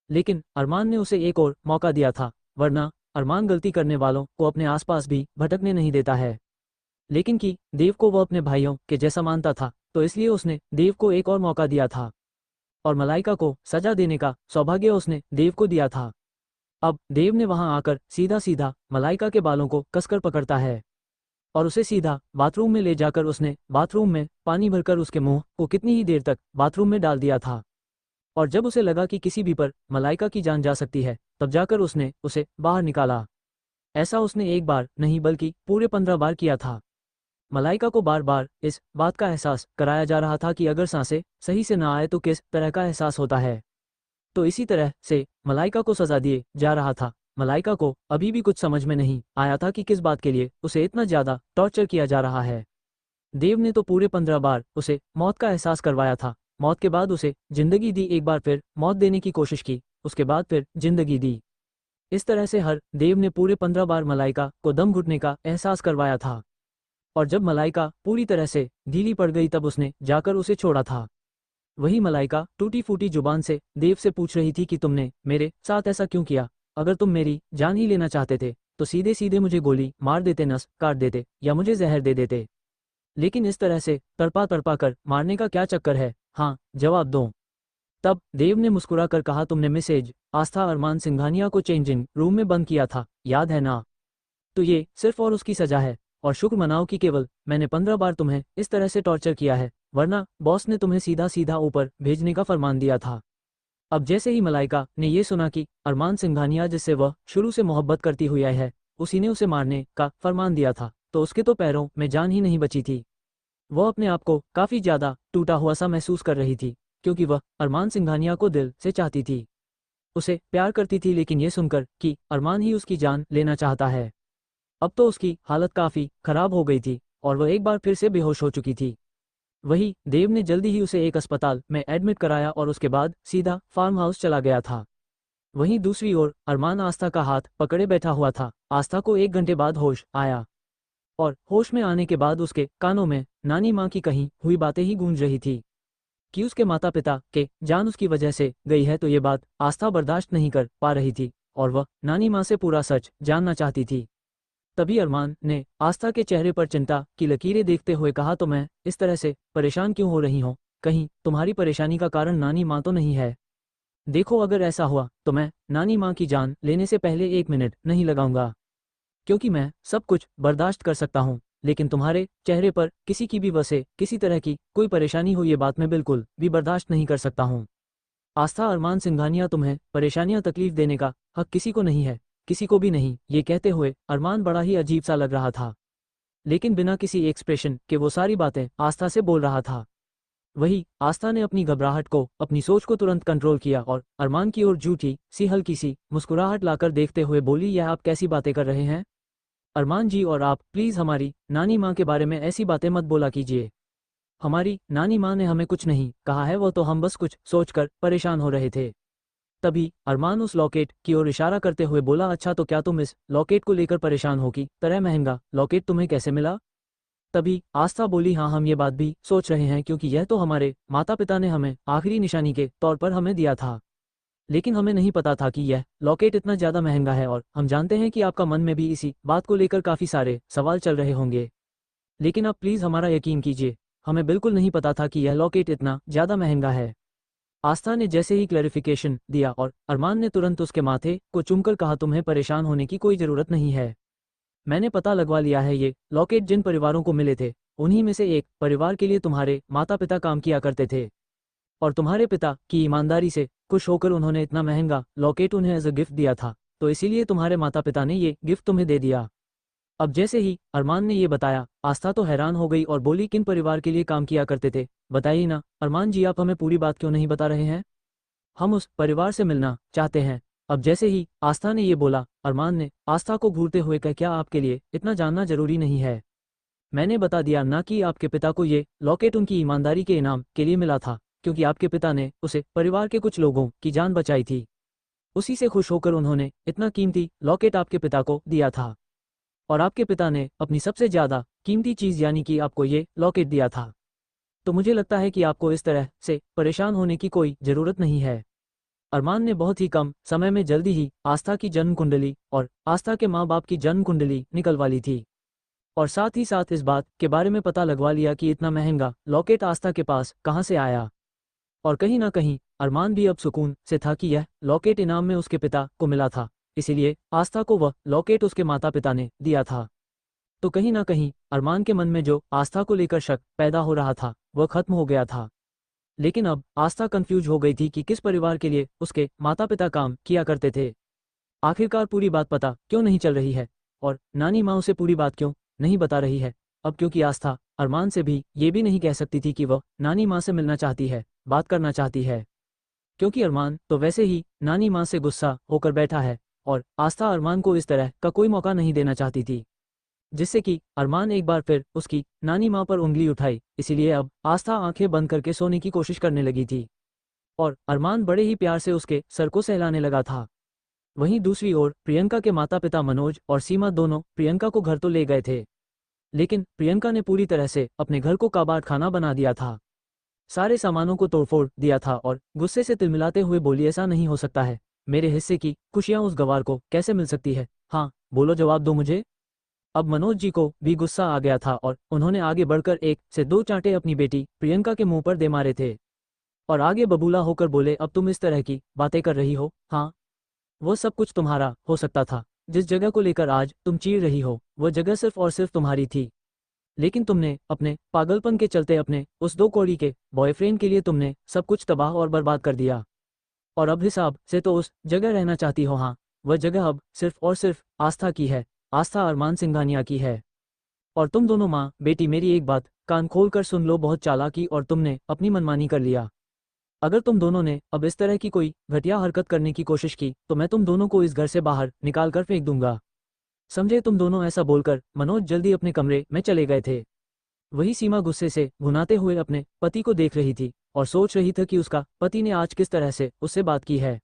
लेकिन अरमान ने उसे एक और मौका दिया था, वरना अरमान गलती करने वालों को अपने आसपास भी भटकने नहीं देता है। लेकिन कि देव को वह अपने भाइयों के जैसा मानता था, तो इसलिए उसने देव को एक और मौका दिया था, और मलाइका को सजा देने का सौभाग्य उसने देव को दिया था। अब देव ने वहां आकर सीधा सीधा मलाइका के बालों को कसकर पकड़ता है और उसे सीधा बाथरूम में ले जाकर उसने बाथरूम में पानी भरकर उसके मुंह को कितनी ही देर तक बाथरूम में डाल दिया था। और जब उसे लगा कि किसी भी पर मलाइका की जान जा सकती है, तब जाकर उसने उसे बाहर निकाला। ऐसा उसने एक बार नहीं बल्कि पूरे 15 बार किया था। मलाइका को बार बार इस बात का एहसास कराया जा रहा था कि अगर सांसें सही से ना आए तो किस तरह का एहसास होता है। तो इसी तरह से मलाइका को सजा दिए जा रहा था। मलाइका को अभी भी कुछ समझ में नहीं आया था कि किस बात के लिए उसे इतना ज्यादा टॉर्चर किया जा रहा है। देव ने तो पूरे 15 बार उसे मौत का एहसास करवाया था। मौत के बाद उसे जिंदगी दी, एक बार फिर मौत देने की कोशिश की, उसके बाद फिर जिंदगी दी। इस तरह से हर देव ने पूरे 15 बार मलाइका को दम घुटने का एहसास करवाया था, और जब मलाइका पूरी तरह से ढीली पड़ गई तब उसने जाकर उसे छोड़ा था। वही मलाइका टूटी फूटी जुबान से देव से पूछ रही थी कि तुमने मेरे साथ ऐसा क्यों किया? अगर तुम मेरी जान ही लेना चाहते थे तो सीधे सीधे मुझे गोली मार देते, नस काट देते या मुझे जहर दे देते, लेकिन इस तरह से तड़पा तड़पा कर मारने का क्या चक्कर है? हाँ, जवाब दो। तब देव ने मुस्कुरा कर कहा, तुमने मिसेज आस्था अरमान सिंघानिया को चेंजिंग रूम में बंद किया था, याद है ना? तो ये सिर्फ और उसकी सजा है, और शुक्र मनाओ कि केवल मैंने 15 बार तुम्हें इस तरह से टॉर्चर किया है, वरना बॉस ने तुम्हें सीधा सीधा ऊपर भेजने का फरमान दिया था। अब जैसे ही मलाइका ने ये सुना कि अरमान सिंघानिया जिससे वह शुरू से मोहब्बत करती हुई आई है, उसी ने उसे मारने का फरमान दिया था, तो उसके तो पैरों में जान ही नहीं बची थी। वह अपने आप को काफी ज्यादा टूटा हुआ सा महसूस कर रही थी, क्योंकि वह अरमान सिंघानिया को दिल से चाहती थी, उसे प्यार करती थी, लेकिन ये सुनकर कि अरमान ही उसकी जान लेना चाहता है, अब तो उसकी हालत काफी खराब हो गई थी और वह एक बार फिर से बेहोश हो चुकी थी। वही देव ने जल्दी ही उसे एक अस्पताल में एडमिट कराया और उसके बाद सीधा फार्म हाउस चला गया था। वहीं दूसरी ओर अरमान आस्था का हाथ पकड़े बैठा हुआ था। आस्था को 1 घंटे बाद होश आया, और होश में आने के बाद उसके कानों में नानी माँ की कही हुई बातें ही गूंज रही थी कि उसके माता पिता के जान उसकी वजह से गई है। तो ये बात आस्था बर्दाश्त नहीं कर पा रही थी और वह नानी माँ से पूरा सच जानना चाहती थी। तभी अरमान ने आस्था के चेहरे पर चिंता की लकीरें देखते हुए कहा, तो मैं इस तरह से परेशान क्यों हो रही हूँ? कहीं तुम्हारी परेशानी का कारण नानी माँ तो नहीं है? देखो, अगर ऐसा हुआ तो मैं नानी माँ की जान लेने से पहले 1 मिनट नहीं लगाऊंगा, क्योंकि मैं सब कुछ बर्दाश्त कर सकता हूँ, लेकिन तुम्हारे चेहरे पर किसी की भी वजह किसी तरह की कोई परेशानी हो, ये बात मैं बिल्कुल भी बर्दाश्त नहीं कर सकता हूँ। आस्था, अरमान सिंघानिया, तुम्हें परेशानियां तकलीफ देने का हक किसी को नहीं है, किसी को भी नहीं। ये कहते हुए अरमान बड़ा ही अजीब सा लग रहा था, लेकिन बिना किसी एक्सप्रेशन के वो सारी बातें आस्था से बोल रहा था। वही आस्था ने अपनी घबराहट को, अपनी सोच को तुरंत कंट्रोल किया और अरमान की ओर झूठी सी हल्की सी मुस्कुराहट लाकर देखते हुए बोली, यह आप कैसी बातें कर रहे हैं अरमान जी? और आप प्लीज हमारी नानी माँ के बारे में ऐसी बातें मत बोला कीजिए। हमारी नानी माँ ने हमें कुछ नहीं कहा है, वो तो हम बस कुछ सोचकर परेशान हो रहे थे। तभी अरमान उस लॉकेट की ओर इशारा करते हुए बोला, अच्छा तो क्या तुम इस लॉकेट को लेकर परेशान हो कि तरह महंगा लॉकेट तुम्हें कैसे मिला? तभी आस्था बोली, हाँ हम ये बात भी सोच रहे हैं, क्योंकि यह तो हमारे माता पिता ने हमें आखिरी निशानी के तौर पर हमें दिया था। लेकिन हमें नहीं पता था कि यह लॉकेट इतना ज़्यादा महंगा है, और हम जानते हैं कि आपका मन में भी इसी बात को लेकर काफ़ी सारे सवाल चल रहे होंगे। लेकिन आप प्लीज़ हमारा यकीन कीजिए, हमें बिल्कुल नहीं पता था कि यह लॉकेट इतना ज़्यादा महंगा है। आस्था ने जैसे ही क्लैरिफिकेशन दिया और अरमान ने तुरंत उसके माथे को चूमकर कहा, तुम्हें परेशान होने की कोई ज़रूरत नहीं है। मैंने पता लगवा लिया है, ये लॉकेट जिन परिवारों को मिले थे उन्हीं में से एक परिवार के लिए तुम्हारे माता पिता काम किया करते थे, और तुम्हारे पिता की ईमानदारी से खुश होकर उन्होंने इतना महंगा लॉकेट उन्हें एज अ गिफ्ट दिया था, तो इसीलिए तुम्हारे माता पिता ने ये गिफ्ट तुम्हें दे दिया। अब जैसे ही अरमान ने ये बताया, आस्था तो हैरान हो गई और बोली, किन परिवार के लिए काम किया करते थे, बताइए ना अरमान जी, आप हमें पूरी बात क्यों नहीं बता रहे हैं? हम उस परिवार से मिलना चाहते हैं। अब जैसे ही आस्था ने ये बोला, अरमान ने आस्था को घूरते हुए कहा, क्या आपके लिए इतना जानना जरूरी नहीं है? मैंने बता दिया ना कि आपके पिता को ये लॉकेट उनकी ईमानदारी के इनाम के लिए मिला था, क्योंकि आपके पिता ने उसे परिवार के कुछ लोगों की जान बचाई थी। उसी से खुश होकर उन्होंने इतना कीमती लॉकेट आपके पिता को दिया था, और आपके पिता ने अपनी सबसे ज़्यादा कीमती चीज़ यानी कि आपको ये लॉकेट दिया था। तो मुझे लगता है कि आपको इस तरह से परेशान होने की कोई ज़रूरत नहीं है। अरमान ने बहुत ही कम समय में जल्दी ही आस्था की जन्म कुंडली और आस्था के माँ बाप की जन्म कुंडली निकलवा ली थी, और साथ ही साथ इस बात के बारे में पता लगवा लिया कि इतना महंगा लॉकेट आस्था के पास कहाँ से आया। और कहीं ना कहीं अरमान भी अब सुकून से था कि यह लॉकेट इनाम में उसके पिता को मिला था, इसीलिए आस्था को वह लॉकेट उसके माता पिता ने दिया था। तो कहीं ना कहीं अरमान के मन में जो आस्था को लेकर शक पैदा हो रहा था वह खत्म हो गया था। लेकिन अब आस्था कंफ्यूज हो गई थी कि किस परिवार के लिए उसके माता पिता काम किया करते थे। आखिरकार पूरी बात पता क्यों नहीं चल रही है, और नानी माँ उसे पूरी बात क्यों नहीं बता रही है? अब क्योंकि आस्था अरमान से भी ये भी नहीं कह सकती थी कि वह नानी माँ से मिलना चाहती है, बात करना चाहती है, क्योंकि अरमान तो वैसे ही नानी माँ से गुस्सा होकर बैठा है, और आस्था अरमान को इस तरह का कोई मौका नहीं देना चाहती थी, जिससे कि अरमान एक बार फिर उसकी नानी माँ पर उंगली उठाई। इसीलिए अब आस्था आंखें बंद करके सोने की कोशिश करने लगी थी, और अरमान बड़े ही प्यार से उसके सर को सहलाने लगा था। वहीं दूसरी ओर प्रियंका के माता पिता मनोज और सीमा दोनों प्रियंका को घर तो ले गए थे, लेकिन प्रियंका ने पूरी तरह से अपने घर को कबाड़ खाना बना दिया था। सारे सामानों को तोड़फोड़ दिया था और गुस्से से तिलमिलाते हुए बोली, ऐसा नहीं हो सकता है, मेरे हिस्से की खुशियां उस गवार को कैसे मिल सकती है? हाँ बोलो, जवाब दो मुझे। अब मनोज जी को भी गुस्सा आ गया था, और उन्होंने आगे बढ़कर एक से दो चांटे अपनी बेटी प्रियंका के मुंह पर दे मारे थे, और आगे बबूला होकर बोले, अब तुम इस तरह की बातें कर रही हो? हाँ, वो सब कुछ तुम्हारा हो सकता था। जिस जगह को लेकर आज तुम चीर रही हो वह जगह सिर्फ और सिर्फ तुम्हारी थी, लेकिन तुमने अपने पागलपन के चलते अपने उस दो कौड़ी के बॉयफ्रेंड के लिए तुमने सब कुछ तबाह और बर्बाद कर दिया, और अब हिसाब से तो उस जगह रहना चाहती हो। हाँ, वह जगह अब सिर्फ और सिर्फ आस्था की है, आस्था अरमान सिंघानिया की है। और तुम दोनों माँ बेटी मेरी एक बात कान खोल कर सुन लो, बहुत चालाकी और तुमने अपनी मनमानी कर लिया। अगर तुम दोनों ने अब इस तरह की कोई घटिया हरकत करने की कोशिश की तो मैं तुम दोनों को इस घर से बाहर निकाल कर फेंक दूंगा, समझे तुम दोनों? ऐसा बोलकर मनोज जल्दी अपने कमरे में चले गए थे। वही सीमा गुस्से से भुनाते हुए अपने पति को देख रही थी और सोच रही थी कि उसका पति ने आज किस तरह से उससे बात की है।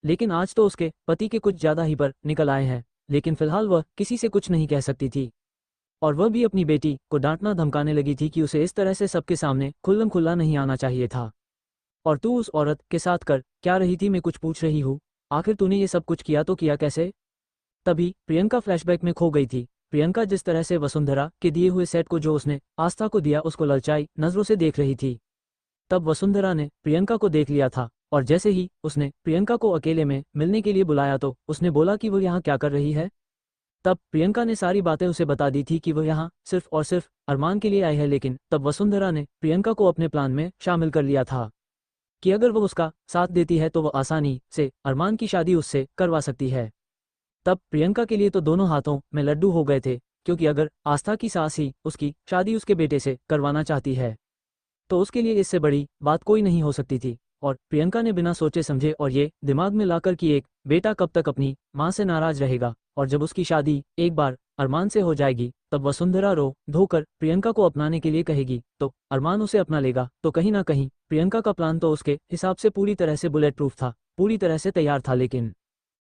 लेकिन आज तो उसके पति के कुछ ज्यादा ही पर निकल आए हैं, लेकिन फिलहाल वह किसी से कुछ नहीं कह सकती थी, और वह भी अपनी बेटी को डांटना धमकाने लगी थी कि उसे इस तरह से सबके सामने खुल्लम खुल्ला नहीं आना चाहिए था। और तू उस औरत के साथ कर क्या रही थी? मैं कुछ पूछ रही हूँ, आखिर तूने ये सब कुछ किया तो किया कैसे? तभी प्रियंका फ्लैशबैक में खो गई थी। प्रियंका जिस तरह से वसुंधरा के दिए हुए सेट को जो उसने आस्था को दिया उसको ललचाई नजरों से देख रही थी। तब वसुंधरा ने प्रियंका को देख लिया था, और जैसे ही उसने प्रियंका को अकेले में मिलने के लिए बुलाया तो उसने बोला कि वो यहाँ क्या कर रही है। तब प्रियंका ने सारी बातें उसे बता दी थी कि वह यहाँ सिर्फ और सिर्फ अरमान के लिए आई है, लेकिन तब वसुंधरा ने प्रियंका को अपने प्लान में शामिल कर लिया था कि अगर वह उसका साथ देती है तो वह आसानी से अरमान की शादी उससे करवा सकती है। तब प्रियंका के लिए तो दोनों हाथों में लड्डू हो गए थे, क्योंकि अगर आस्था की सास ही उसकी शादी उसके बेटे से करवाना चाहती है तो उसके लिए इससे बड़ी बात कोई नहीं हो सकती थी। और प्रियंका ने बिना सोचे समझे और ये दिमाग में लाकर कि एक बेटा कब तक अपनी माँ से नाराज रहेगा, और जब उसकी शादी एक बार अरमान से हो जाएगी, तब वसुंधरा रो धोकर प्रियंका को अपनाने के लिए कहेगी तो अरमान उसे अपना लेगा। तो कहीं ना कहीं प्रियंका का प्लान तो उसके हिसाब से पूरी तरह से बुलेट प्रूफ था, पूरी तरह से तैयार था। लेकिन